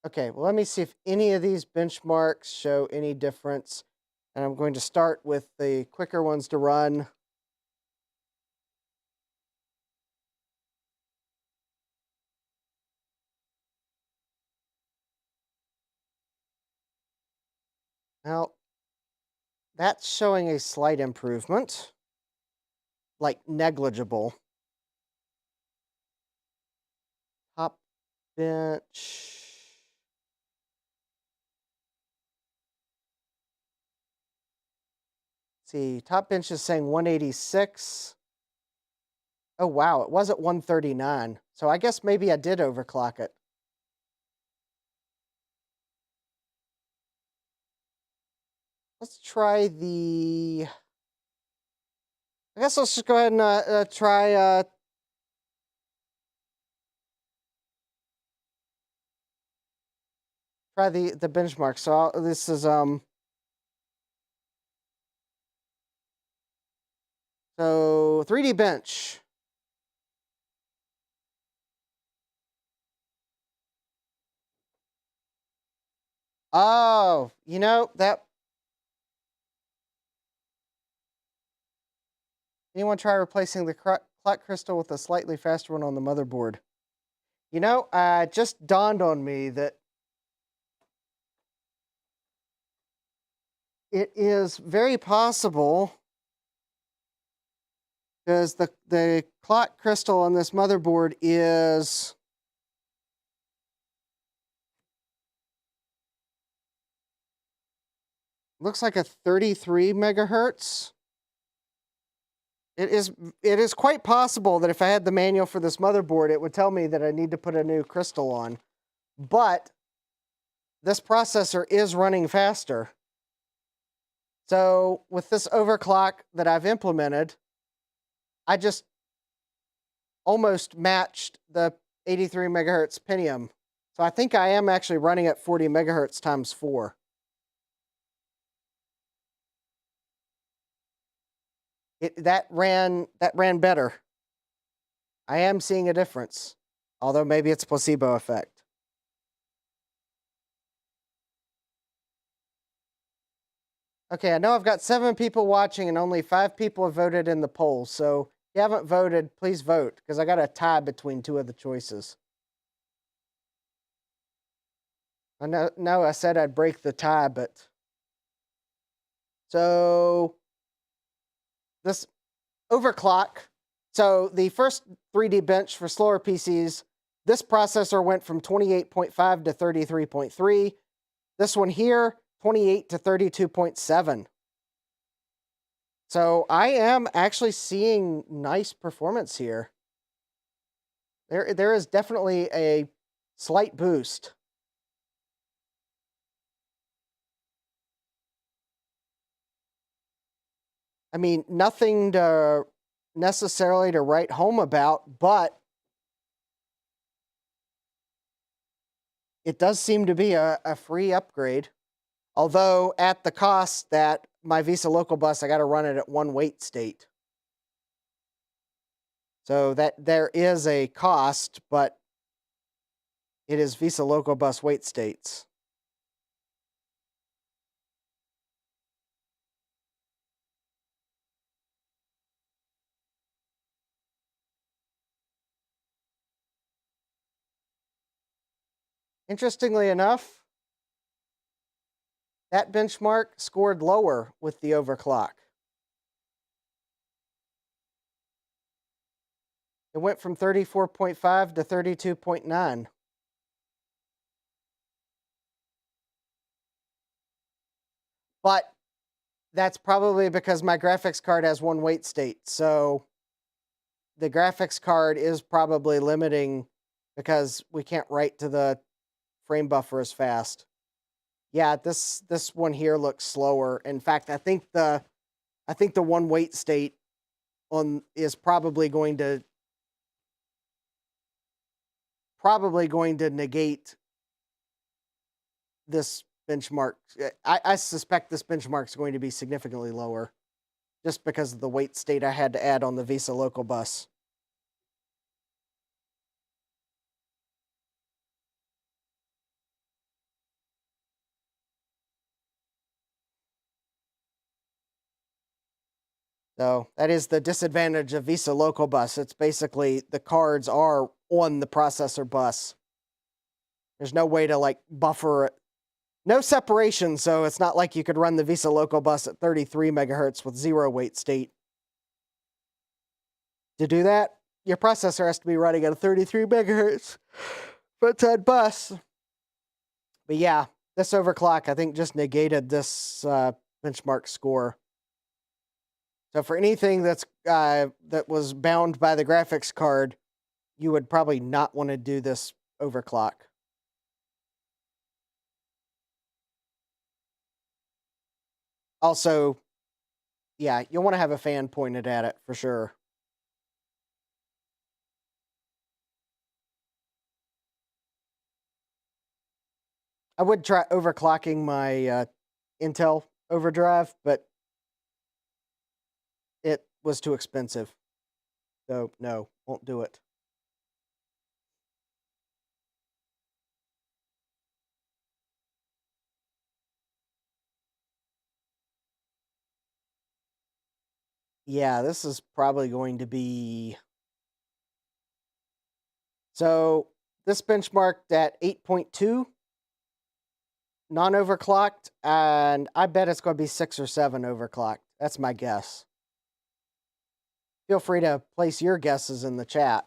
S1: Okay, well, let me see if any of these benchmarks show any difference. And I'm going to start with the quicker ones to run. Now, that's showing a slight improvement, like negligible. Top bench. See, top bench is saying 186. Oh, wow, it was at 139. So I guess maybe I did overclock it. Let's try the... I guess let's just go ahead and try... try the benchmark. So this is... So 3D bench. Oh, you know, that... Anyone try replacing the clock crystal with a slightly faster one on the motherboard? You know, it just dawned on me that it is very possible, because the clock crystal on this motherboard is... looks like a 33 megahertz. It is quite possible that if I had the manual for this motherboard, it would tell me that I need to put a new crystal on. But this processor is running faster. So with this overclock that I've implemented, I just almost matched the 83 megahertz Pentium. So I think I am actually running at 40 megahertz times 4. That ran better. I am seeing a difference, although maybe it's a placebo effect. Okay, I know I've got 7 people watching and only 5 people have voted in the poll. So if you haven't voted, please vote, because I got a tie between 2 of the choices. I know I said I'd break the tie, but... So this overclock. So the first 3D bench for slower PCs, this processor went from 28.5 to 33.3. This one here, 28 to 32.7. So I am actually seeing nice performance here. There is definitely a slight boost. I mean, nothing to necessarily to write home about, but it does seem to be a free upgrade, although at the cost that my VESA local bus, I got to run it at 1 wait state. So that there is a cost, but it is VESA local bus wait states. Interestingly enough, that benchmark scored lower with the overclock. It went from 34.5 to 32.9. But that's probably because my graphics card has 1 wait state. So the graphics card is probably limiting because we can't write to the frame buffer as fast. Yeah, this one here looks slower. In fact, I think the 1 wait state on is probably going to negate this benchmark. I suspect this benchmark is going to be significantly lower just because of the wait state I had to add on the VESA local bus. So that is the disadvantage of VESA local bus. It's basically the cards are on the processor bus. There's no way to like buffer it. No separation, so it's not like you could run the VESA local bus at 33 megahertz with 0 wait state. To do that, your processor has to be running at a 33 megahertz front-end bus. But yeah, this overclock, I think, just negated this benchmark score. So for anything that's that was bound by the graphics card, you would probably not want to do this overclock. Also, yeah, you'll want to have a fan pointed at it for sure. I would try overclocking my Intel Overdrive, but it was too expensive. So no, won't do it. Yeah, this is probably going to be... So this benchmarked at 8.2 non-overclocked, and I bet it's going to be 6 or 7 overclocked. That's my guess. Feel free to place your guesses in the chat.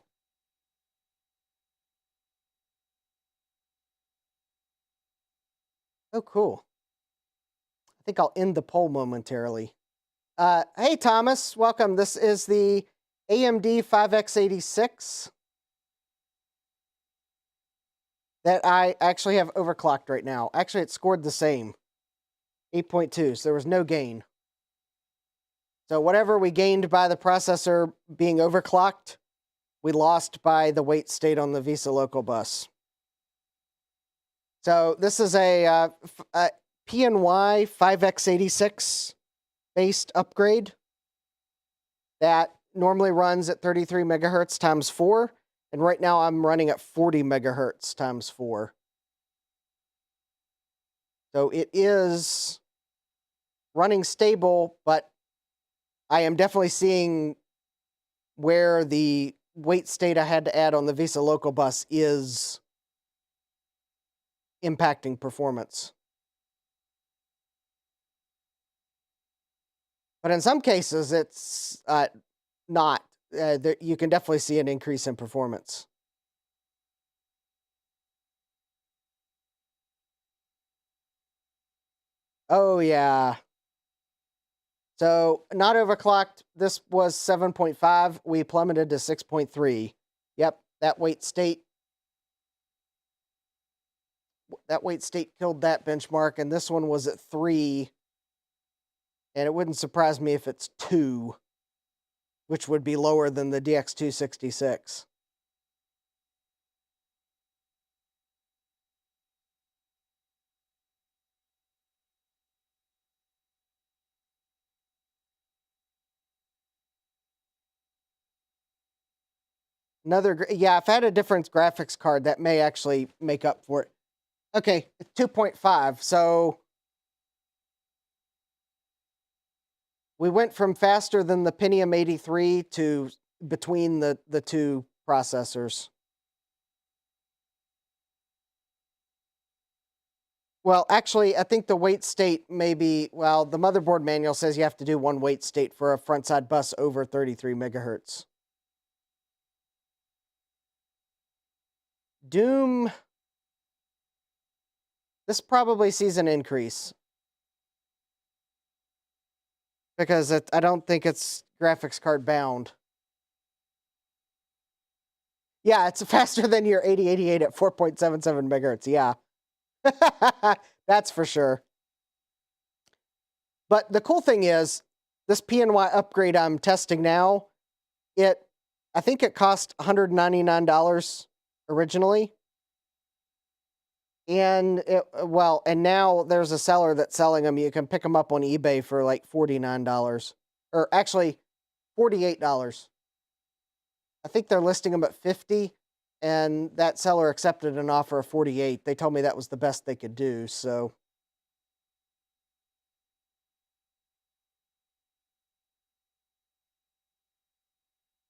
S1: Oh, cool. I think I'll end the poll momentarily. Hey, Thomas, welcome. This is the AMD 5X86 that I actually have overclocked right now. Actually, it scored the same, 8.2, so there was no gain. So whatever we gained by the processor being overclocked, we lost by the wait state on the VESA local bus. So this is a PNY 5X86 based upgrade that normally runs at 33 megahertz times 4. And right now I'm running at 40 megahertz times 4. So it is running stable, but I am definitely seeing where the wait state I had to add on the VESA local bus is impacting performance. But in some cases, it's not. You can definitely see an increase in performance. Oh, yeah. So not overclocked. This was 7.5. We plummeted to 6.3. Yep, that wait state killed that benchmark, and this one was at 3. And it wouldn't surprise me if it's 2, which would be lower than the DX266. Yeah, if I had a different graphics card, that may actually make up for it. Okay, 2.5. So we went from faster than the Pentium 83 to between the two processors. Well, actually, I think the wait state may be, well, the motherboard manual says you have to do one wait state for a front side bus over 33 megahertz. Doom, this probably sees an increase because I don't think it's graphics card bound. Yeah, it's faster than your 8088 at 4.77 megahertz. Yeah, that's for sure. But the cool thing is, this PNY upgrade I'm testing now, I think it cost $199 originally. And and now there's a seller that's selling them. You can pick them up on eBay for like $49, or actually $48. I think they're listing them at 50, and that seller accepted an offer of 48. They told me that was the best they could do. So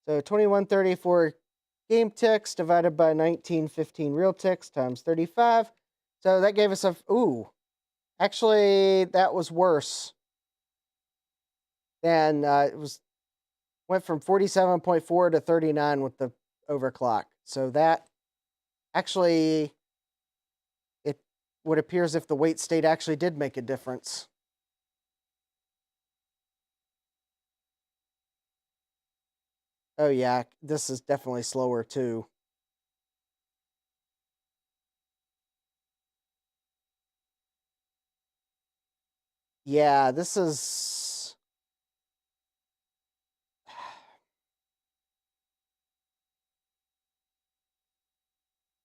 S1: 2134 game ticks divided by 1915 real ticks times 35. So that gave us actually that was worse than went from 47.4 to 39 with the overclock. So that actually, it would appear as if the wait state actually did make a difference. Oh yeah, this is definitely slower too. Yeah, this is...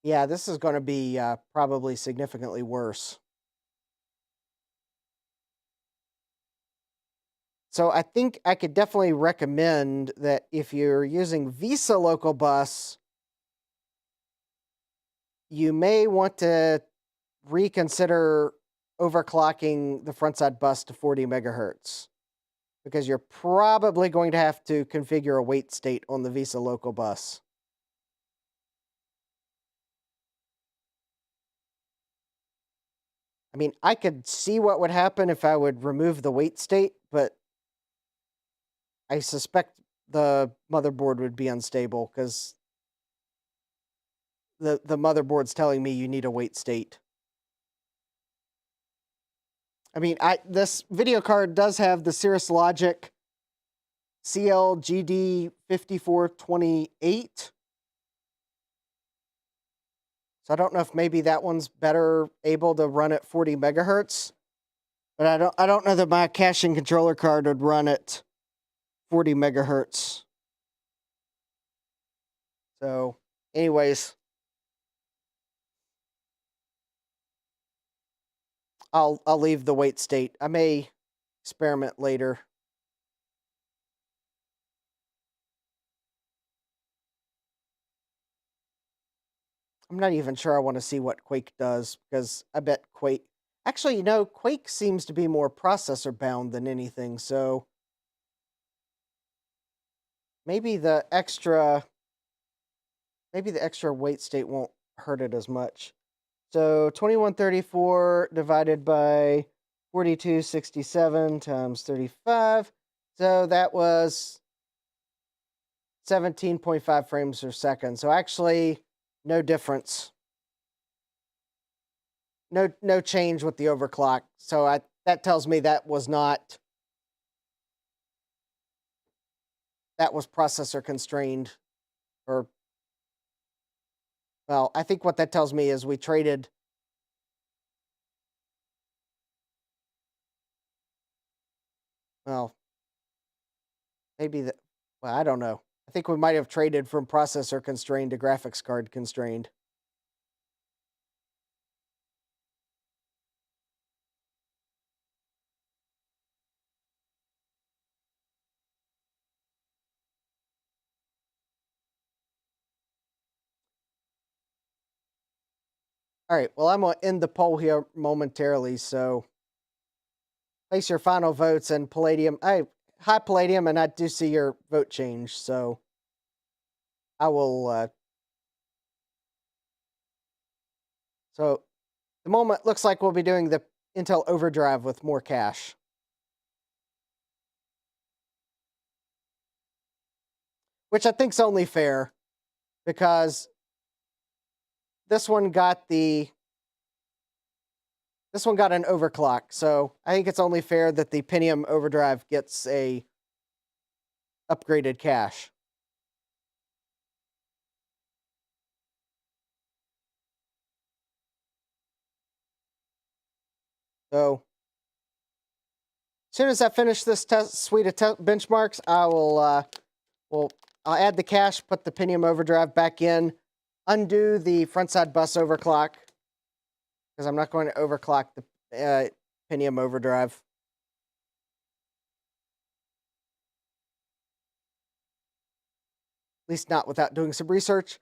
S1: Yeah, this is going to be probably significantly worse. So I think I could definitely recommend that if you're using Visa Local Bus, you may want to reconsider overclocking the front side bus to 40 megahertz, because you're probably going to have to configure a wait state on the Visa Local Bus. I mean, I could see what would happen if I would remove the wait state, but I suspect the motherboard would be unstable because the motherboard's telling me you need a wait state. I mean, this video card does have the Cirrus Logic CLGD5428. So I don't know if maybe that one's better able to run at 40 megahertz, but I don't know that my caching controller card would run at 40 megahertz. So, anyways, I'll leave the wait state. I may experiment later. I'm not even sure I want to see what Quake does, because I bet Quake... Actually, Quake seems to be more processor bound than anything, so maybe the extra wait state won't hurt it as much. So 2134 divided by 4267 times 35. So that was 17.5 frames per second. So actually, no difference. No change with the overclock. So that tells me that was processor constrained. Or, well, I think what that tells me is we traded... Well, maybe well, I don't know. I think we might have traded from processor constrained to graphics card constrained. All right, well, I'm going to end the poll here momentarily, so place your final votes, and Palladium. Hi, Palladium, and I do see your vote change, so I will. So the moment looks like we'll be doing the Intel Overdrive with more cache, which I think's only fair because this one got an overclock. So I think it's only fair that the Pentium Overdrive gets a upgraded cache. So as soon as I finish this suite of benchmarks, I will I'll add the cache, put the Pentium Overdrive back in, undo the frontside bus overclock because I'm not going to overclock the Pentium Overdrive. At least not without doing some research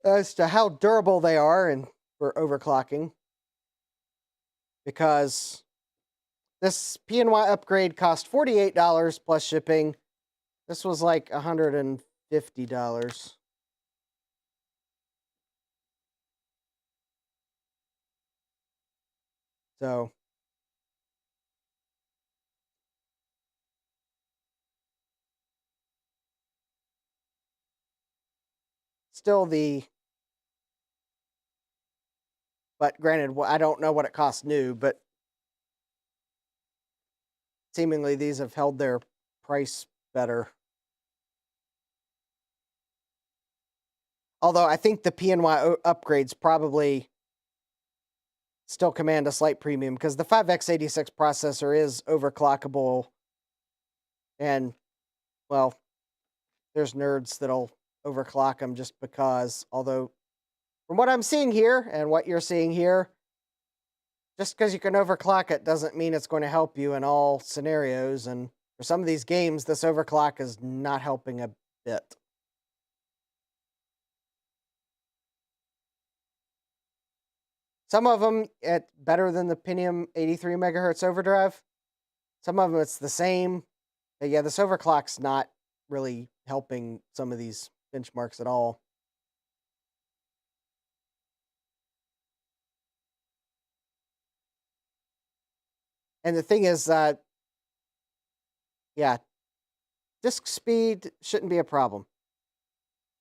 S1: as to how durable they are and for overclocking. Because this PNY upgrade cost $48 plus shipping. This was like $150. So still but granted, I don't know what it costs new, but seemingly these have held their price better. Although I think the PNY upgrades probably still command a slight premium because the 5x86 processor is overclockable. And, well, there's nerds that'll overclock them just because. Although, from what I'm seeing here and what you're seeing here, just because you can overclock it doesn't mean it's going to help you in all scenarios. And for some of these games, this overclock is not helping a bit. Some of them, it's better than the Pentium 83 megahertz overdrive. Some of them, it's the same. But yeah, this overclock's not really helping some of these benchmarks at all. And the thing is, yeah, disk speed shouldn't be a problem.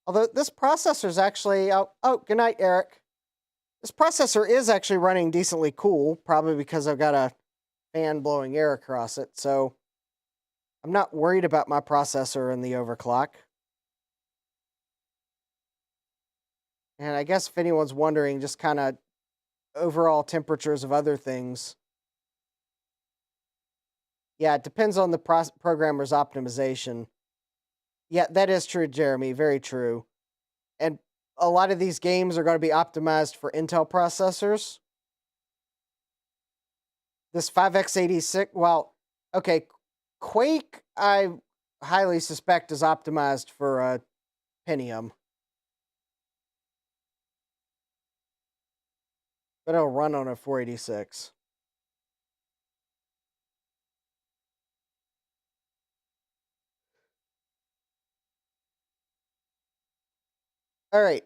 S1: Although this processor is actually, oh, good night, Eric. This processor is actually running decently cool, probably because I've got a fan blowing air across it. So I'm not worried about my processor and the overclock. And I guess if anyone's wondering, just kind of overall temperatures of other things. Yeah, it depends on the programmer's optimization. Yeah, that is true, Jeremy. Very true. And a lot of these games are going to be optimized for Intel processors. This 5x86, well, okay, Quake, I highly suspect is optimized for Pentium. But it'll run on a 486. All right.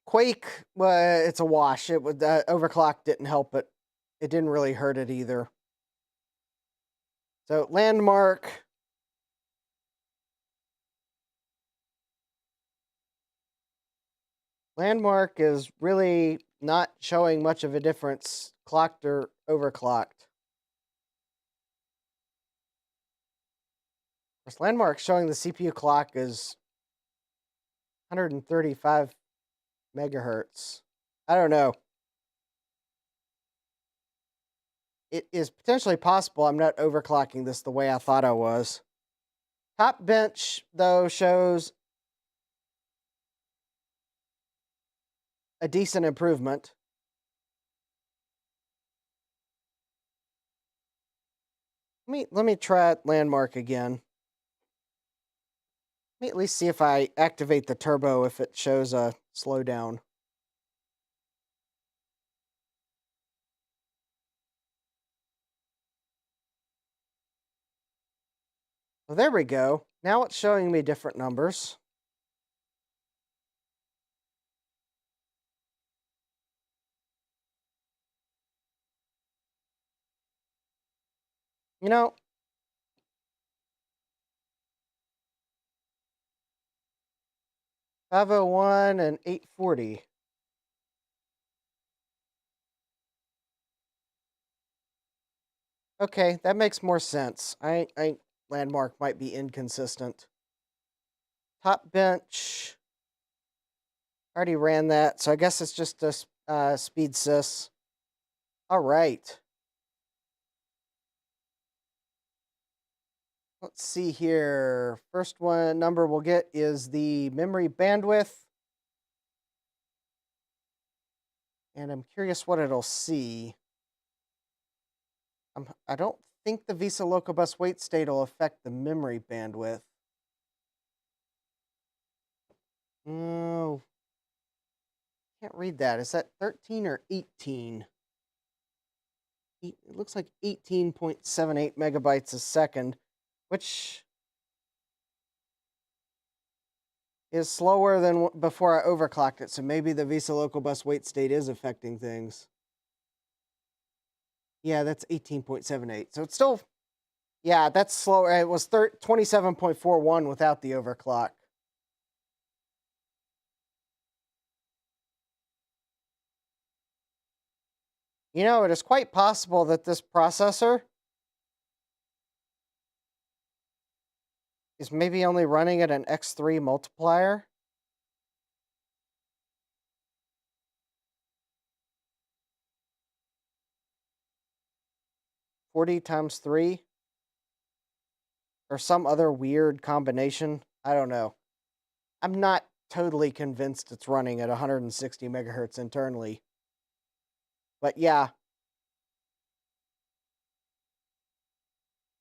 S1: Quake, it's a wash. It would overclock didn't help it. It didn't really hurt it either. So Landmark. Landmark is really not showing much of a difference, clocked or overclocked. This Landmark showing the CPU clock is 135 megahertz. I don't know. It is potentially possible I'm not overclocking this the way I thought I was. Top bench, though, shows a decent improvement. Let me try Landmark again. Let me at least see if I activate the turbo if it shows a slowdown. Well, there we go. Now it's showing me different numbers. You know, 501 and 840. Okay, that makes more sense. I landmark might be inconsistent. Top bench. Already ran that, so I guess it's just a speed sys. All right. Let's see here. First one number we'll get is the memory bandwidth. And I'm curious what it'll see. I don't think the Visa Local Bus wait state will affect the memory bandwidth. No, can't read that. Is that 13 or 18? It looks like 18.78 megabytes a second, which is slower than before I overclocked it. So maybe the Visa Local Bus wait state is affecting things. Yeah, that's 18.78. So it's still, yeah, that's slower. It was 27.41 without the overclock. You know, it is quite possible that this processor is maybe only running at an X3 multiplier. Forty times 3, or some other weird combination. I don't know. I'm not totally convinced it's running at 160 megahertz internally. But yeah.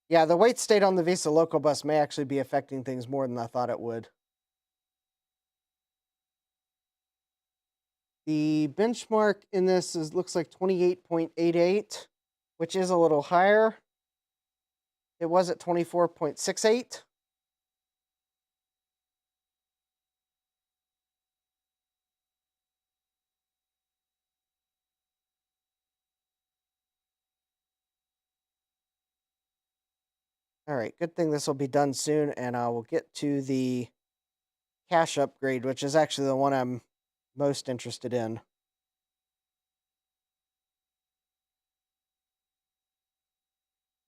S1: Yeah, the wait state on the Visa Local Bus may actually be affecting things more than I thought it would. The benchmark in this looks like 28.88, which is a little higher. It was at 24.68. All right, good thing this will be done soon, and I will get to the cache upgrade, which is actually the one I'm most interested in.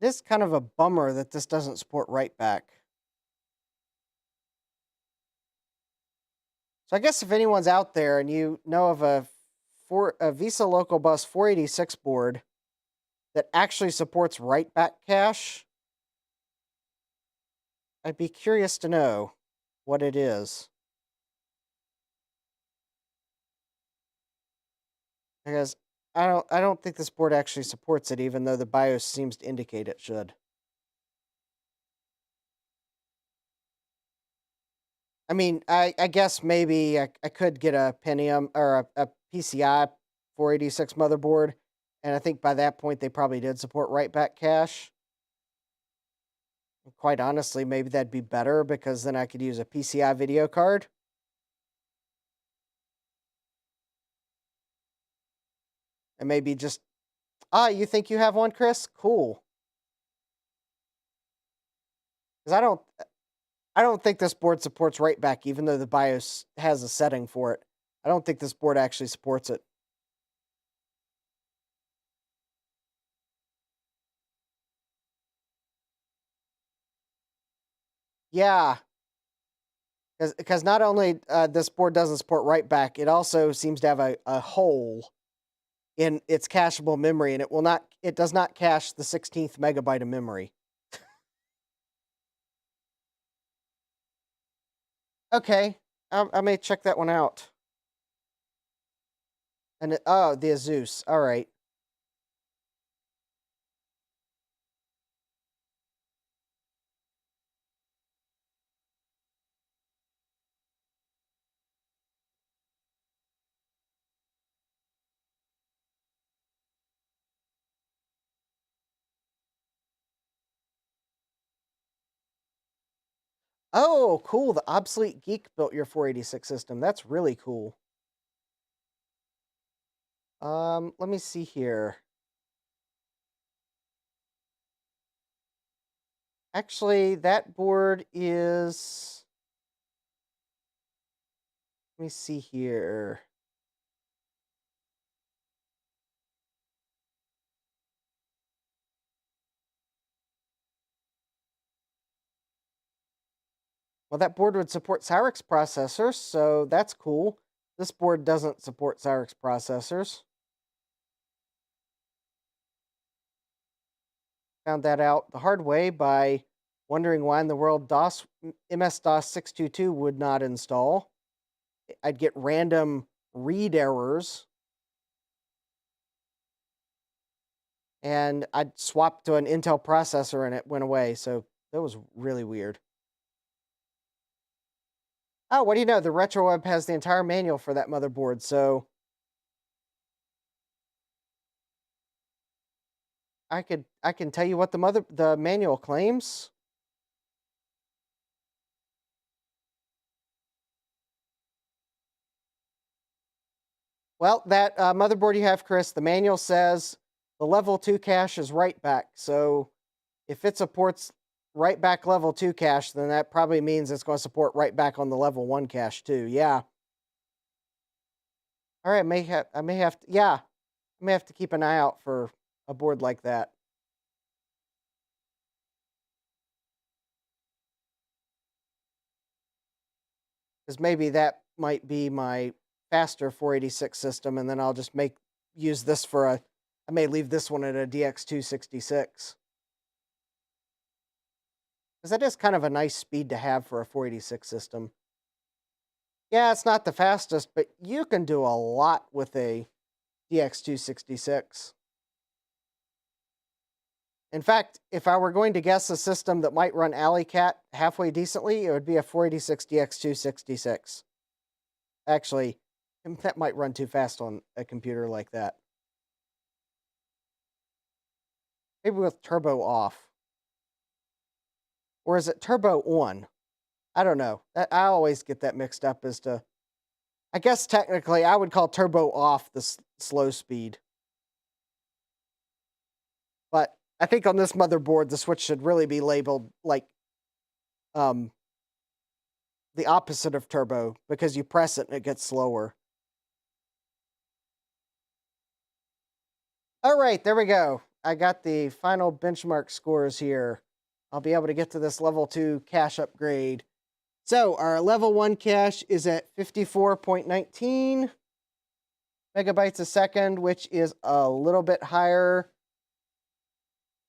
S1: It is kind of a bummer that this doesn't support write back. So I guess if anyone's out there and you know of a Visa Local Bus 486 board that actually supports write back cache, I'd be curious to know what it is. Because I don't think this board actually supports it, even though the BIOS seems to indicate it should. I mean, I guess maybe I could get a Pentium or a PCI 486 motherboard, and I think by that point they probably did support write back cache. Quite honestly, maybe that'd be better because then I could use a PCI video card. And maybe just, you think you have one, Chris? Cool. Because I don't think this board supports write back, even though the BIOS has a setting for it. I don't think this board actually supports it. Yeah, because not only this board doesn't support write back, it also seems to have a hole in its cacheable memory, and it does not cache the 16th megabyte of memory. Okay, I may check that one out. And oh, the Asus. All right. Oh, cool. The Obsolete Geek built your 486 system. That's really cool. Let me see here. Actually, that board is... Let me see here. Well, that board would support Cyrix processors, so that's cool. This board doesn't support Cyrix processors. Found that out the hard way by wondering why in the world MS-DOS 622 would not install. I'd get random read errors, and I'd swap to an Intel processor and it went away, so that was really weird. Oh, what do you know? The RetroWeb has the entire manual for that motherboard, so I can tell you what the manual claims. Well, that motherboard you have, Chris, the manual says the level 2 cache is write back. So if it supports write back level 2 cache, then that probably means it's going to support write back on the level 1 cache too. Yeah. All right, I may have to, yeah, I may have to keep an eye out for a board like that. Because maybe that might be my faster 486 system, and then I'll just use this for I may leave this one at a DX266. Because that is kind of a nice speed to have for a 486 system. Yeah, it's not the fastest, but you can do a lot with a DX266. In fact, if I were going to guess a system that might run AlleyCat halfway decently, it would be a 486 DX266. Actually, that might run too fast on a computer like that. Maybe with turbo off. Or is it turbo on? I don't know. I always get that mixed up as to... I guess technically I would call turbo off the slow speed. But I think on this motherboard, the switch should really be labeled like the opposite of turbo, because you press it and it gets slower. All right, there we go. I got the final benchmark scores here. I'll be able to get to this level 2 cache upgrade. So our level 1 cache is at 54.19 megabytes a second, which is a little bit higher.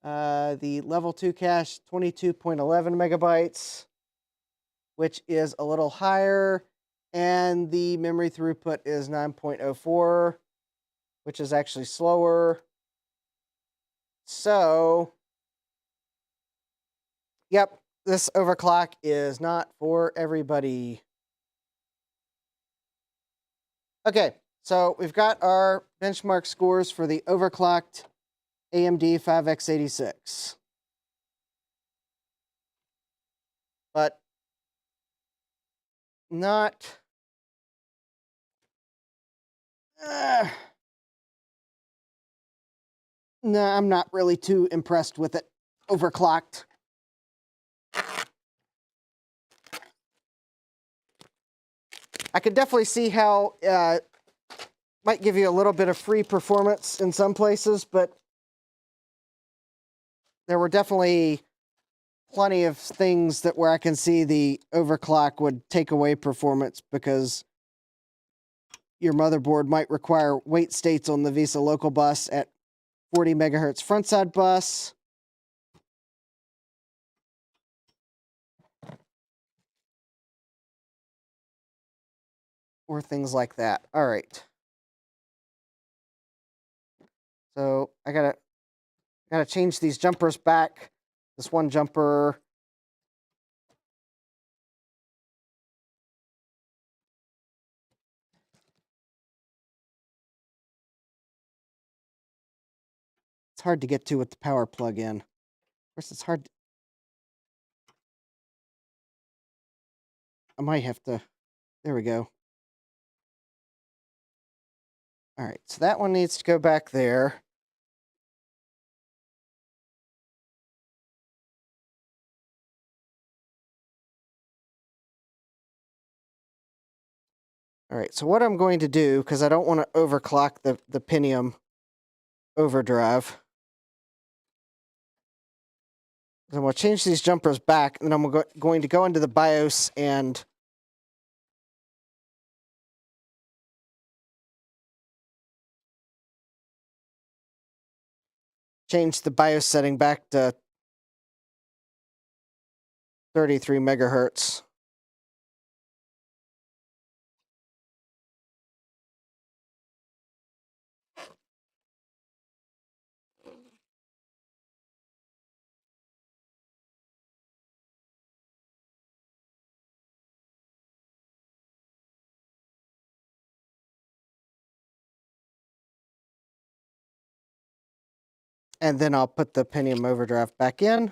S1: The level 2 cache, 22.11 megabytes, which is a little higher. And the memory throughput is 9.04, which is actually slower. So, yep, this overclock is not for everybody. Okay, so we've got our benchmark scores for the overclocked AMD 5x86. But not... no, I'm not really too impressed with it overclocked. I could definitely see how might give you a little bit of free performance in some places, but there were definitely plenty of things that where I can see the overclock would take away performance, because your motherboard might require wait states on the VESA local bus at 40 megahertz frontside bus. Or things like that. All right. So I gotta change these jumpers back. This one jumper. It's hard to get to with the power plug in. Of course, it's hard. I might have to, there we go. All right, so that one needs to go back there. All right, so what I'm going to do, because I don't want to overclock the Pentium Overdrive, is I'm going to change these jumpers back, and then I'm going to go into the BIOS and change the BIOS setting back to 33 megahertz. And then I'll put the Pentium Overdrive back in.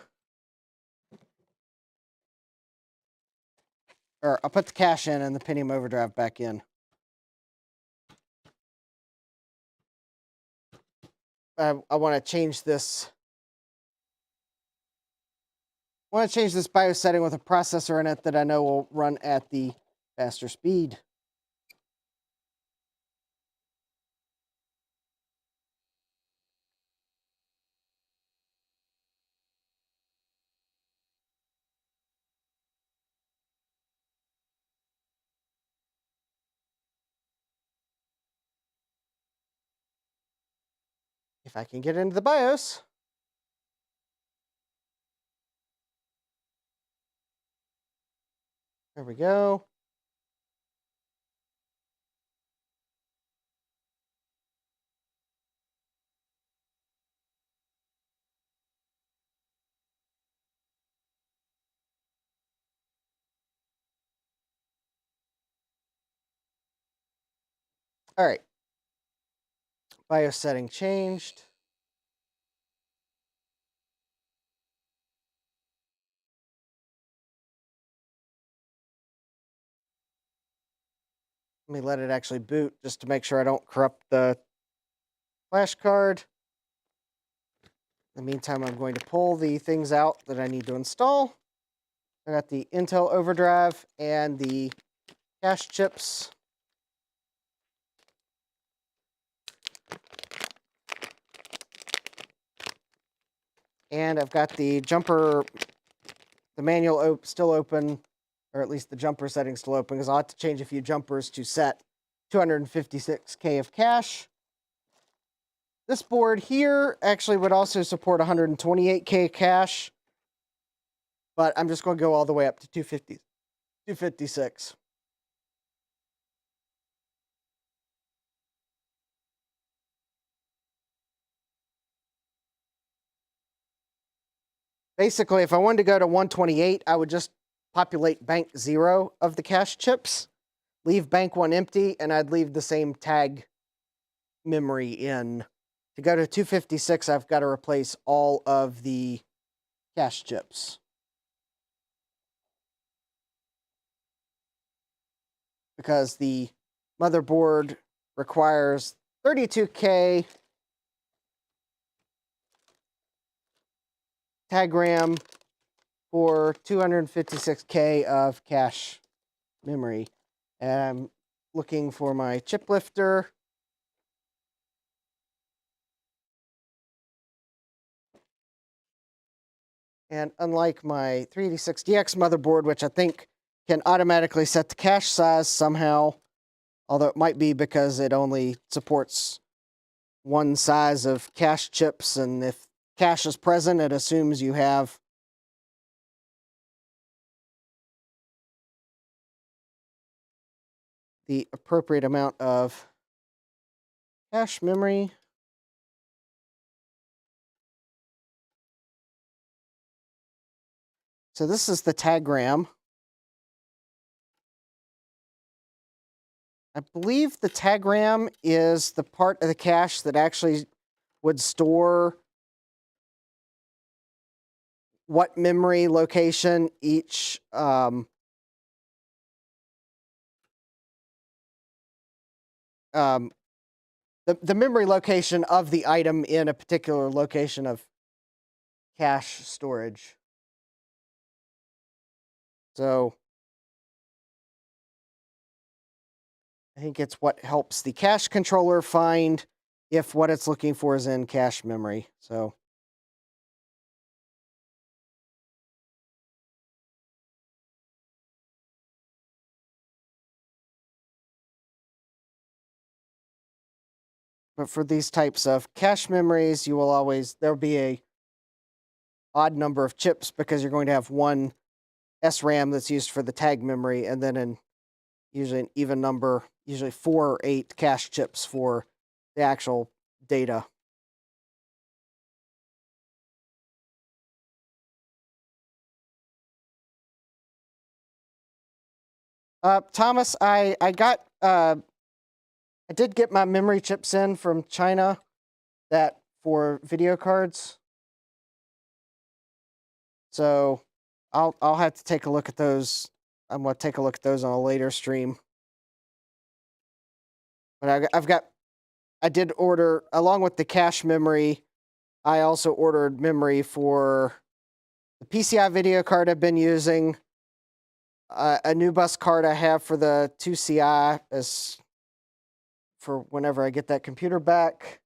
S1: Or I'll put the cache in and the Pentium Overdrive back in. I want to change this. I want to change this BIOS setting with a processor in it that I know will run at the faster speed. If I can get into the BIOS. There we go. All right. BIOS setting changed. Let me let it actually boot just to make sure I don't corrupt the flash card. In the meantime, I'm going to pull the things out that I need to install. I got the Intel Overdrive and the cache chips. And I've got the jumper, the manual still open, or at least the jumper setting still open, because I'll have to change a few jumpers to set 256K of cache. This board here actually would also support 128K cache, but I'm just going to go all the way up to 256. Basically, if I wanted to go to 128, I would just populate bank 0 of the cache chips, leave bank 1 empty, and I'd leave the same tag memory in. To go to 256, I've got to replace all of the cache chips. Because the motherboard requires 32K tag RAM for 256K of cache memory. And I'm looking for my chip lifter. And unlike my 386DX motherboard, which I think can automatically set the cache size somehow, although it might be because it only supports one size of cache chips, and if cache is present, it assumes you have the appropriate amount of cache memory. So this is the tag RAM. I believe the tag RAM is the part of the cache that actually would store what memory location each the memory location of the item in a particular location of cache storage. So I think it's what helps the cache controller find if what it's looking for is in cache memory. So but for these types of cache memories, you will always, there'll be a odd number of chips because you're going to have one SRAM that's used for the tag memory, and then usually an even number, usually 4 or 8 cache chips for the actual data. Thomas, I did get my memory chips in from China that for video cards. So I'll have to take a look at those. I'm going to take a look at those on a later stream. But I did order, along with the cache memory, I also ordered memory for the PCI video card I've been using, a new bus card I have for the 2CI as for whenever I get that computer back.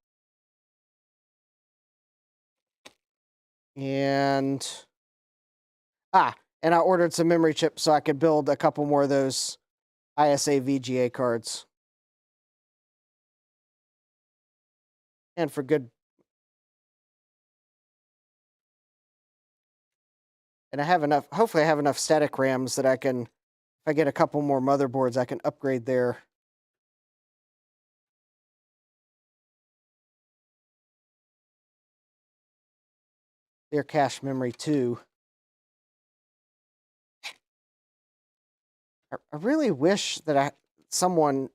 S1: And I ordered some memory chips so I could build a couple more of those ISA VGA cards. And for good. And I have enough, hopefully I have enough static RAMs that I can, if I get a couple more motherboards, I can upgrade their cache memory too. I really wish that someone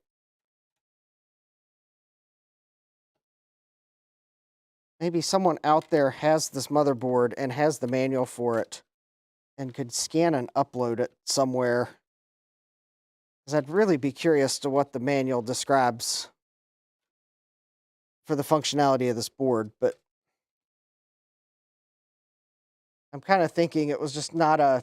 S1: maybe someone out there has this motherboard and has the manual for it and could scan and upload it somewhere. Because I'd really be curious to what the manual describes for the functionality of this board, but I'm kind of thinking it was just not a...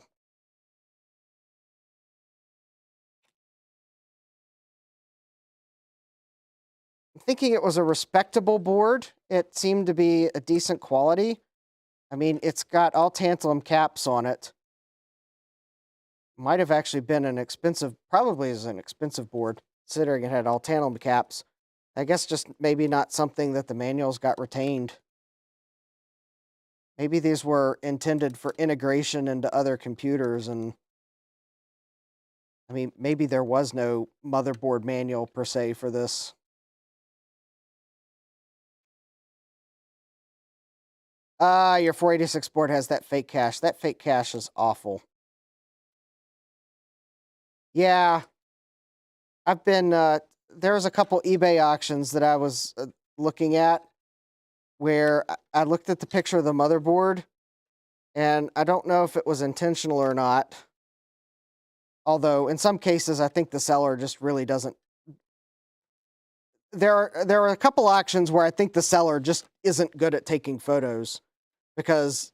S1: I'm thinking it was a respectable board. It seemed to be a decent quality. I mean, it's got all tantalum caps on it. Might have actually been an expensive, probably is an expensive board, considering it had all tantalum caps. I guess just maybe not something that the manuals got retained. Maybe these were intended for integration into other computers, and I mean, maybe there was no motherboard manual per se for this. Your 486 board has that fake cache. That fake cache is awful. Yeah. I've been, there was a couple eBay auctions that I was looking at where I looked at the picture of the motherboard, and I don't know if it was intentional or not. Although in some cases, I think the seller just really doesn't. There are a couple auctions where I think the seller just isn't good at taking photos, because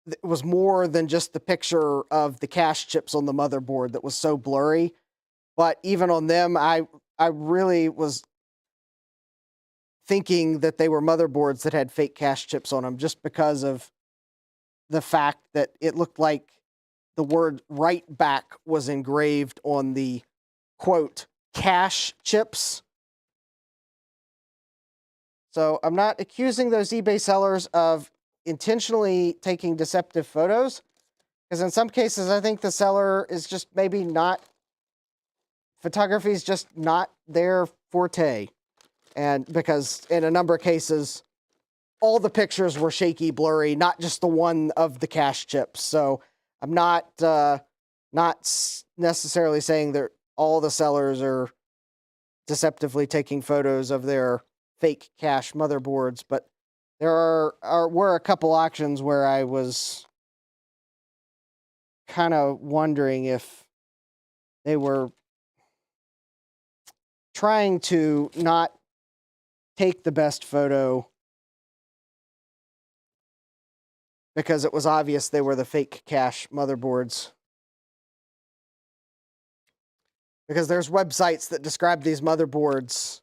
S1: it was more than just the picture of the cache chips on the motherboard that was so blurry. But even on them, I really was thinking that they were motherboards that had fake cache chips on them, just because of the fact that it looked like the word "right back" was engraved on the, quote, cache chips. So I'm not accusing those eBay sellers of intentionally taking deceptive photos, because in some cases I think the seller is just maybe not, photography is just not their forte. And because in a number of cases, all the pictures were shaky, blurry, not just the one of the cache chips. So I'm not necessarily saying that all the sellers are deceptively taking photos of their fake cache motherboards, but there were a couple auctions where I was kind of wondering if they were trying to not take the best photo because it was obvious they were the fake cache motherboards. Because there's websites that describe these motherboards.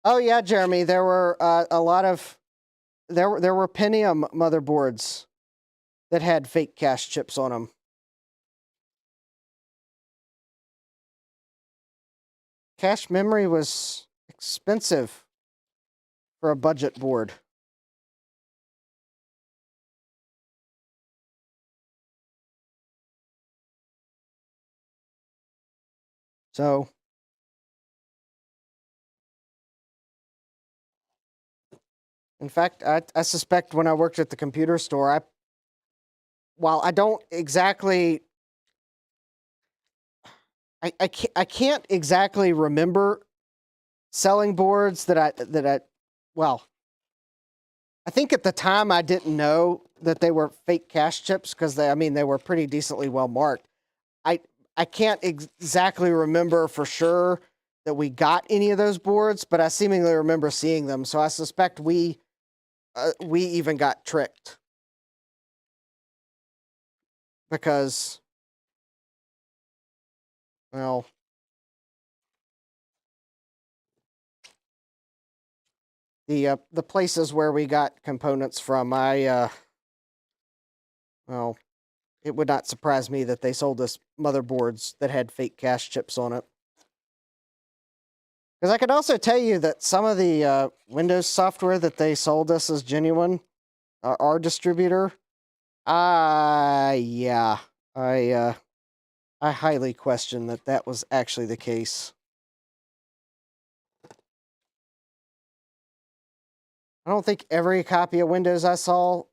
S1: Oh yeah, Jeremy, there were a lot of there were Pentium motherboards that had fake cache chips on them. Cache memory was expensive for a budget board. So, in fact, I suspect when I worked at the computer store, while I don't exactly, I can't exactly remember selling boards well, I think at the time I didn't know that they were fake cache chips because they were pretty decently well marked. I can't exactly remember for sure that we got any of those boards, but I seemingly remember seeing them. So I suspect we even got tricked because, well, the places where we got components from, well, it would not surprise me that they sold us motherboards that had fake cache chips on it. Because I could also tell you that some of the Windows software that they sold us as genuine, our distributor, yeah, I highly question that was actually the case. I don't think every copy of Windows I saw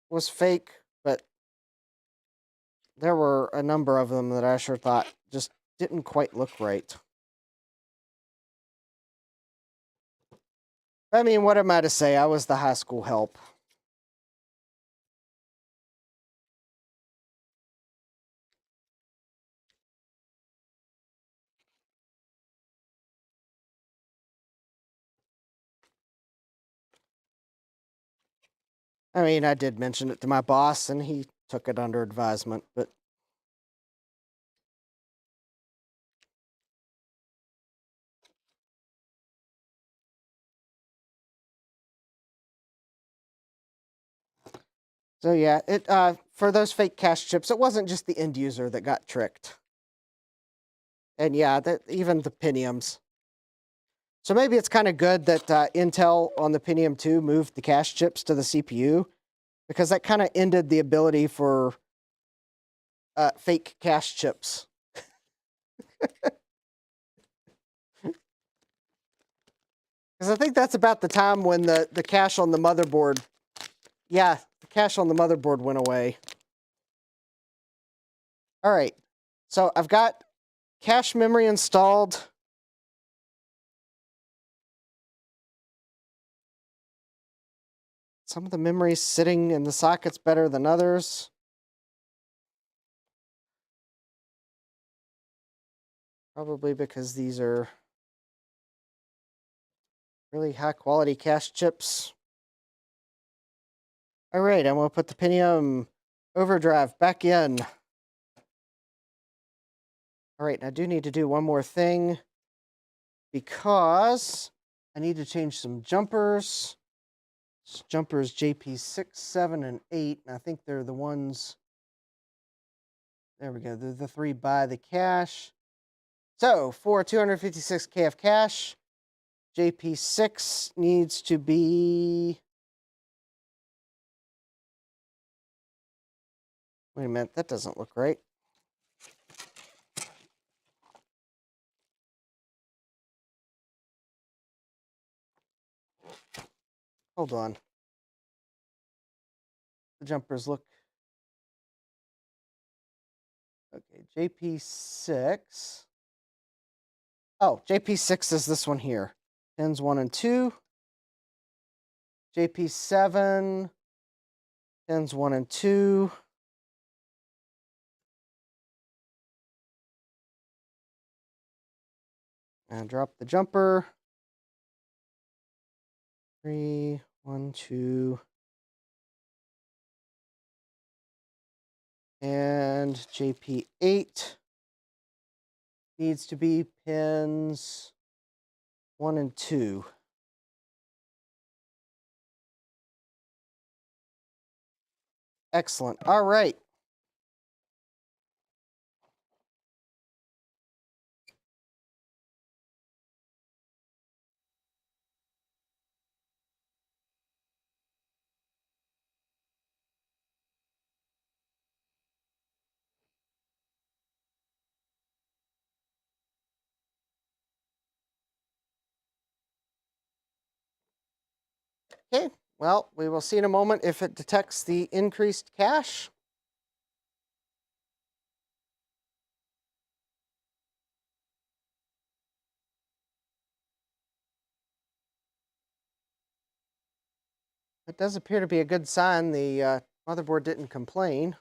S1: was fake, but there were a number of them that I sure thought just didn't quite look right. I mean, what am I to say? I was the high school help. I mean, I did mention it to my boss, and he took it under advisement, but so yeah, it for those fake cache chips, it wasn't just the end user that got tricked. And yeah, even the Pentiums. So maybe it's kind of good that Intel on the Pentium 2 moved the cache chips to the CPU, because that kind of ended the ability for fake cache chips. Because I think that's about the time when the cache on the motherboard, the cache on the motherboard went away. All right, so I've got cache memory installed. Some of the memory's sitting in the sockets better than others. Probably because these are really high quality cache chips. All right, I'm going to put the Pentium Overdrive back in. All right, I do need to do one more thing because I need to change some jumpers. This jumpers JP6, 7, and 8, and I think they're the ones. There we go. They're the 3 by the cache. So for 256K of cache, JP6 needs to be. Wait a minute, that doesn't look right. Hold on. The jumpers look. Okay, JP6. Oh, JP6 is this one here. Pins 1 and 2. JP7. Pins 1 and 2. And drop the jumper. 3, 1, 2. And JP8 needs to be pins 1 and 2. Excellent. All right. Okay, well, we will see in a moment if it detects the increased cache. It does appear to be a good sign. The motherboard didn't complain.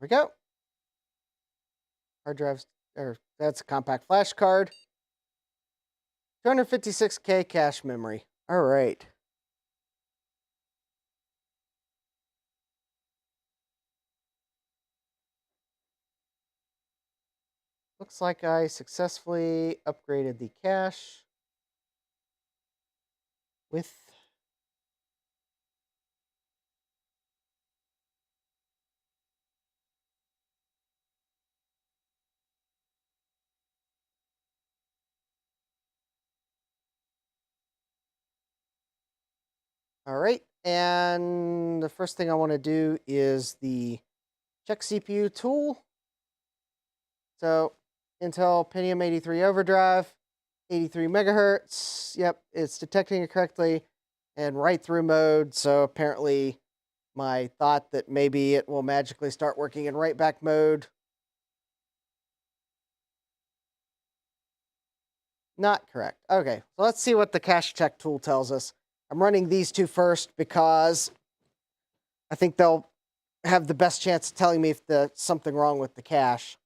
S1: Here we go. Hard drives, or that's a compact flash card. 256K cache memory. All right. Looks like I successfully upgraded the cache with all right. And the first thing I want to do is the check CPU tool. So Intel Pentium 83 Overdrive, 83 megahertz. Yep, it's detecting it correctly and right through mode. So apparently my thought that maybe it will magically start working in right back mode. Not correct. Okay, so let's see what the cache check tool tells us. I'm running these two first because I think they'll have the best chance of telling me if there's something wrong with the cache.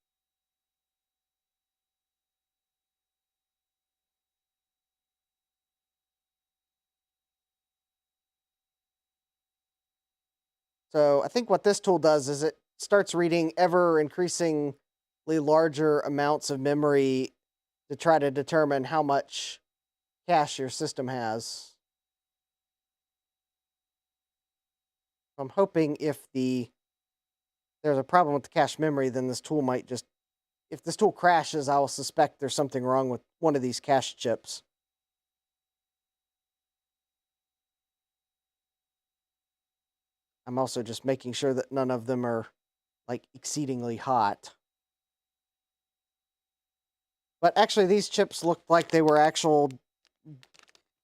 S1: So I think what this tool does is it starts reading ever increasingly larger amounts of memory to try to determine how much cache your system has. I'm hoping if there's a problem with the cache memory, then this tool might just, if this tool crashes, I will suspect there's something wrong with one of these cache chips. I'm also just making sure that none of them are like exceedingly hot. But actually, these chips looked like they were actual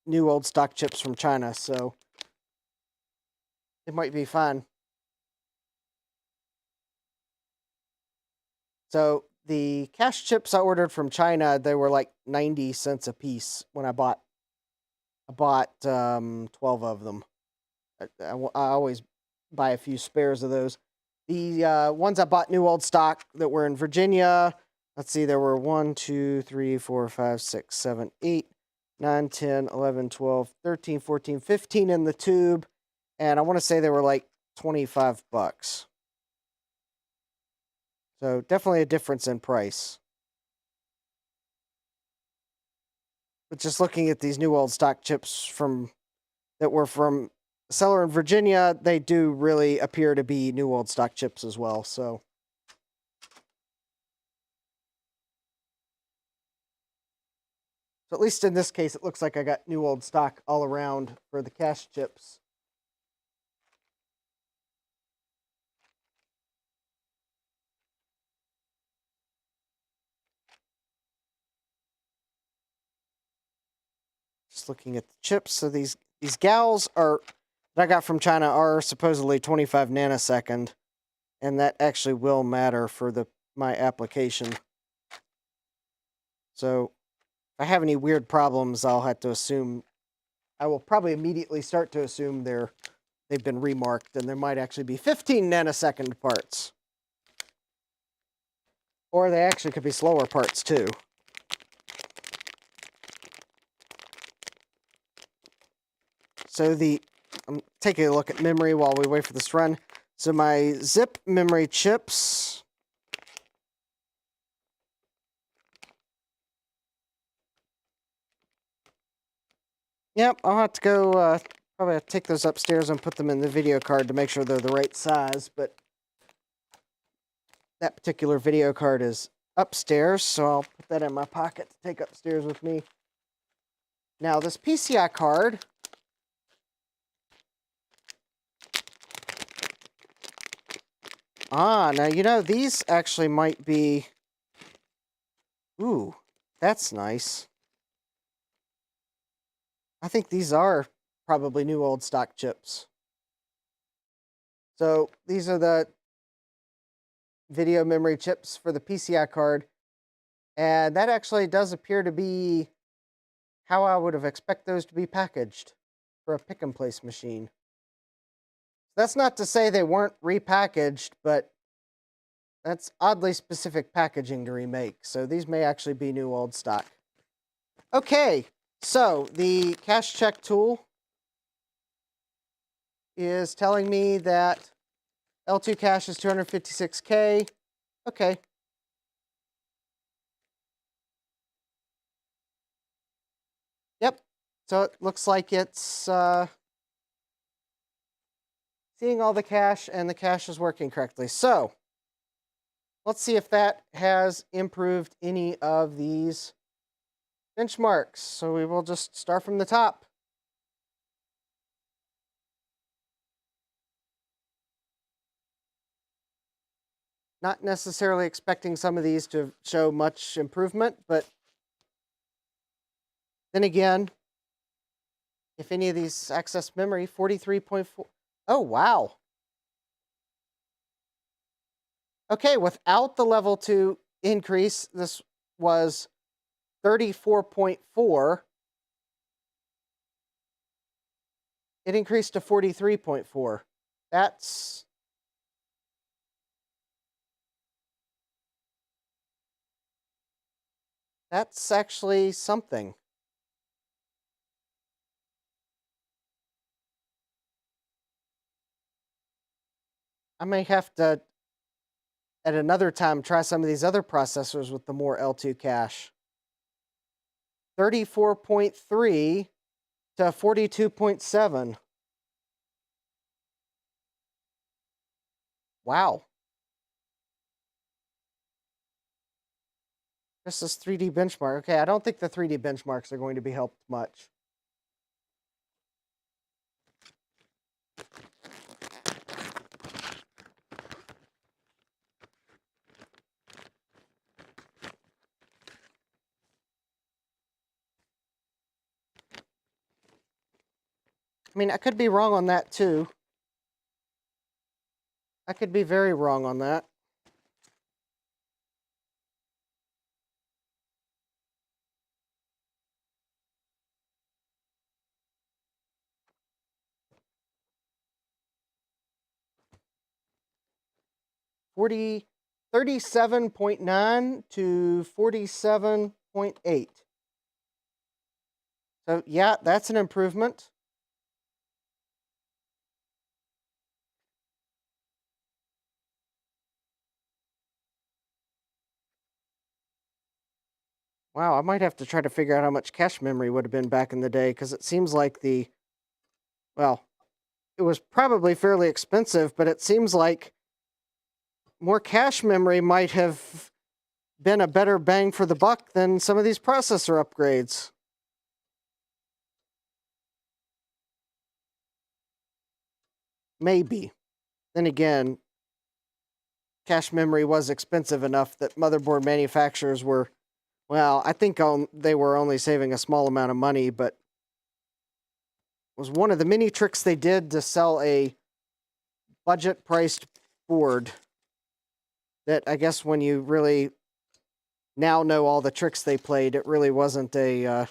S1: new old stock chips from China, so it might be fine. So the cache chips I ordered from China, they were like 90 cents a piece when I bought 12 of them. I always buy a few spares of those. The ones I bought new old stock that were in Virginia, let's see, there were 1, 2, 3, 4, 5, 6, 7, 8, 9, 10, 11, 12, 13, 14, 15 in the tube. And I want to say they were like 25 bucks. So definitely a difference in price. But just looking at these new old stock chips that were from a seller in Virginia, they do really appear to be new old stock chips as well. So at least in this case, it looks like I got new old stock all around for the cache chips. Just looking at the chips. So these gals are that I got from China are supposedly 25 nanosecond, and that actually will matter for my application. So if I have any weird problems, I'll have to assume I will probably immediately start to assume they've been remarked, and there might actually be 15 nanosecond parts. Or they actually could be slower parts too. So I'm taking a look at memory while we wait for this to run. So my zip memory chips. Yep, I'll have to go, probably have to take those upstairs and put them in the video card to make sure they're the right size, but that particular video card is upstairs, so I'll put that in my pocket to take upstairs with me. Now, this PCI card, now, you know, these actually might be, ooh, that's nice. I think these are probably new old stock chips. So these are the video memory chips for the PCI card. And that actually does appear to be how I would have expected those to be packaged for a pick-and-place machine. That's not to say they weren't repackaged, but that's oddly specific packaging to remake. So these may actually be new old stock. Okay, so the cache check tool is telling me that L2 cache is 256K. Okay. Yep. So it looks like it's seeing all the cache, and the cache is working correctly. So let's see if that has improved any of these benchmarks. So we will just start from the top. Not necessarily expecting some of these to show much improvement, but then again, if any of these access memory, 43.4. Oh, wow. Okay, without the level 2 increase, this was 34.4. It increased to 43.4. That's actually something. I may have to, at another time, try some of these other processors with the more L2 cache. 34.3 to 42.7. Wow. This is 3D benchmark. Okay, I don't think the 3D benchmarks are going to be helped much. I mean, I could be wrong on that too. I could be very wrong on that. $37.9 to 47.8. So yeah, that's an improvement. Wow, I might have to try to figure out how much cache memory would have been back in the day, because it seems like well, it was probably fairly expensive, but it seems like more cache memory might have been a better bang for the buck than some of these processor upgrades. Maybe. Then again, cache memory was expensive enough that motherboard manufacturers were, well, I think they were only saving a small amount of money, but it was one of the many tricks they did to sell a budget-priced board that I guess when you really now know all the tricks they played, it really wasn't a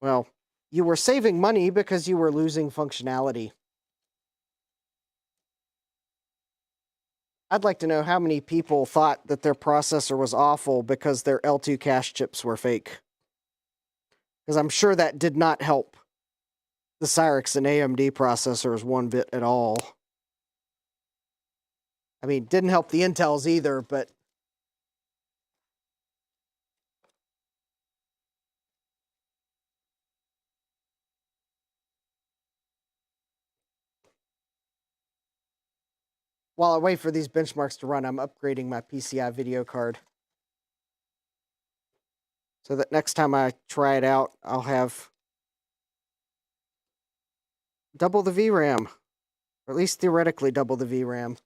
S1: Well, you were saving money because you were losing functionality. I'd like to know how many people thought that their processor was awful because their L2 cache chips were fake. Because I'm sure that did not help the Cyrix and AMD processors one bit at all. I mean, didn't help the Intels either, but while I wait for these benchmarks to run, I'm upgrading my PCI video card. So that next time I try it out, I'll have double the VRAM. Or at least theoretically double the VRAM.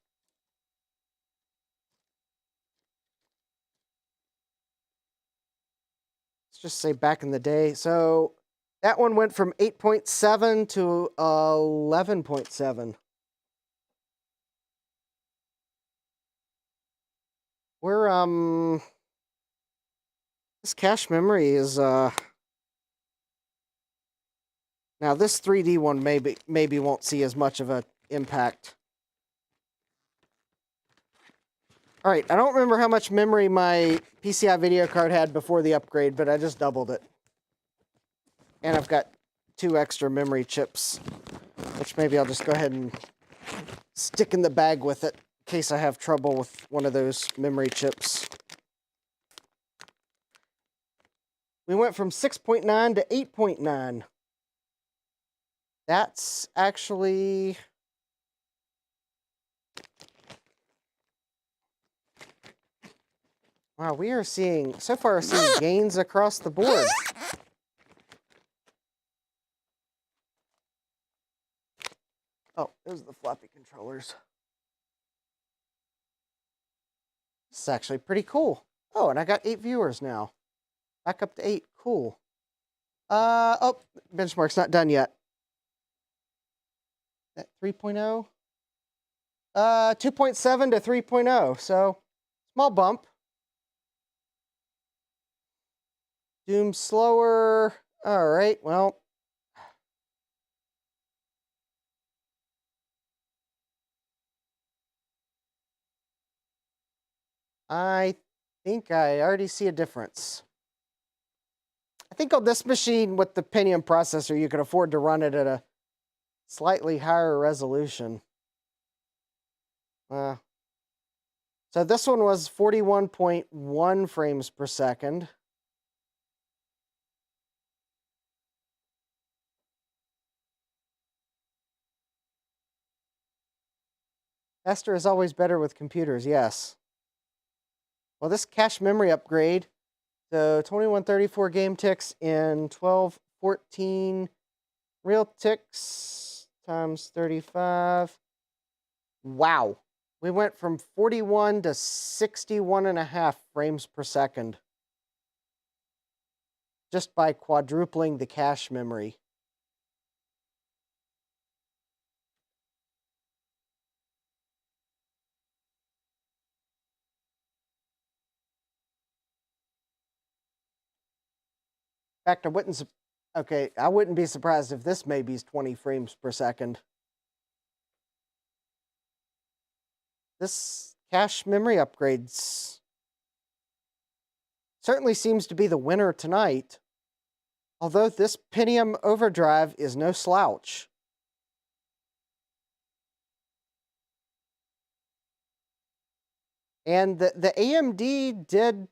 S1: Let's just say back in the day. So that one went from 8.7 to 11.7. We're, this cache memory is, now this 3D one maybe won't see as much of an impact. All right, I don't remember how much memory my PCI video card had before the upgrade, but I just doubled it. And I've got 2 extra memory chips, which maybe I'll just go ahead and stick in the bag with it in case I have trouble with one of those memory chips. We went from 6.9 to 8.9. That's actually... Wow, we are seeing, so far, seeing gains across the board. Oh, those are the floppy controllers. This is actually pretty cool. Oh, and I got 8 viewers now. Back up to 8. Cool. Oh, benchmark's not done yet. At 3.0? 2.7 to 3.0, so small bump. Doom slower. All right, well. I think I already see a difference. I think on this machine with the Pentium processor, you can afford to run it at a slightly higher resolution. So this one was 41.1 frames per second. Faster is always better with computers, yes. Well, this cache memory upgrade, so 2134 game ticks in 1214 real ticks times 35. Wow. We went from 41 to 61.5 frames per second just by quadrupling the cache memory. In fact, I wouldn't be surprised if this maybe is 20 frames per second. This cache memory upgrades certainly seems to be the winner tonight. Although this Pentium Overdrive is no slouch. And the AMD did,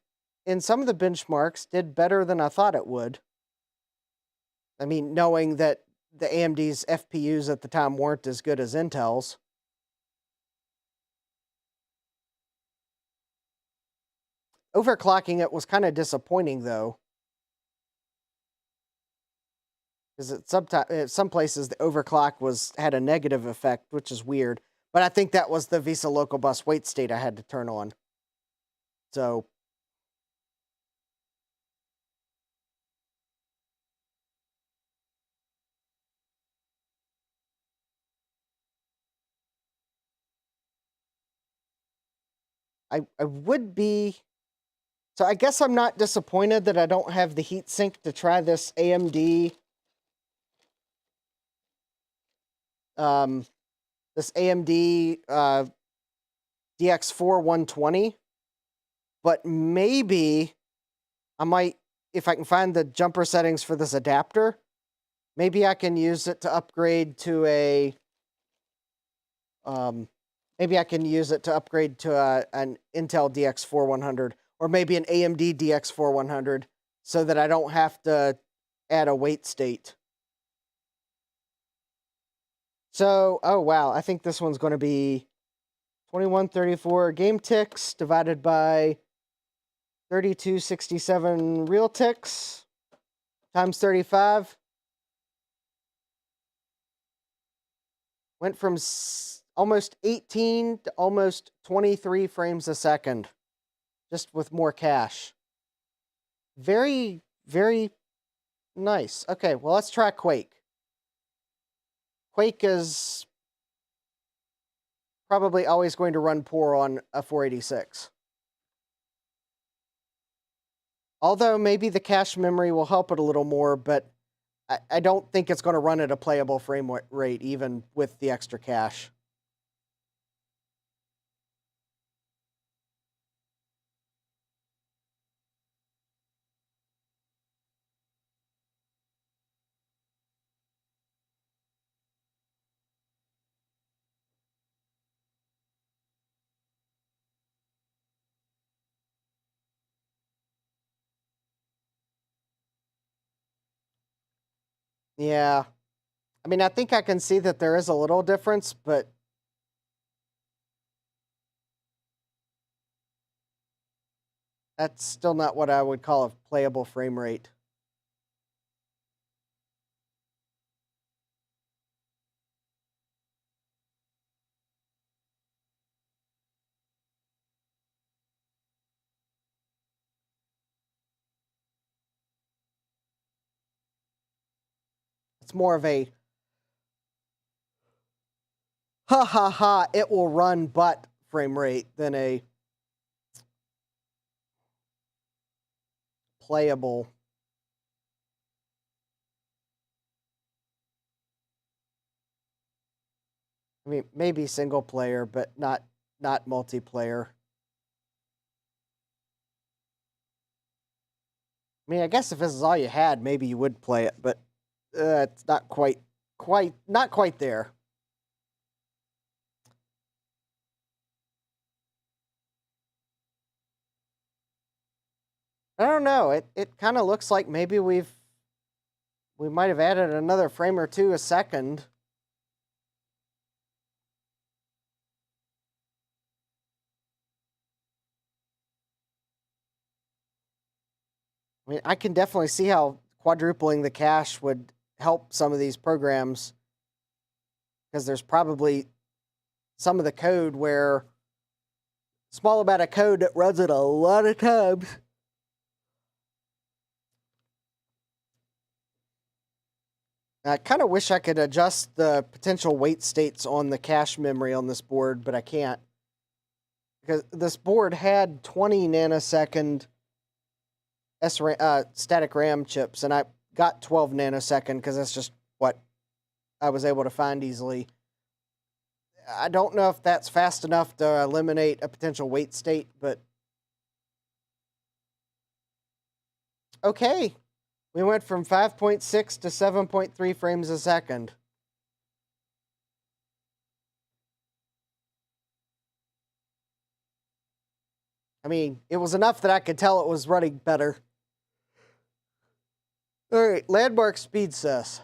S1: in some of the benchmarks, did better than I thought it would. I mean, knowing that the AMD's FPUs at the time weren't as good as Intel's. Overclocking it was kind of disappointing, though. Because at some places, the overclock had a negative effect, which is weird. But I think that was the VESA local bus wait state I had to turn on. So I would be So I guess I'm not disappointed that I don't have the heatsink to try this AMD DX4 120, but maybe I might, if I can find the jumper settings for this adapter, maybe I can use it to upgrade to a maybe I can use it to upgrade to an Intel DX4 100 or maybe an AMD DX4 100 so that I don't have to add a wait state. So, oh wow, I think this one's going to be 2134 game ticks divided by 3267 real ticks times 35. Went from almost 18 to almost 23 frames a second, just with more cache. Very, very nice. Okay, well, let's try Quake. Quake is probably always going to run poor on a 486. Although maybe the cache memory will help it a little more, but I don't think it's going to run at a playable frame rate, even with the extra cache. Yeah. I mean, I think I can see that there is a little difference, but that's still not what I would call a playable frame rate. It's more of a ha ha ha, it will run but frame rate than a playable. I mean, maybe single player, but not multiplayer. I mean, I guess if this is all you had, maybe you would play it, but it's not not quite there. I don't know. It kind of looks like maybe we might have added another frame or two a second. I mean, I can definitely see how quadrupling the cache would help some of these programs, because there's probably some of the code where small amount of code that runs it a lot of times. I kind of wish I could adjust the potential wait states on the cache memory on this board, but I can't. Because this board had 20 nanosecond static RAM chips, and I got 12 nanosecond because that's just what I was able to find easily. I don't know if that's fast enough to eliminate a potential wait state, but okay. We went from 5.6 to 7.3 frames a second. I mean, it was enough that I could tell it was running better. All right, Landmark speeds this.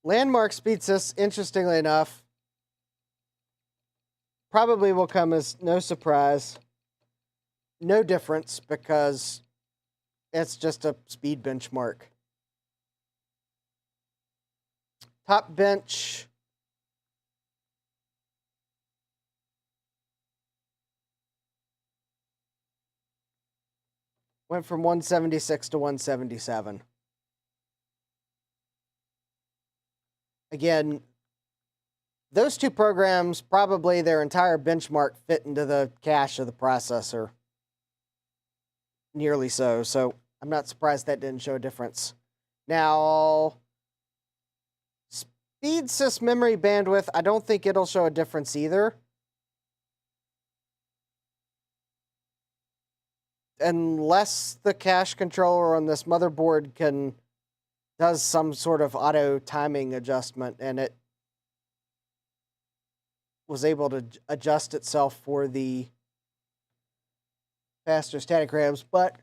S1: Landmark speeds this, interestingly enough, probably will come as no surprise, no difference, because it's just a speed benchmark. Top bench. Went from 176 to 177. Again, those two programs, probably their entire benchmark fit into the cache of the processor. Nearly so. So I'm not surprised that didn't show a difference. Now, speed sys memory bandwidth, I don't think it'll show a difference either. Unless the cache controller on this motherboard does some sort of auto timing adjustment, and it was able to adjust itself for the faster static RAMs. But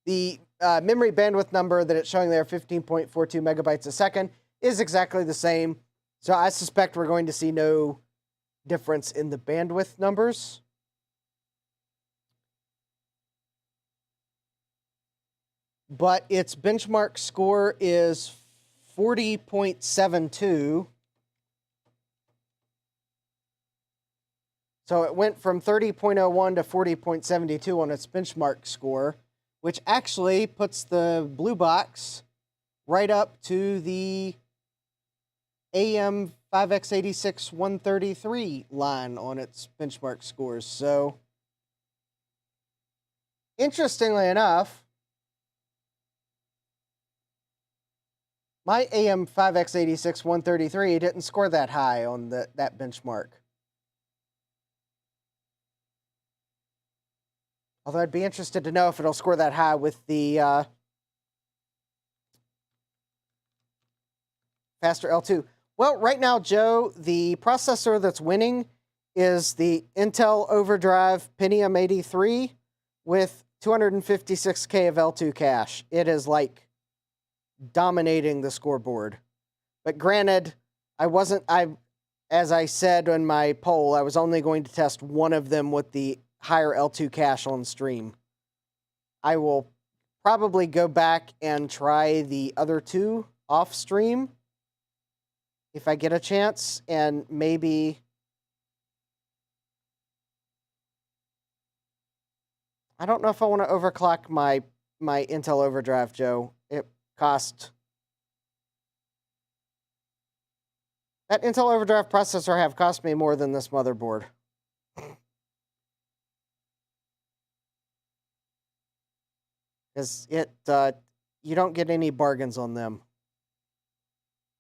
S1: the memory bandwidth number that it's showing there, 15.42 megabytes a second, is exactly the same. So I suspect we're going to see no difference in the bandwidth numbers. But its benchmark score is 40.72. So it went from 30.01 to 40.72 on its benchmark score, which actually puts the blue box right up to the AM5X86-133 line on its benchmark scores. So, interestingly enough, my AM5X86-133 didn't score that high on that benchmark. Although I'd be interested to know if it'll score that high with the faster L2. Well, right now, Joe, the processor that's winning is the Intel Overdrive Pentium AT with 256K of L2 cache. It is like dominating the scoreboard. But granted, as I said in my poll, I was only going to test one of them with the higher L2 cache on stream. I will probably go back and try the other two off stream if I get a chance, and maybe I don't know if I want to overclock my Intel Overdrive, Joe. It cost that Intel Overdrive processor have cost me more than this motherboard. Because you don't get any bargains on them.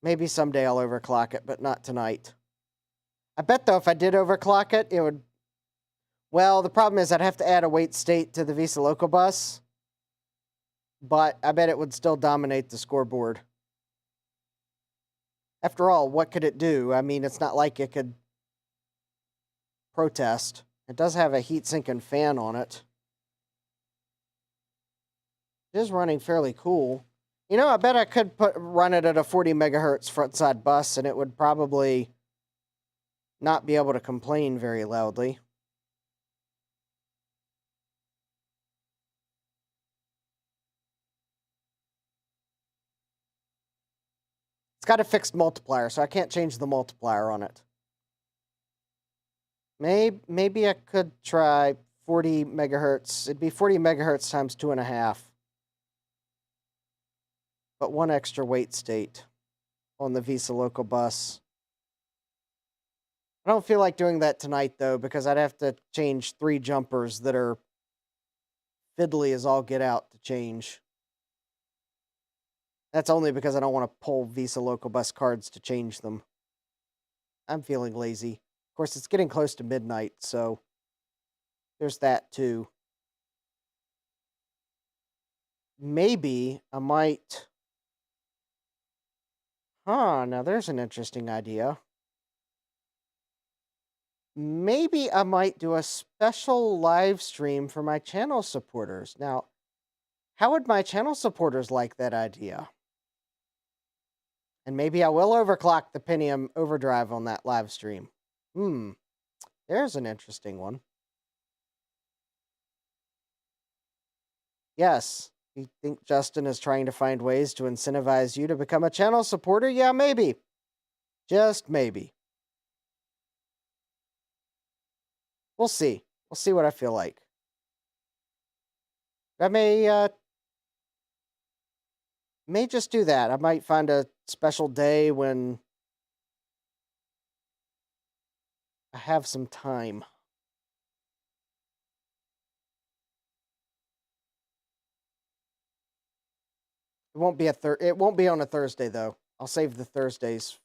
S1: Maybe someday I'll overclock it, but not tonight. I bet, though, if I did overclock it, it would... Well, the problem is I'd have to add a wait state to the Visa Local bus, but I bet it would still dominate the scoreboard. After all, what could it do? I mean, it's not like it could protest. It does have a heatsink and fan on it. It is running fairly cool. You know, I bet I could run it at a 40 megahertz frontside bus, and it would probably not be able to complain very loudly. It's got a fixed multiplier, so I can't change the multiplier on it. Maybe I could try 40 megahertz. It'd be 40 megahertz times 2.5. But one extra wait state on the Visa Local bus. I don't feel like doing that tonight, though, because I'd have to change 3 jumpers that are fiddly as all get out to change. That's only because I don't want to pull Visa Local bus cards to change them. I'm feeling lazy. Of course, it's getting close to midnight, so there's that, too. Maybe I might... now there's an interesting idea. Maybe I might do a special live stream for my channel supporters. Now, how would my channel supporters like that idea? And maybe I will overclock the Pentium Overdrive on that live stream. There's an interesting one. Yes. You think Justin is trying to find ways to incentivize you to become a channel supporter? Yeah, maybe. Just maybe. We'll see. We'll see what I feel like. I may just do that. I might find a special day when I have some time. It won't be on a Thursday though. I'll save the Thursdays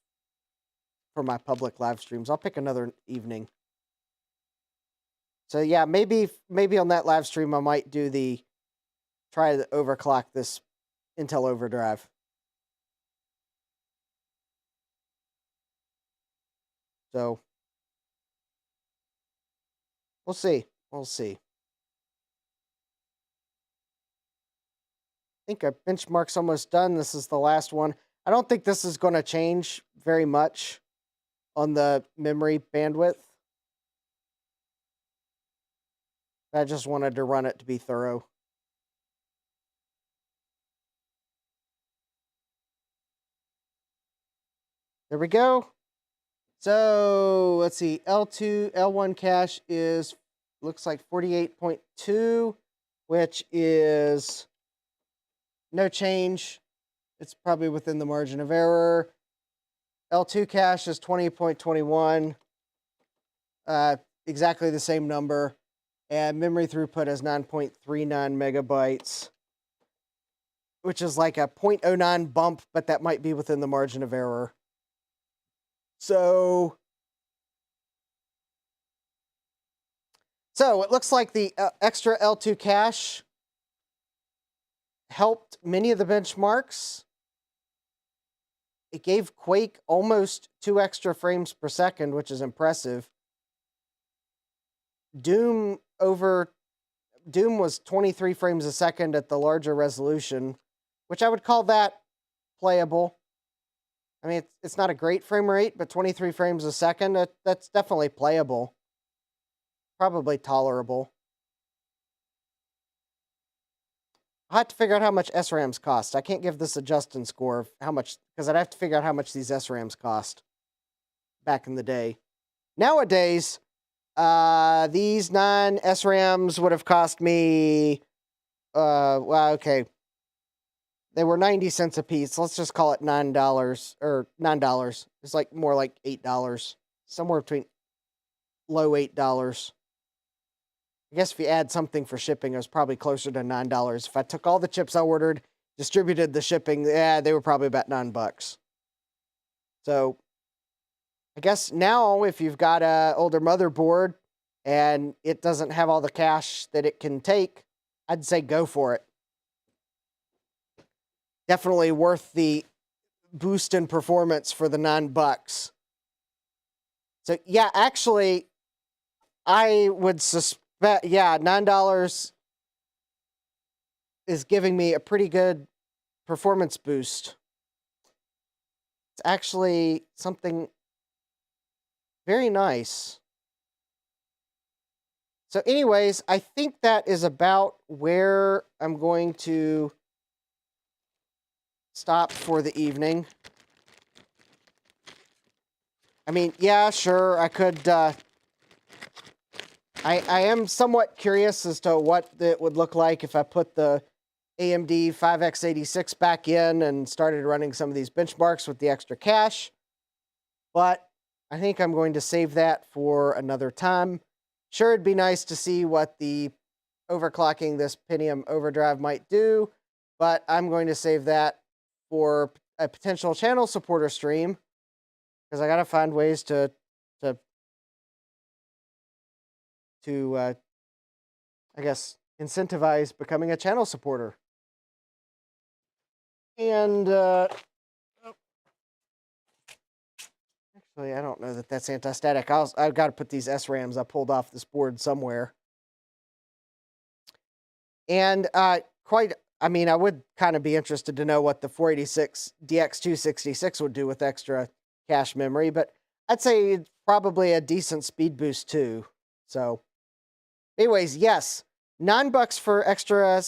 S1: for my public live streams. I'll pick another evening. So yeah, maybe on that live stream I might try to overclock this Intel Overdrive. So we'll see. We'll see. I think our benchmark's almost done. This is the last one. I don't think this is going to change very much on the memory bandwidth. I just wanted to run it to be thorough. There we go. So let's see. L1 cache looks like 48.2, which is no change. It's probably within the margin of error. L2 cache is 20.21. Exactly the same number. And memory throughput is 9.39 megabytes, which is like a 0.09 bump, but that might be within the margin of error. So it looks like the extra L2 cache helped many of the benchmarks. It gave Quake almost 2 extra frames per second, which is impressive. Doom was 23 frames a second at the larger resolution, which I would call that playable. I mean, it's not a great frame rate, but 23 frames a second, that's definitely playable. Probably tolerable. I have to figure out how much SRAMs cost. I can't give this a Justin score of how much, because I'd have to figure out how much these SRAMs cost back in the day. Nowadays, these 9 SRAMs would have cost me, well, okay. They were 90 cents a piece. Let's just call it $9, or $9. It's like more like $8. Somewhere between low $8. I guess if you add something for shipping, it was probably closer to $9. If I took all the chips I ordered, distributed the shipping, yeah, they were probably about $9. So I guess now if you've got an older motherboard and it doesn't have all the cache that it can take, I'd say go for it. Definitely worth the boost in performance for the $9. So yeah, actually, I would suspect, yeah, $9 is giving me a pretty good performance boost. It's actually something very nice. So anyways, I think that is about where I'm going to stop for the evening. I mean, yeah, sure, I could, I am somewhat curious as to what it would look like if I put the AMD 5x86 back in and started running some of these benchmarks with the extra cache. But I think I'm going to save that for another time. Sure, it'd be nice to see what the overclocking this Pentium Overdrive might do, but I'm going to save that for a potential channel supporter stream, because I got to find ways to I guess, incentivize becoming a channel supporter. And actually, I don't know that that's anti-static. I've got to put these SRAMs I pulled off this board somewhere. And I would kind of be interested to know what the 486 DX266 would do with extra cache memory, but I'd say probably a decent speed boost too. So anyways, yes, $9 for extra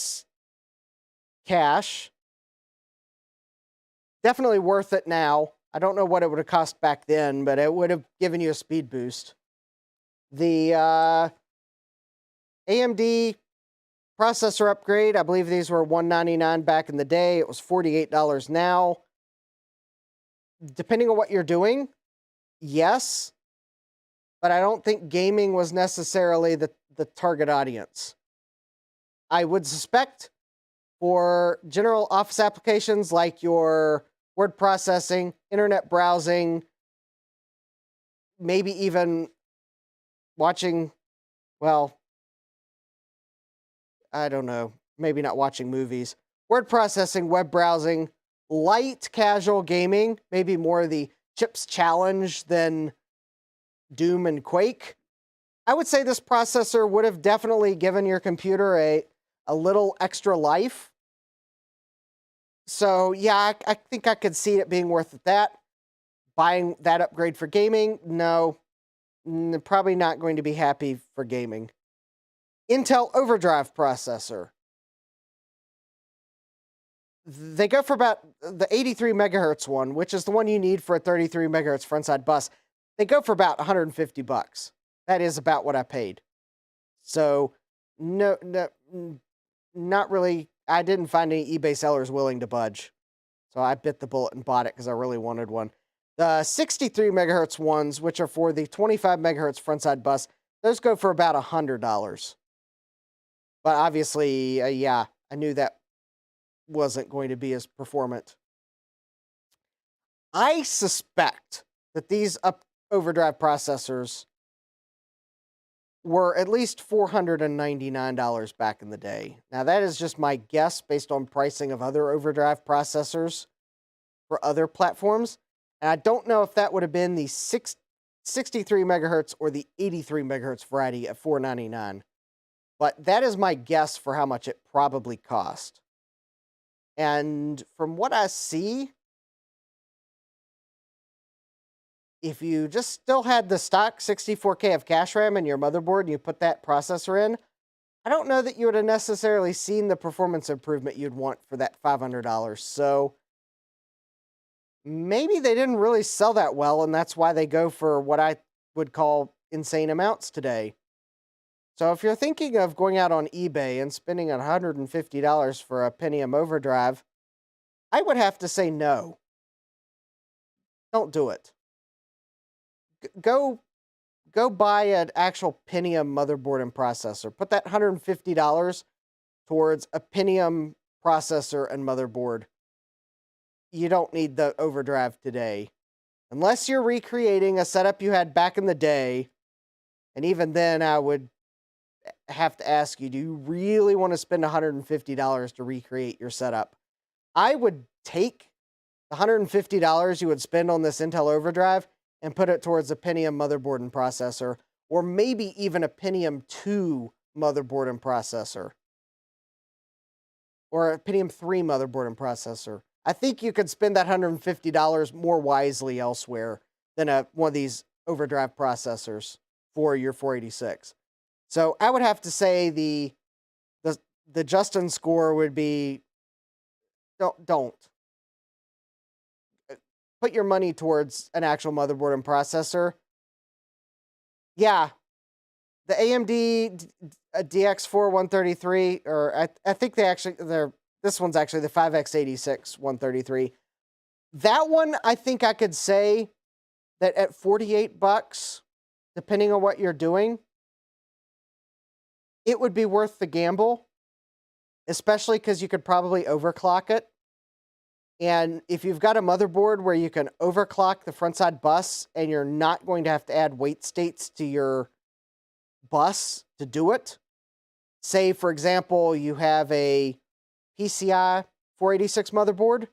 S1: cache. Definitely worth it now. I don't know what it would have cost back then, but it would have given you a speed boost. The AMD processor upgrade, I believe these were $199 back in the day. It was $48 now. depending on what you're doing, yes, but I don't think gaming was necessarily the target audience. I would suspect for general office applications like your word processing, internet browsing, maybe even watching, well, I don't know, maybe not watching movies, word processing, web browsing, light casual gaming, maybe more of the Chips Challenge than Doom and Quake. I would say this processor would have definitely given your computer a little extra life. So yeah, I think I could see it being worth that. Buying that upgrade for gaming, no, probably not going to be happy for gaming. Intel Overdrive processor. They go for about the 83 megahertz one, which is the one you need for a 33 megahertz frontside bus. They go for about 150 bucks. That is about what I paid. So no, not really. I didn't find any eBay sellers willing to budge. So I bit the bullet and bought it because I really wanted one. The 63 megahertz ones, which are for the 25 megahertz frontside bus, those go for about $100. But obviously, yeah, I knew that wasn't going to be as performant. I suspect that these overdrive processors were at least $499 back in the day. Now, that is just my guess based on pricing of other overdrive processors for other platforms. And I don't know if that would have been the 63 megahertz or the 83 megahertz variety at $499. But that is my guess for how much it probably cost. And from what I see, if you just still had the stock 64K of cache RAM in your motherboard and you put that processor in, I don't know that you would have necessarily seen the performance improvement you'd want for that $500. So maybe they didn't really sell that well, and that's why they go for what I would call insane amounts today. So if you're thinking of going out on eBay and spending $150 for a Pentium Overdrive, I would have to say no. Don't do it. Go buy an actual Pentium motherboard and processor. Put that $150 towards a Pentium processor and motherboard. You don't need the overdrive today. Unless you're recreating a setup you had back in the day, and even then I would have to ask you, do you really want to spend $150 to recreate your setup? I would take the $150 you would spend on this Intel Overdrive and put it towards a Pentium motherboard and processor, or maybe even a Pentium 2 motherboard and processor, or a Pentium 3 motherboard and processor. I think you could spend that $150 more wisely elsewhere than one of these overdrive processors for your 486. So I would have to say the Justin score would be don't. Put your money towards an actual motherboard and processor. Yeah, the AMD DX4 133, or I think this one's actually the 5x86 133. That one, I think I could say that at 48 bucks, depending on what you're doing, it would be worth the gamble, especially because you could probably overclock it. And if you've got a motherboard where you can overclock the frontside bus and you're not going to have to add wait states to your bus to do it, say, for example, you have a PCI 486 motherboard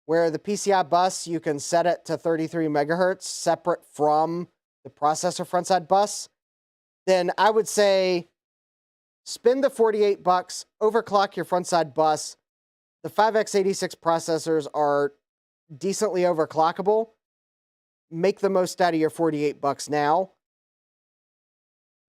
S1: where the PCI bus, you can set it to 33 megahertz separate from the processor frontside bus, then I would say spend the 48 bucks, overclock your frontside bus. The 5x86 processors are decently overclockable. Make the most out of your 48 bucks now.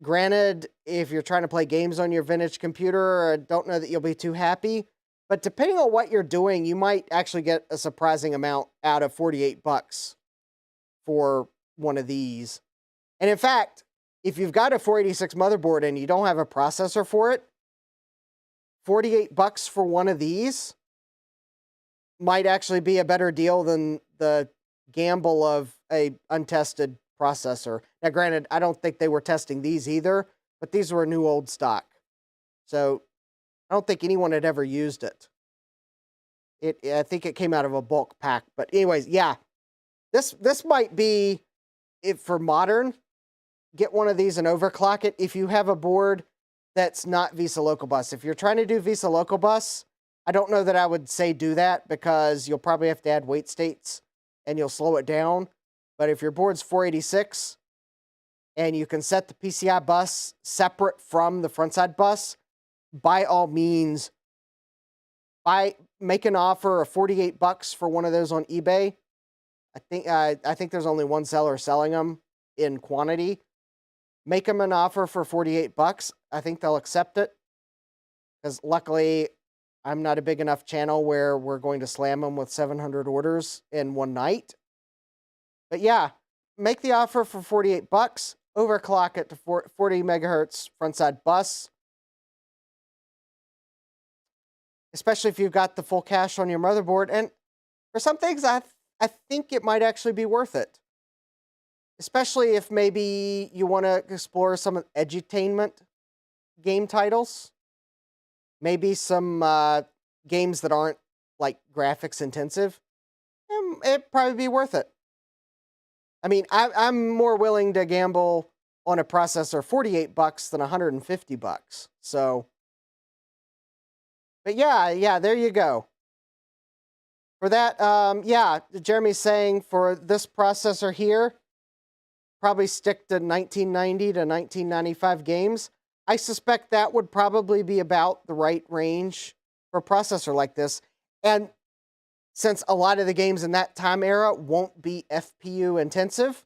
S1: Granted, if you're trying to play games on your vintage computer, I don't know that you'll be too happy. But depending on what you're doing, you might actually get a surprising amount out of 48 bucks for one of these. And in fact, if you've got a 486 motherboard and you don't have a processor for it, 48 bucks for one of these might actually be a better deal than the gamble of a untested processor. Now, granted, I don't think they were testing these either, but these were new old stock. So I don't think anyone had ever used it. I think it came out of a bulk pack. But anyways, yeah, this might be, if for modern, get one of these and overclock it. If you have a board that's not VESA Local Bus. If you're trying to do VESA Local Bus, I don't know that I would say do that, because you'll probably have to add wait states and you'll slow it down. But if your board's 486 and you can set the PCI bus separate from the frontside bus, by all means, make an offer of $48 for one of those on eBay. I think there's only one seller selling them in quantity. Make them an offer for $48. I think they'll accept it, because luckily I'm not a big enough channel where we're going to slam them with 700 orders in one night. But yeah, make the offer for $48, overclock it to 40 megahertz frontside bus. Especially if you've got the full cache on your motherboard. And for some things, I think it might actually be worth it. Especially if maybe you want to explore some edutainment game titles. Maybe some games that aren't like graphics intensive. It'd probably be worth it. I mean, I'm more willing to gamble on a processor $48 than $150. So, but yeah, there you go. For that, yeah, Jeremy's saying for this processor here, probably stick to 1990 to 1995 games. I suspect that would probably be about the right range for a processor like this. And since a lot of the games in that time era won't be FPU intensive,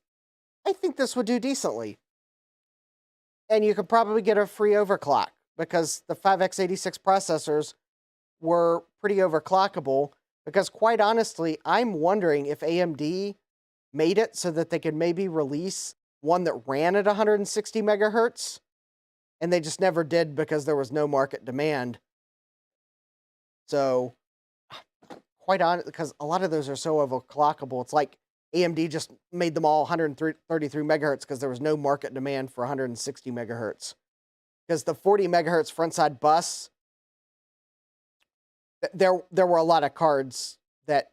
S1: I think this would do decently. And you could probably get a free overclock, because the 5x86 processors were pretty overclockable. Because quite honestly, I'm wondering if AMD made it so that they could maybe release one that ran at 160 megahertz, and they just never did because there was no market demand. So, quite honest, because a lot of those are so overclockable, it's like AMD just made them all 133 megahertz because there was no market demand for 160 megahertz. Because the 40 megahertz frontside bus, there were a lot of cards that,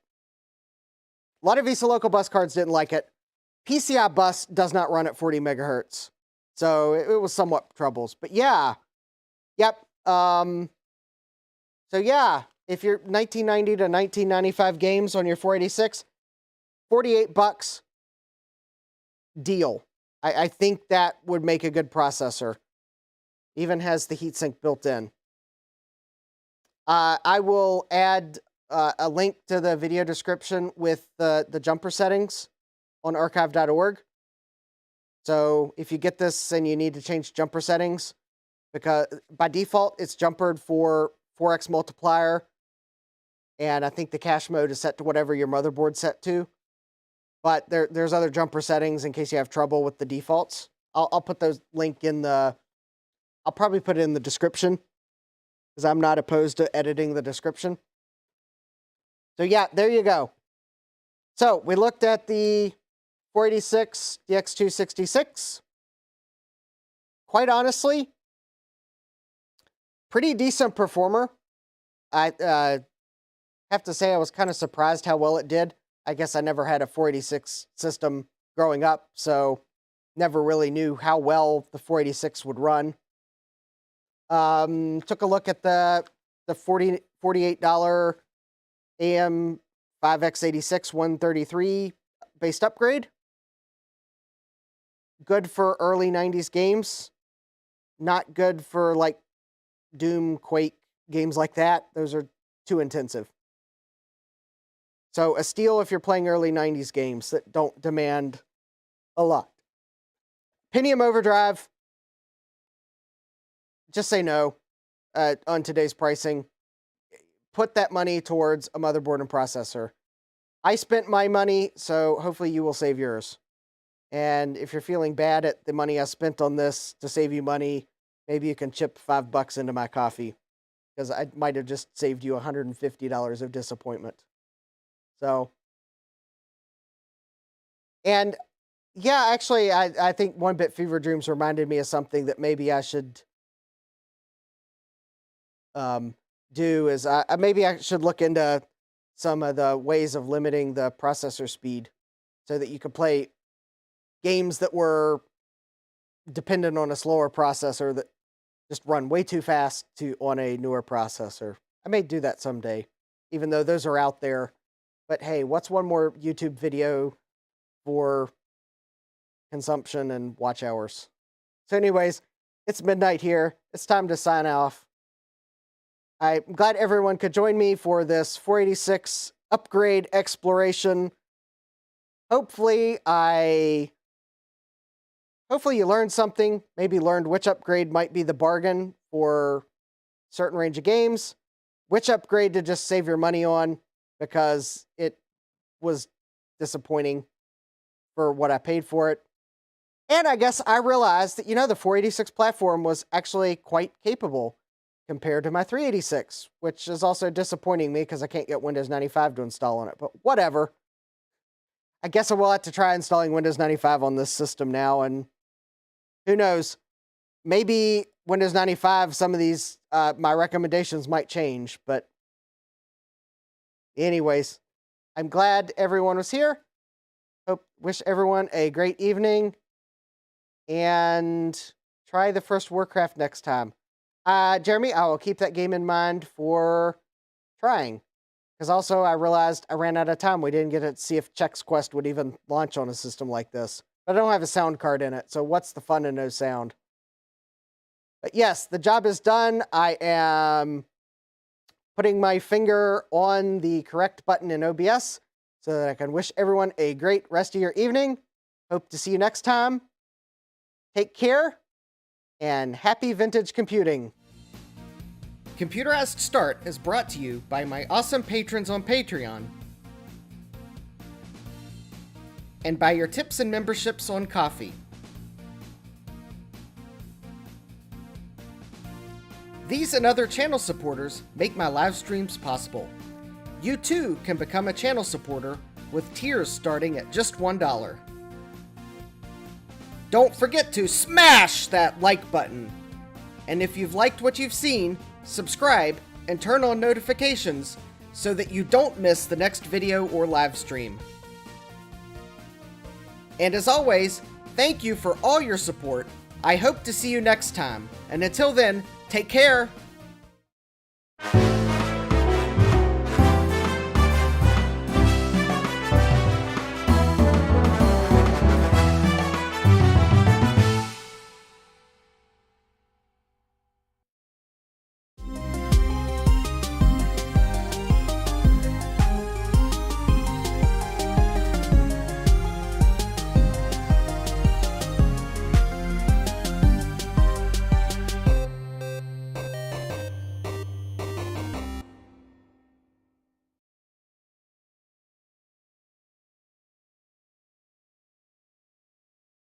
S1: a lot of VESA Local Bus cards didn't like it. PCI bus does not run at 40 megahertz. So it was somewhat troubles. But yeah, yep. So yeah, if you're 1990 to 1995 games on your 486, $48, deal. I think that would make a good processor. Even has the heatsink built in. I will add a link to the video description with the jumper settings on archive.org. So if you get this and you need to change jumper settings, because by default it's jumpered for 4x multiplier, and I think the cache mode is set to whatever your motherboard's set to. But there's other jumper settings in case you have trouble with the defaults. I'll put those link in the, I'll probably put it in the description, because I'm not opposed to editing the description. So yeah, there you go. So we looked at the 486 DX266. Quite honestly, pretty decent performer. I have to say I was kind of surprised how well it did. I guess I never had a 486 system growing up, so never really knew how well the 486 would run. Took a look at the $48 AM 5x86 133 based upgrade. Good for early 90s games. Not good for like Doom, Quake, games like that. Those are too intensive. So a steal if you're playing early 90s games that don't demand a lot. Pentium Overdrive, just say no on today's pricing. Put that money towards a motherboard and processor. I spent my money, so hopefully you will save yours. And if you're feeling bad at the money I spent on this to save you money, maybe you can chip $5 into my coffee, because I might have just saved you $150 of disappointment. So And yeah, actually, I think One Bit Fever Dreams reminded me of something that maybe I should do is maybe I should look into some of the ways of limiting the processor speed so that you could play games that were dependent on a slower processor that just run way too fast on a newer processor. I may do that someday, even though those are out there. But hey, what's one more YouTube video for consumption and watch hours? So anyways, it's midnight here. It's time to sign off. I'm glad everyone could join me for this 486 upgrade exploration. Hopefully you learned something, maybe learned which upgrade might be the bargain for a certain range of games, which upgrade to just save your money on because it was disappointing for what I paid for it. And I guess I realized that, the 486 platform was actually quite capable compared to my 386, which is also disappointing me because I can't get Windows 95 to install on it, but whatever. I guess I will have to try installing Windows 95 on this system now, and who knows, maybe Windows 95, some of these, my recommendations might change, but anyways, I'm glad everyone was here. Wish everyone a great evening, and try the first Warcraft next time. Jeremy, I will keep that game in mind for trying. Because also I realized I ran out of time. We didn't get to see if Chex Quest would even launch on a system like this. But I don't have a sound card in it, so what's the fun in no sound? But yes, the job is done. I am putting my finger on the correct button in OBS so that I can wish everyone a great rest of your evening. Hope to see you next time. Take care, and happy vintage computing. Computerized Start is brought to you by my awesome patrons on Patreon and by your tips and memberships on Ko-fi. These and other channel supporters make my live streams possible. You too can become a channel supporter with tiers starting at just $1. Don't forget to smash that like button. And if you've liked what you've seen, subscribe and turn on notifications so that you don't miss the next video or live stream. And as always, thank you for all your support. I hope to see you next time. And until then, take care.